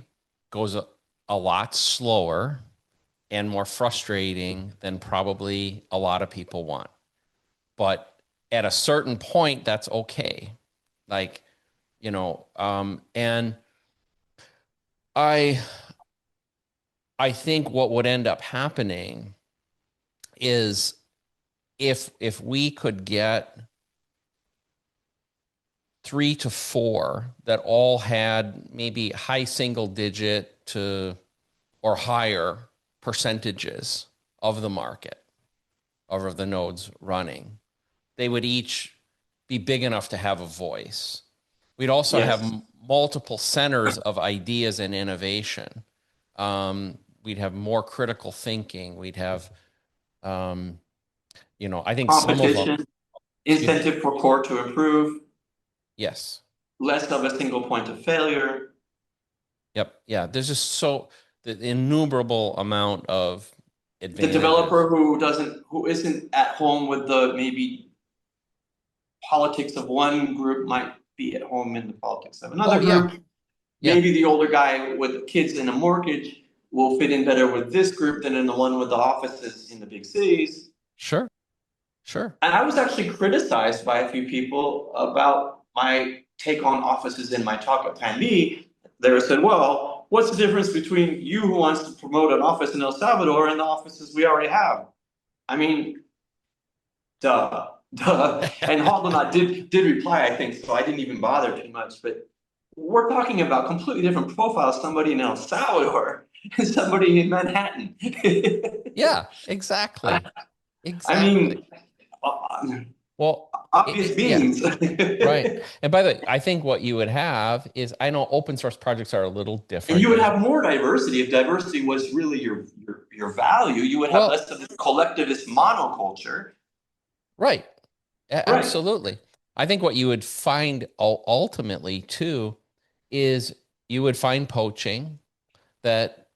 goes a lot slower and more frustrating than probably a lot of people want. But at a certain point, that's okay. Like, and I think what would end up happening is if we could get 3 to 4 that all had maybe high single digit to or higher percentages of the market, of the nodes running, they would each be big enough to have a voice. We'd also have multiple centers of ideas and innovation. We'd have more critical thinking. We'd have, I think some of them, incentive for Core to improve. Yes. Less of a single point of failure. Yep. Yeah. There's just the innumerable amount of advantages. The developer who isn't at home with the maybe politics of one group might be at home in the politics of another group. Yeah. Maybe the older guy with kids and a mortgage will fit in better with this group than in the one with the offices in the big cities. Sure. And I was actually criticized by a few people about my take on offices in my talk at PanB. They said, well, what's the difference between you who wants to promote an office in El Salvador and the offices we already have? I mean, duh. And Hodlonaut did reply, I think, so I didn't even bother too much. But we're talking about completely different profiles, somebody in El Salvador and somebody in Manhattan. Yeah, exactly. I mean, well, obvious beings. Yeah. Right. And by the way, I think what you would have is, I know open source projects are a little different. And you would have more diversity. If diversity was really your value, you would have less of this collectivist monoculture. Right. Absolutely. I think what you would find ultimately too is you would find poaching, that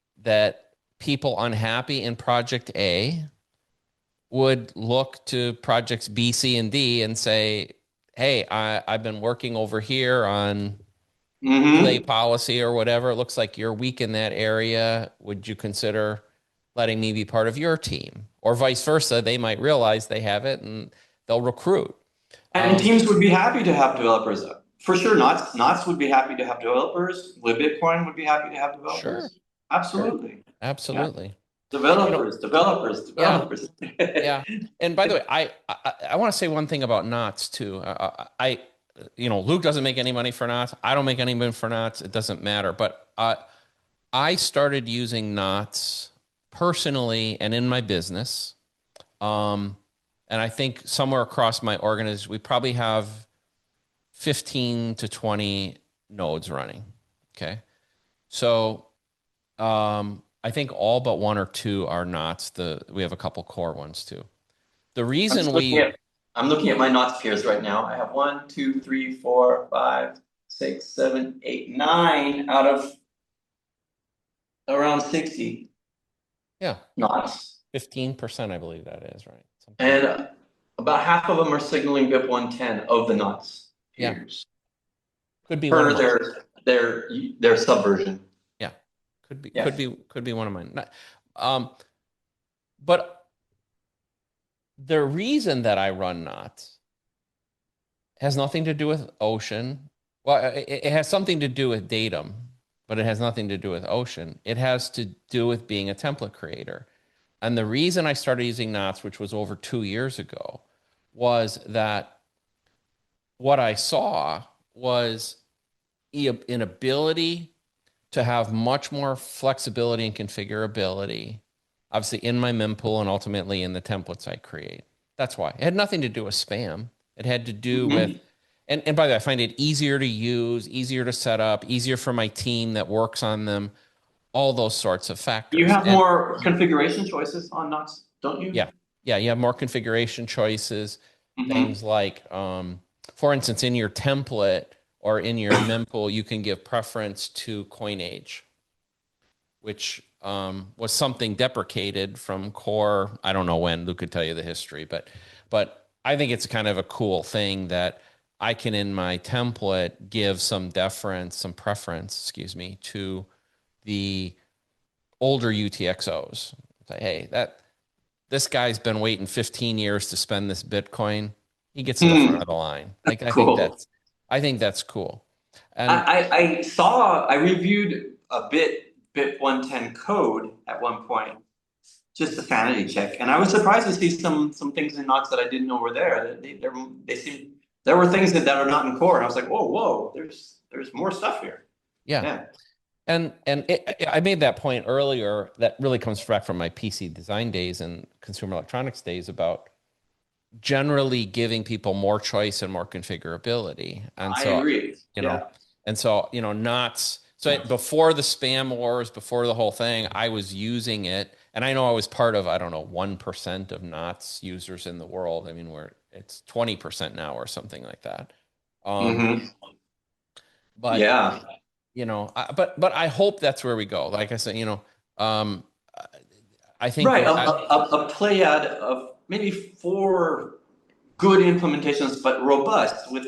people unhappy in project A would look to projects B, C, and D and say, hey, I've been working over here on delay policy or whatever. It looks like you're weak in that area. Would you consider letting me be part of your team? Or vice versa. They might realize they have it and they'll recruit. And teams would be happy to have developers. For sure, Knots would be happy to have developers. Libitcoin would be happy to have developers. Sure. Absolutely. Sure. Absolutely. Yeah. Developers. Yeah. And by the way, I want to say one thing about Knots too. Luke doesn't make any money for Knots. I don't make any money for Knots. It doesn't matter. But I started using Knots personally and in my business And I think somewhere across my organization, we probably have 15 to 20 nodes running. Okay. So I think all but one or two are knots. We have a couple core ones too. The I'm reason just looking we at I'm looking at my knots peers right now. I have 1, 2, 3, 4, 5, 6, 7, 8, 9 out of around 60 yeah, knots. 15%, I believe that is right. Something like And about half of them are signaling BIP 110 of the knots yeah, peers could be one of per mine. their subversion. Yeah, could be Yes. could be one of mine. But the reason that I run knots has nothing to do with ocean. Well, it has something to do with datum, but it has nothing to do with ocean. It has to do with being a template creator. And the reason I started using knots, which was over 2 years ago, was that what I saw was an ability to have much more flexibility and configurability, obviously in my mempool and ultimately in the templates I create. That's why. It had nothing to do with spam. It had to do with, and by the way, I find it easier to use, easier to set up, easier for my team that works on them, all those sorts of You factors. have And more configuration choices on knots, don't you? yeah, yeah, you have more configuration choices, Mm-hmm. things like, for instance, in your template or in your mempool, you can give preference to coin age, which was something deprecated from core. I don't know when. Luke could tell you the history, but I think it's kind of a cool thing that I can in my template give some deference, some preference, excuse me, to the older UTXOs. Say, hey, this guy's been waiting 15 years to spend this Bitcoin. He gets to the front of the line. Like Cool. I think that's cool. And I reviewed a bit 110 code at one point, just a sanity check, and I was surprised to see some things in knots that I didn't know were there. They seem there were things that are not in core, and I was like, whoa, there's more stuff here. yeah, Yeah. I made that point earlier that really comes back from my PC design days and consumer electronics days about generally giving people more choice and more configurability. And I so, agree. you know, Yeah. knots. So before the spam wars, before the whole thing, I was using it, and I know I was part of, I don't know, 1% of knots users in the world. I mean, it's 20% now or something like that. Um, Mm-hmm. but Yeah. but I hope that's where we go. Like I said, um, I think Right. we're at, A playad of maybe 4 good implementations, but robust with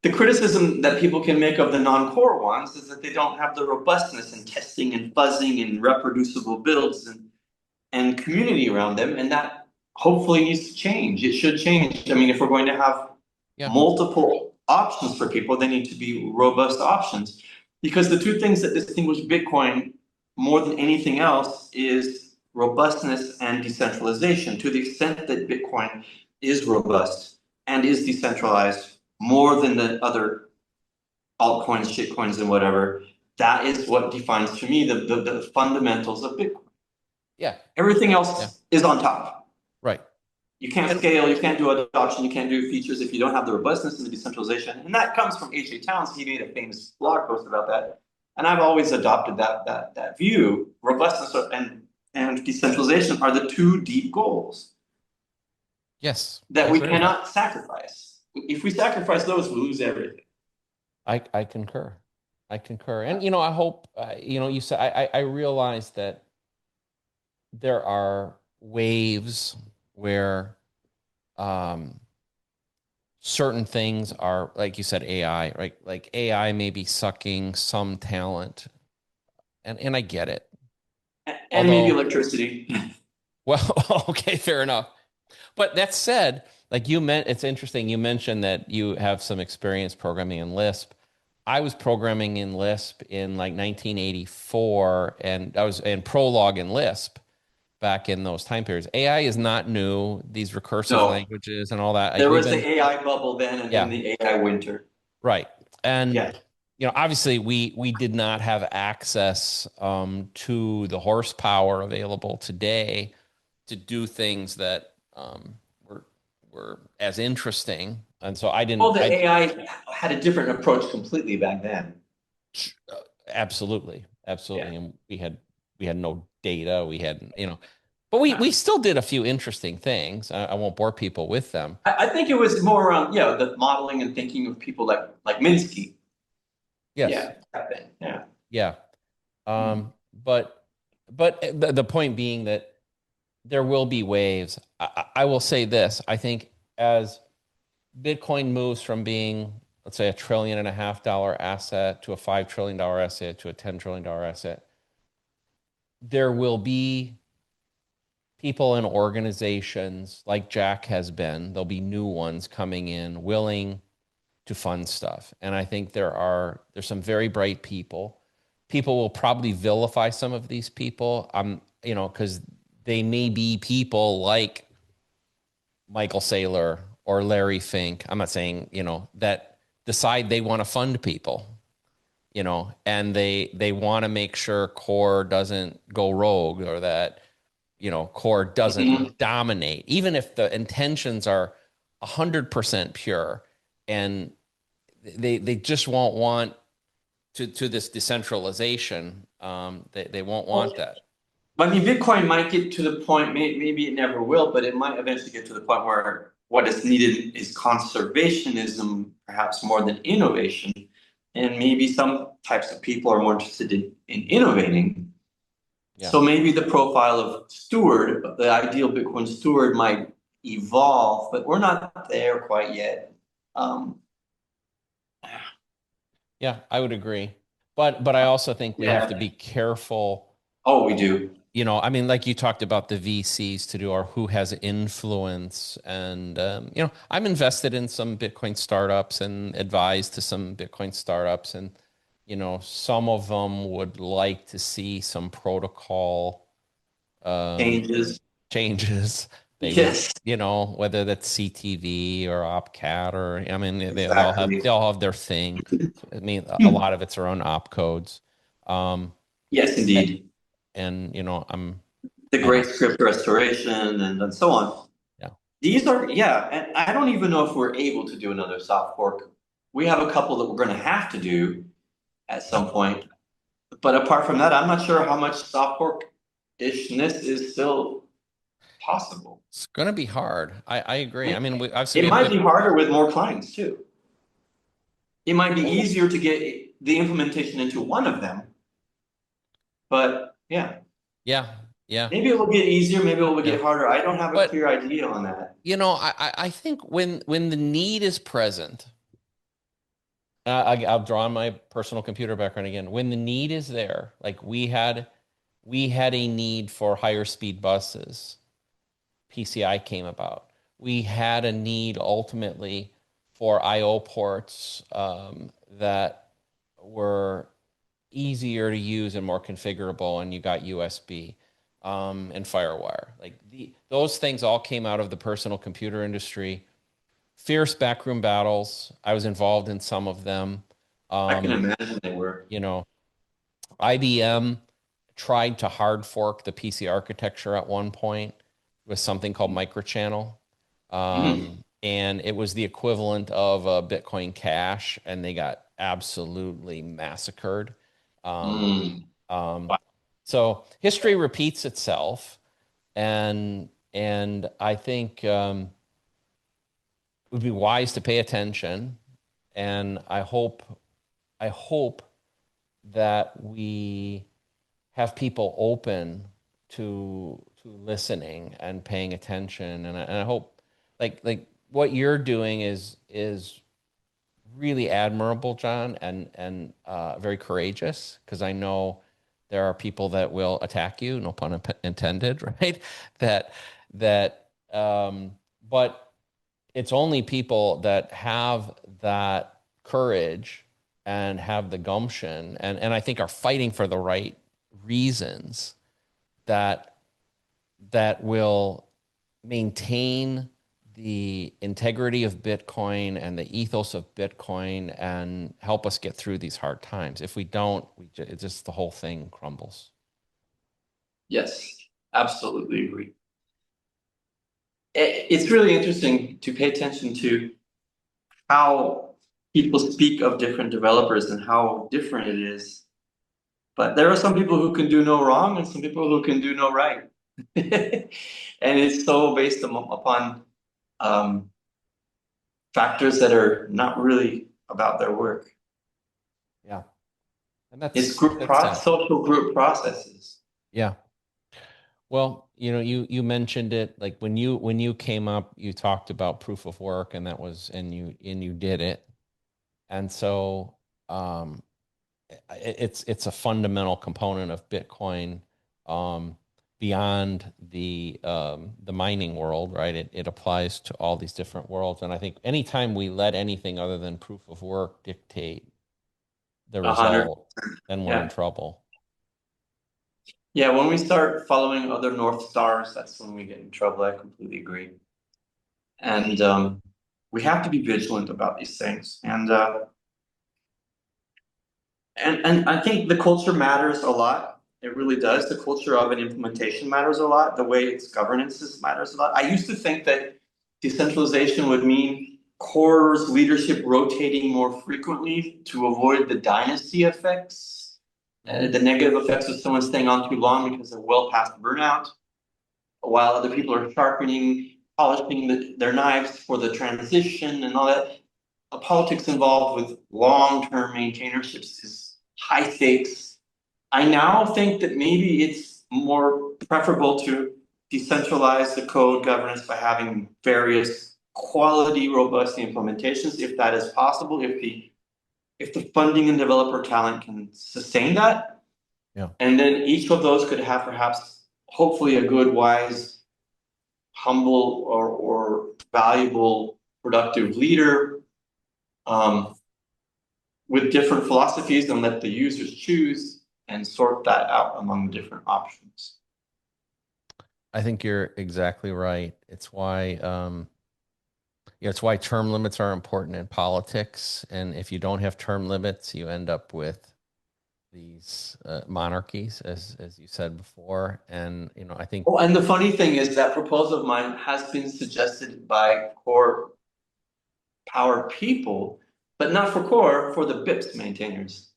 the criticism that people can make of the non-core ones is that they don't have the robustness and testing and fuzzing and reproducible builds and community around them. And that hopefully needs to change. It should change. I mean, if we're going to have yeah, multiple options for people, they need to be robust options. Because the two things that distinguish Bitcoin more than anything else is robustness and decentralization. To the extent that Bitcoin is robust and is decentralized more than the other altcoins, shitcoins, and whatever, that is what defines to me the fundamentals of Bitcoin. yeah, Everything yeah, else is on top. right. You can't And scale, you can't do adoption, you can't do features if you don't have the robustness and the decentralization. And that comes from AJ Towns. He made a famous blog post about that. And I've always adopted that view. Robustness and decentralization are the two deep goals yes, that I we agree with that. cannot sacrifice. If we sacrifice those, we lose everything. I concur. I concur. And I hope you said I realize that there are waves where um certain things are, like you said, AI, right? Like AI may be sucking some talent, and I get it. And maybe Although, electricity. well, okay, fair enough. But that said, like it's interesting. You mentioned that you have some experience programming in Lisp. I was programming in Lisp in like 1984, and I was in Prolog in Lisp back in those time periods. AI is not new. These recursive No, languages and all that. Like there we've was the been, AI bubble then and then yeah, the AI winter. right. And Yeah. obviously we did not have access to the horsepower available today to do things that were as interesting. And so I Well, didn't, the AI had a different approach completely back then. absolutely, Yeah. absolutely. And we had no data. We had, but we still did a few interesting things. I won't bore people with them. I think it was more around, the modeling and thinking of people like Minsky. Yes. Yeah, that thing. Yeah. Yeah. Mm. But the point being that there will be waves. I will say this. I think as Bitcoin moves from being, let's say, $1.5 trillion asset to a $5 trillion asset to a $10 trillion asset, there will be people and organizations like Jack has been. There'll be new ones coming in willing to fund stuff. And I think there's some very bright people. People will probably vilify some of these people. Because they may be people like Michael Saylor or Larry Fink. I'm not saying, that decide they want to fund people, and they want to make sure core doesn't go rogue, or that, core Mhm. doesn't dominate, even if the intentions are 100% pure, and they just won't want to this decentralization. They won't want Well, that. I mean, Bitcoin might get to the point, maybe it never will, but it might eventually get to the point where what is needed is conservationism, perhaps more than innovation. And maybe some types of people are more interested in innovating. Yeah. So maybe the profile of steward, the ideal Bitcoin steward might evolve, but we're not there quite yet. Um, Yeah, I would agree. But I also think we have to yeah. be careful. Oh, we do. I mean, like you talked about the VCs to do, or who has influence. And, I'm invested in some Bitcoin startups and advised to some Bitcoin startups. And, some of them would like to see some protocol um, Changes. changes. They would, Yes, whether that's CTV or OpCat, or, I mean, exactly. they all have their thing. So, I mean, a lot of it's around opcodes. Um, Yes, a- indeed. and, The I great don't, script restoration and so on. yeah. These are, yeah, and I don't even know if we're able to do another soft fork. We have a couple that we're going to have to do at some point. But apart from that, I'm not sure how much soft fork-ishness is still possible. It's going to be hard. I agree. I mean, obviously we It have might Bit. be harder with more clients too. It might be easier to get the implementation into one of them, but yeah, Yeah, yeah, maybe it will get easier, maybe it will yeah. get harder. I don't have a But, clear idea on that. I think when the need is present, I'll draw on my personal computer background again. When the need is there, like we had a need for higher speed buses. PCI came about. We had a need ultimately for IO ports that were easier to use and more configurable, and you got USB and FireWire. Like those things all came out of the personal computer industry. Fierce backroom battles. I was involved in some of them. I can Um, imagine they were. you know, IBM tried to hard fork the PC architecture at one point with something called microchannel. Mhm. And it was the equivalent of a Bitcoin Cash, and they got absolutely massacred. Um, Mm. um, Wow. so history repeats itself, and I think it would be wise to pay attention, and I hope that we have people open to listening and paying attention, and I hope like what you're doing is really admirable, Jon, and very courageous, because I know there are people that will attack you, no pun intended, right? That that but it's only people that have that courage and have the gumption, and I think are fighting for the right reasons, that will maintain the integrity of Bitcoin and the ethos of Bitcoin and help us get through these hard times. If we don't, it just the whole thing crumbles. Yes, absolutely agree. it's really interesting to pay attention to how people speak of different developers and how different it is. But there are some people who can do no wrong and some people who can do no right. And it's so based upon um, factors that are not really about their work. Yeah. And It's that's sad. social group processes. Yeah. Well, you mentioned it like when you came up, you talked about proof of work, and that was and you did it. And so um it's a fundamental component of Bitcoin, um beyond the mining world, right? It applies to all these different worlds. And I think anytime we let anything other than proof of work dictate the 100. result, then we're in Yeah. trouble. Yeah, when we start following other North Stars, that's when we get in trouble. I completely agree. And we have to be vigilant about these things. And I think the culture matters a lot. It really does. The culture of an implementation matters a lot. The way its governance matters a lot. I used to think that decentralization would mean core's leadership rotating more frequently to avoid the dynasty effects, Mhm. the negative effects of someone staying on too long because they're well past burnout, while other people are sharpening, polishing their knives for the transition and all that. The politics involved with long-term maintainerships is high stakes. I now think that maybe it's more preferable to decentralize the code governance by having various quality, robust implementations, if that is possible, if the funding and developer talent can sustain that. Yeah. And then each of those could have perhaps, hopefully, a good, wise, humble, or valuable, productive leader, um, with different philosophies, and let the users choose and sort that out among the different options. I think you're exactly right. It's why term limits are important in politics. And if you don't have term limits, you end up with these monarchies, as you said before. And I think Oh, and the funny thing is that proposal of mine has been suggested by core power people, but not for core, for the BIPs maintainers.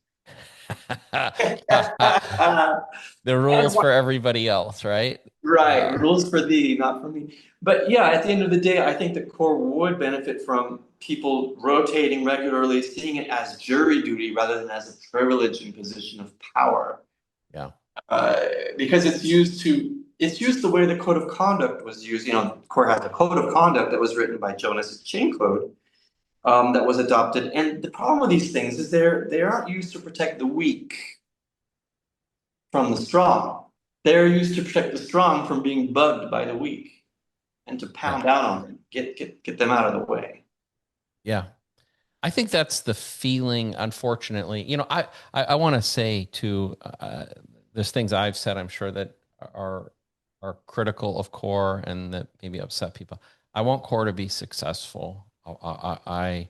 the rules for everybody else, right? Right, rules for thee, not for me. But yeah, at the end of the day, I think that core would benefit from people rotating regularly, seeing it as jury duty rather than as a privilege and position of power. Yeah. Uh, because it's used the way the code of conduct was used. Core has a code of conduct that was written by Jonas's chain code, that was adopted. And the problem with these things is they aren't used to protect the weak from the strong. They're used to protect the strong from being bugged by the weak and to Yeah. pound down on them, get them out of the way. Yeah. I think that's the feeling, unfortunately. I want to say too, there's things I've said, I'm sure that are are critical of core and that maybe upset people. I want core to be successful. I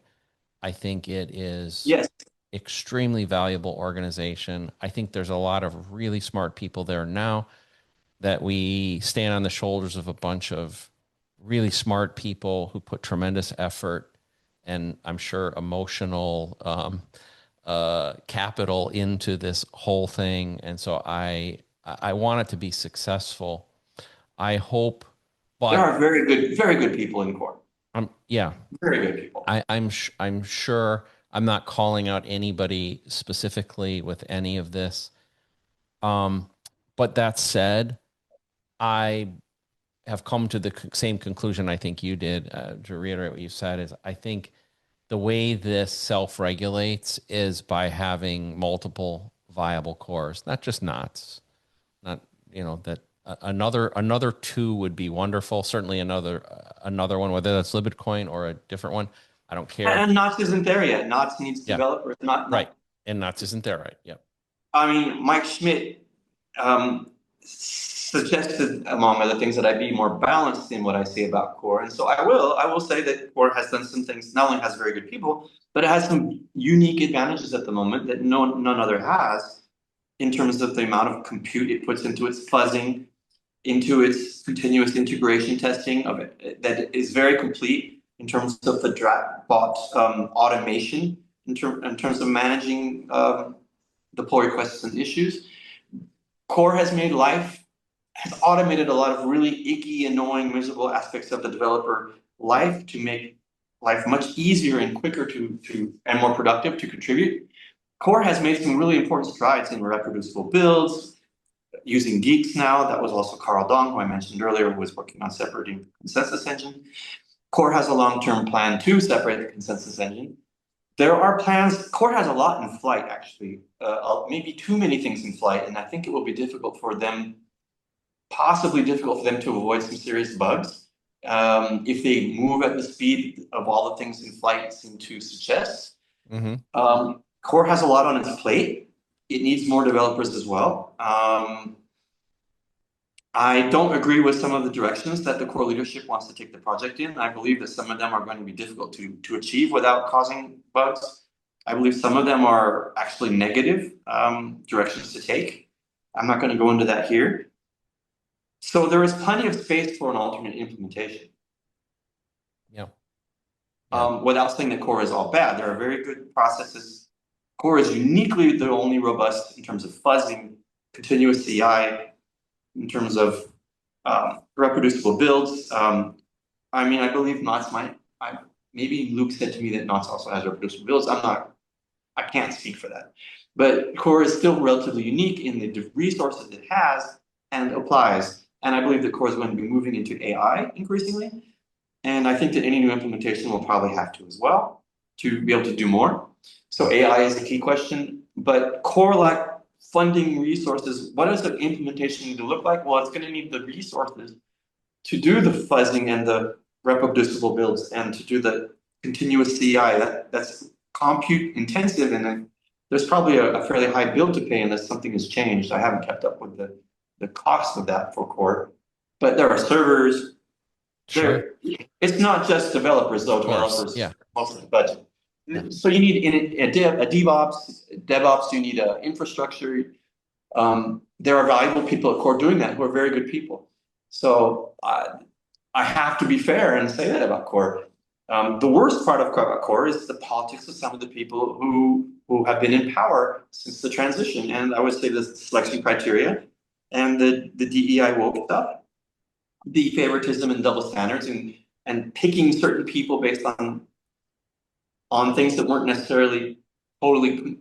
think it is Yes. extremely valuable organization. I think there's a lot of really smart people there now, that we stand on the shoulders of a bunch of really smart people who put tremendous effort and, I'm sure, emotional capital into this whole thing. And so I want it to be successful. I hope, There but are very good people in core. yeah, Very good people. I'm sure I'm not calling out anybody specifically with any of this. Um, but that said, I have come to the same conclusion I think you did. To reiterate what you said, is I think the way this self-regulates is by having multiple viable cores, not just knots. Not that another two would be wonderful. Certainly another one, whether that's LibitCoin or a different one, I don't care. And Knots isn't there yet. Knots needs Yeah, developers. right. Not. And knots isn't there, right? Yep. I mean, Mike Schmidt suggested, among other things, that I be more balanced in what I say about core. And so I will say that core has done some things, not only has very good people, but it has some unique advantages at the moment that none other has, in terms of the amount of compute it puts into its fuzzing, into its continuous integration testing of it that is very complete in terms of the draft bot automation in terms of managing the pull requests and issues. Core has automated a lot of really icky, annoying, miserable aspects of the developer life to make life much easier and quicker and more productive to contribute. Core has made some really important strides in reproducible builds, using geeks now. That was also Carl Dong, who I mentioned earlier, who was working on separating the consensus engine. Core has a long-term plan to separate the consensus engine. There are plans. Core has a lot in flight, actually, maybe too many things in flight, and I think it will be possibly difficult for them to avoid some serious bugs if they move at the speed of all the things in flight seem to suggest. Core has a lot on its plate. It needs more developers as well. I don't agree with some of the directions that the Core leadership wants to take the project in. I believe that some of them are going to be difficult to achieve without causing bugs. I believe some of them are actually negative directions to take. I'm not going to go into that here. So there is plenty of space for an alternate implementation. Yeah. Without saying that Core is all bad, there are very good processes. Core is uniquely the only robust in terms of fuzzing, continuous CI, in terms of reproducible builds. I mean, I believe Knots maybe Luke said to me that Knots also has reproducible builds. I can't speak for that. But Core is still relatively unique in the resources it has and applies. And I believe that Core is going to be moving into AI increasingly. And I think that any new implementation will probably have to as well to be able to do more. So AI is the key question, but Core lack funding resources. What does the implementation need to look like? Well, it's going to need the resources to do the fuzzing and the reproducible builds and to do the continuous CI. That's compute intensive, and there's probably a fairly high bill to pay unless something has changed. I haven't kept up with the cost of that for Core, but there are servers. Sure. It's not just developers, though. Developers, yeah. Most of the budget. Yeah. So you need a DevOps, you need infrastructure. There are valuable people at Core doing that who are very good people. So I have to be fair and say that about Core. The worst part of Core is the politics of some of the people who have been in power since the transition. And I would say the selection criteria and the DEI woke stuff, the favoritism and double standards and picking certain people based on things that weren't necessarily totally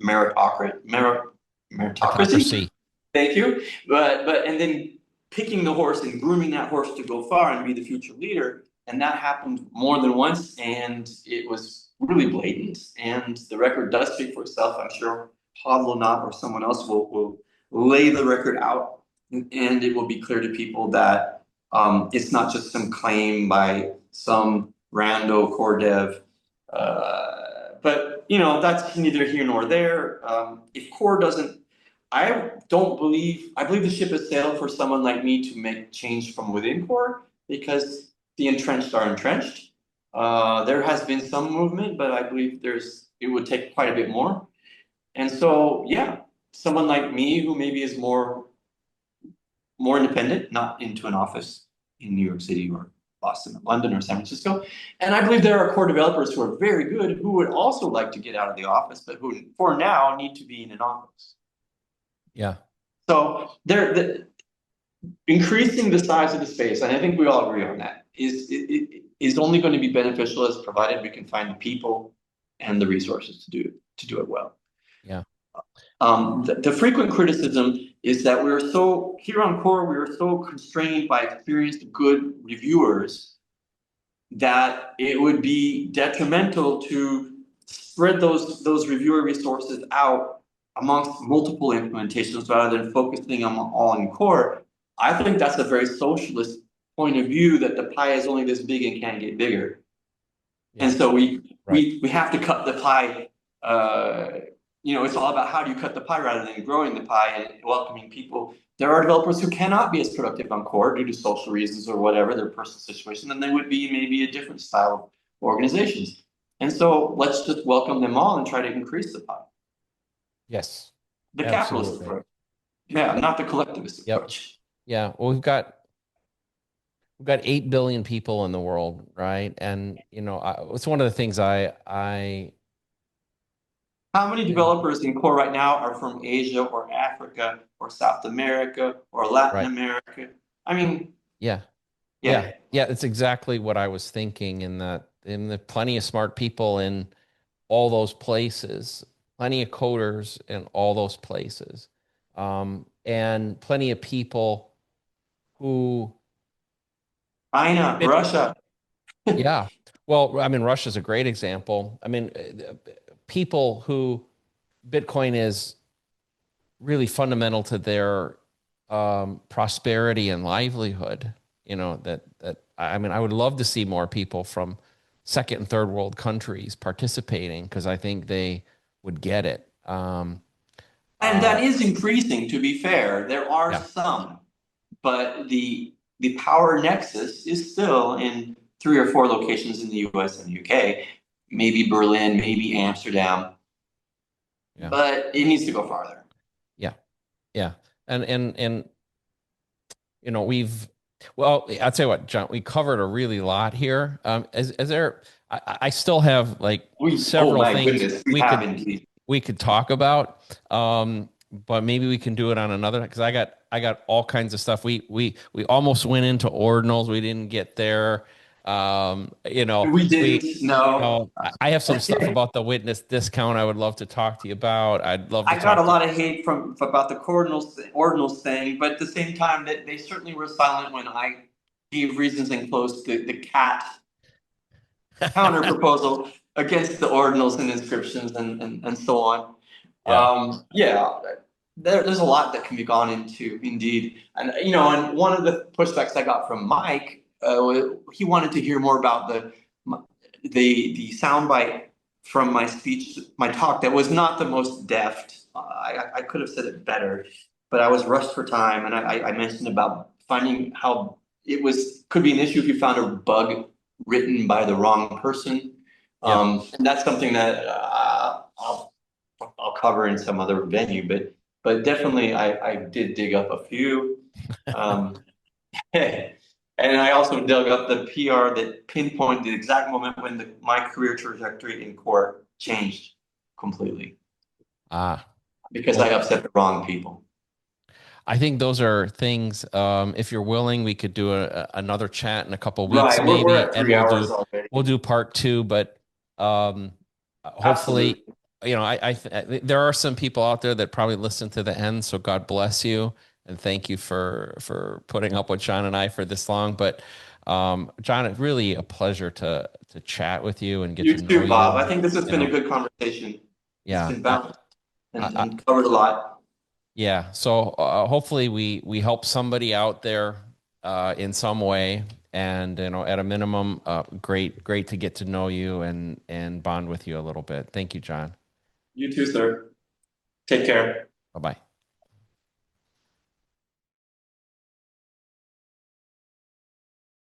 meritocracy. Thank you. But and then picking the horse and grooming that horse to go far and be the future leader. And that happened more than once, and it was really blatant. And the record does speak for itself. I'm sure Hodlonaut or someone else will lay the record out, and it will be clear to people that it's not just some claim by some rando core dev. But that's neither here nor there. If Core doesn't, I believe the ship has sailed for someone like me to make change from within Core, because the entrenched are entrenched. There has been some movement, but I believe it would take quite a bit more. And so, yeah, someone like me who maybe is more independent, not into an office in New York City or Boston, or London, or San Francisco. And I believe there are Core developers who are very good who would also like to get out of the office, but who for now need to be in an office. Yeah. So increasing the size of the space, and I think we all agree on that, is only going to be beneficial as provided we can find the people and the resources to do it well. Yeah. The frequent criticism is that here on Core, we are so constrained by experienced good reviewers that it would be detrimental to spread those reviewer resources out amongst multiple implementations rather than focusing them all in Core. I think that's a very socialist point of view, that the pie is only this big and can't get bigger. Yeah. And so we have to cut the pie. It's all about how do you cut the pie rather than growing the pie and welcoming people. There are developers who cannot be as productive on Core due to social reasons or whatever, their personal situation, than they would be maybe a different style of organizations. And so let's just welcome them all and try to increase the pie. Yes. The capitalist approach. Yeah, not the collectivist approach. Yeah. Well, we've got 8 billion people in the world, right? And it's one of the things I How many developers in core right now are from Asia or Africa or South America or Latin right. America? I mean, Yeah. Yeah. yeah. Yeah, it's exactly what I was thinking in the plenty of smart people in all those places, plenty of coders in all those places. And plenty of people who China, fit. Russia. Yeah. Well, I mean, Russia's a great example. I mean, people who Bitcoin is really fundamental to their prosperity and livelihood. That I mean, I would love to see more people from second and third world countries participating because I think they would get it. And that is increasing, to be fair. There are Yeah, some, but the power nexus is still in 3 or 4 locations in the US and the UK, maybe Berlin, maybe Amsterdam, yeah, but it needs to go farther. yeah, yeah. And we've well, I'll tell you what, John, we covered a really lot here. Is there? I still have like Oh several my things goodness, we have indeed. we could talk about. But maybe we can do it on another because I got all kinds of stuff. We almost went into ordinals. We didn't get there. We didn't know. I have some stuff about the witness discount I would love to talk to you about. I'd love to I got a talk to you. lot of hate from about the ordinals thing, but at the same time, that they certainly were silent when I gave reasons and closed the cat counter proposal against the ordinals and inscriptions and so on. Yeah. Yeah, there's a lot that can be gone into indeed. And and one of the pushbacks I got from Mike, he wanted to hear more about the soundbite from my speech, my talk that was not the most deft. I could have said it better, but I was rushed for time, and I mentioned about finding how could be an issue if you found a bug written by the wrong person. Yep. And that's something that I'll cover in some other venue, but definitely I did dig up a few. Um, and I also dug up the PR that pinpointed the exact moment when my career trajectory in court changed completely Ah. because I Well, upset the wrong people. I think those are things. If you're willing, we could do another chat in a couple weeks, Right, we're maybe, at and 3 hours already. we'll do part two. But hopefully, Absolutely. there are some people out there that probably listen to the end. So God bless you and thank you for putting up with John and I for this long. But John, it's really a pleasure to chat with you and get You to know too, Bob. I you. think this has You been a know, good conversation. It's yeah, been balanced I, and covered a lot. Yeah. So hopefully we help somebody out there in some way, and at a minimum, great to get to know you and bond with you a little bit. Thank you, John. You too, sir. Take care. Bye bye.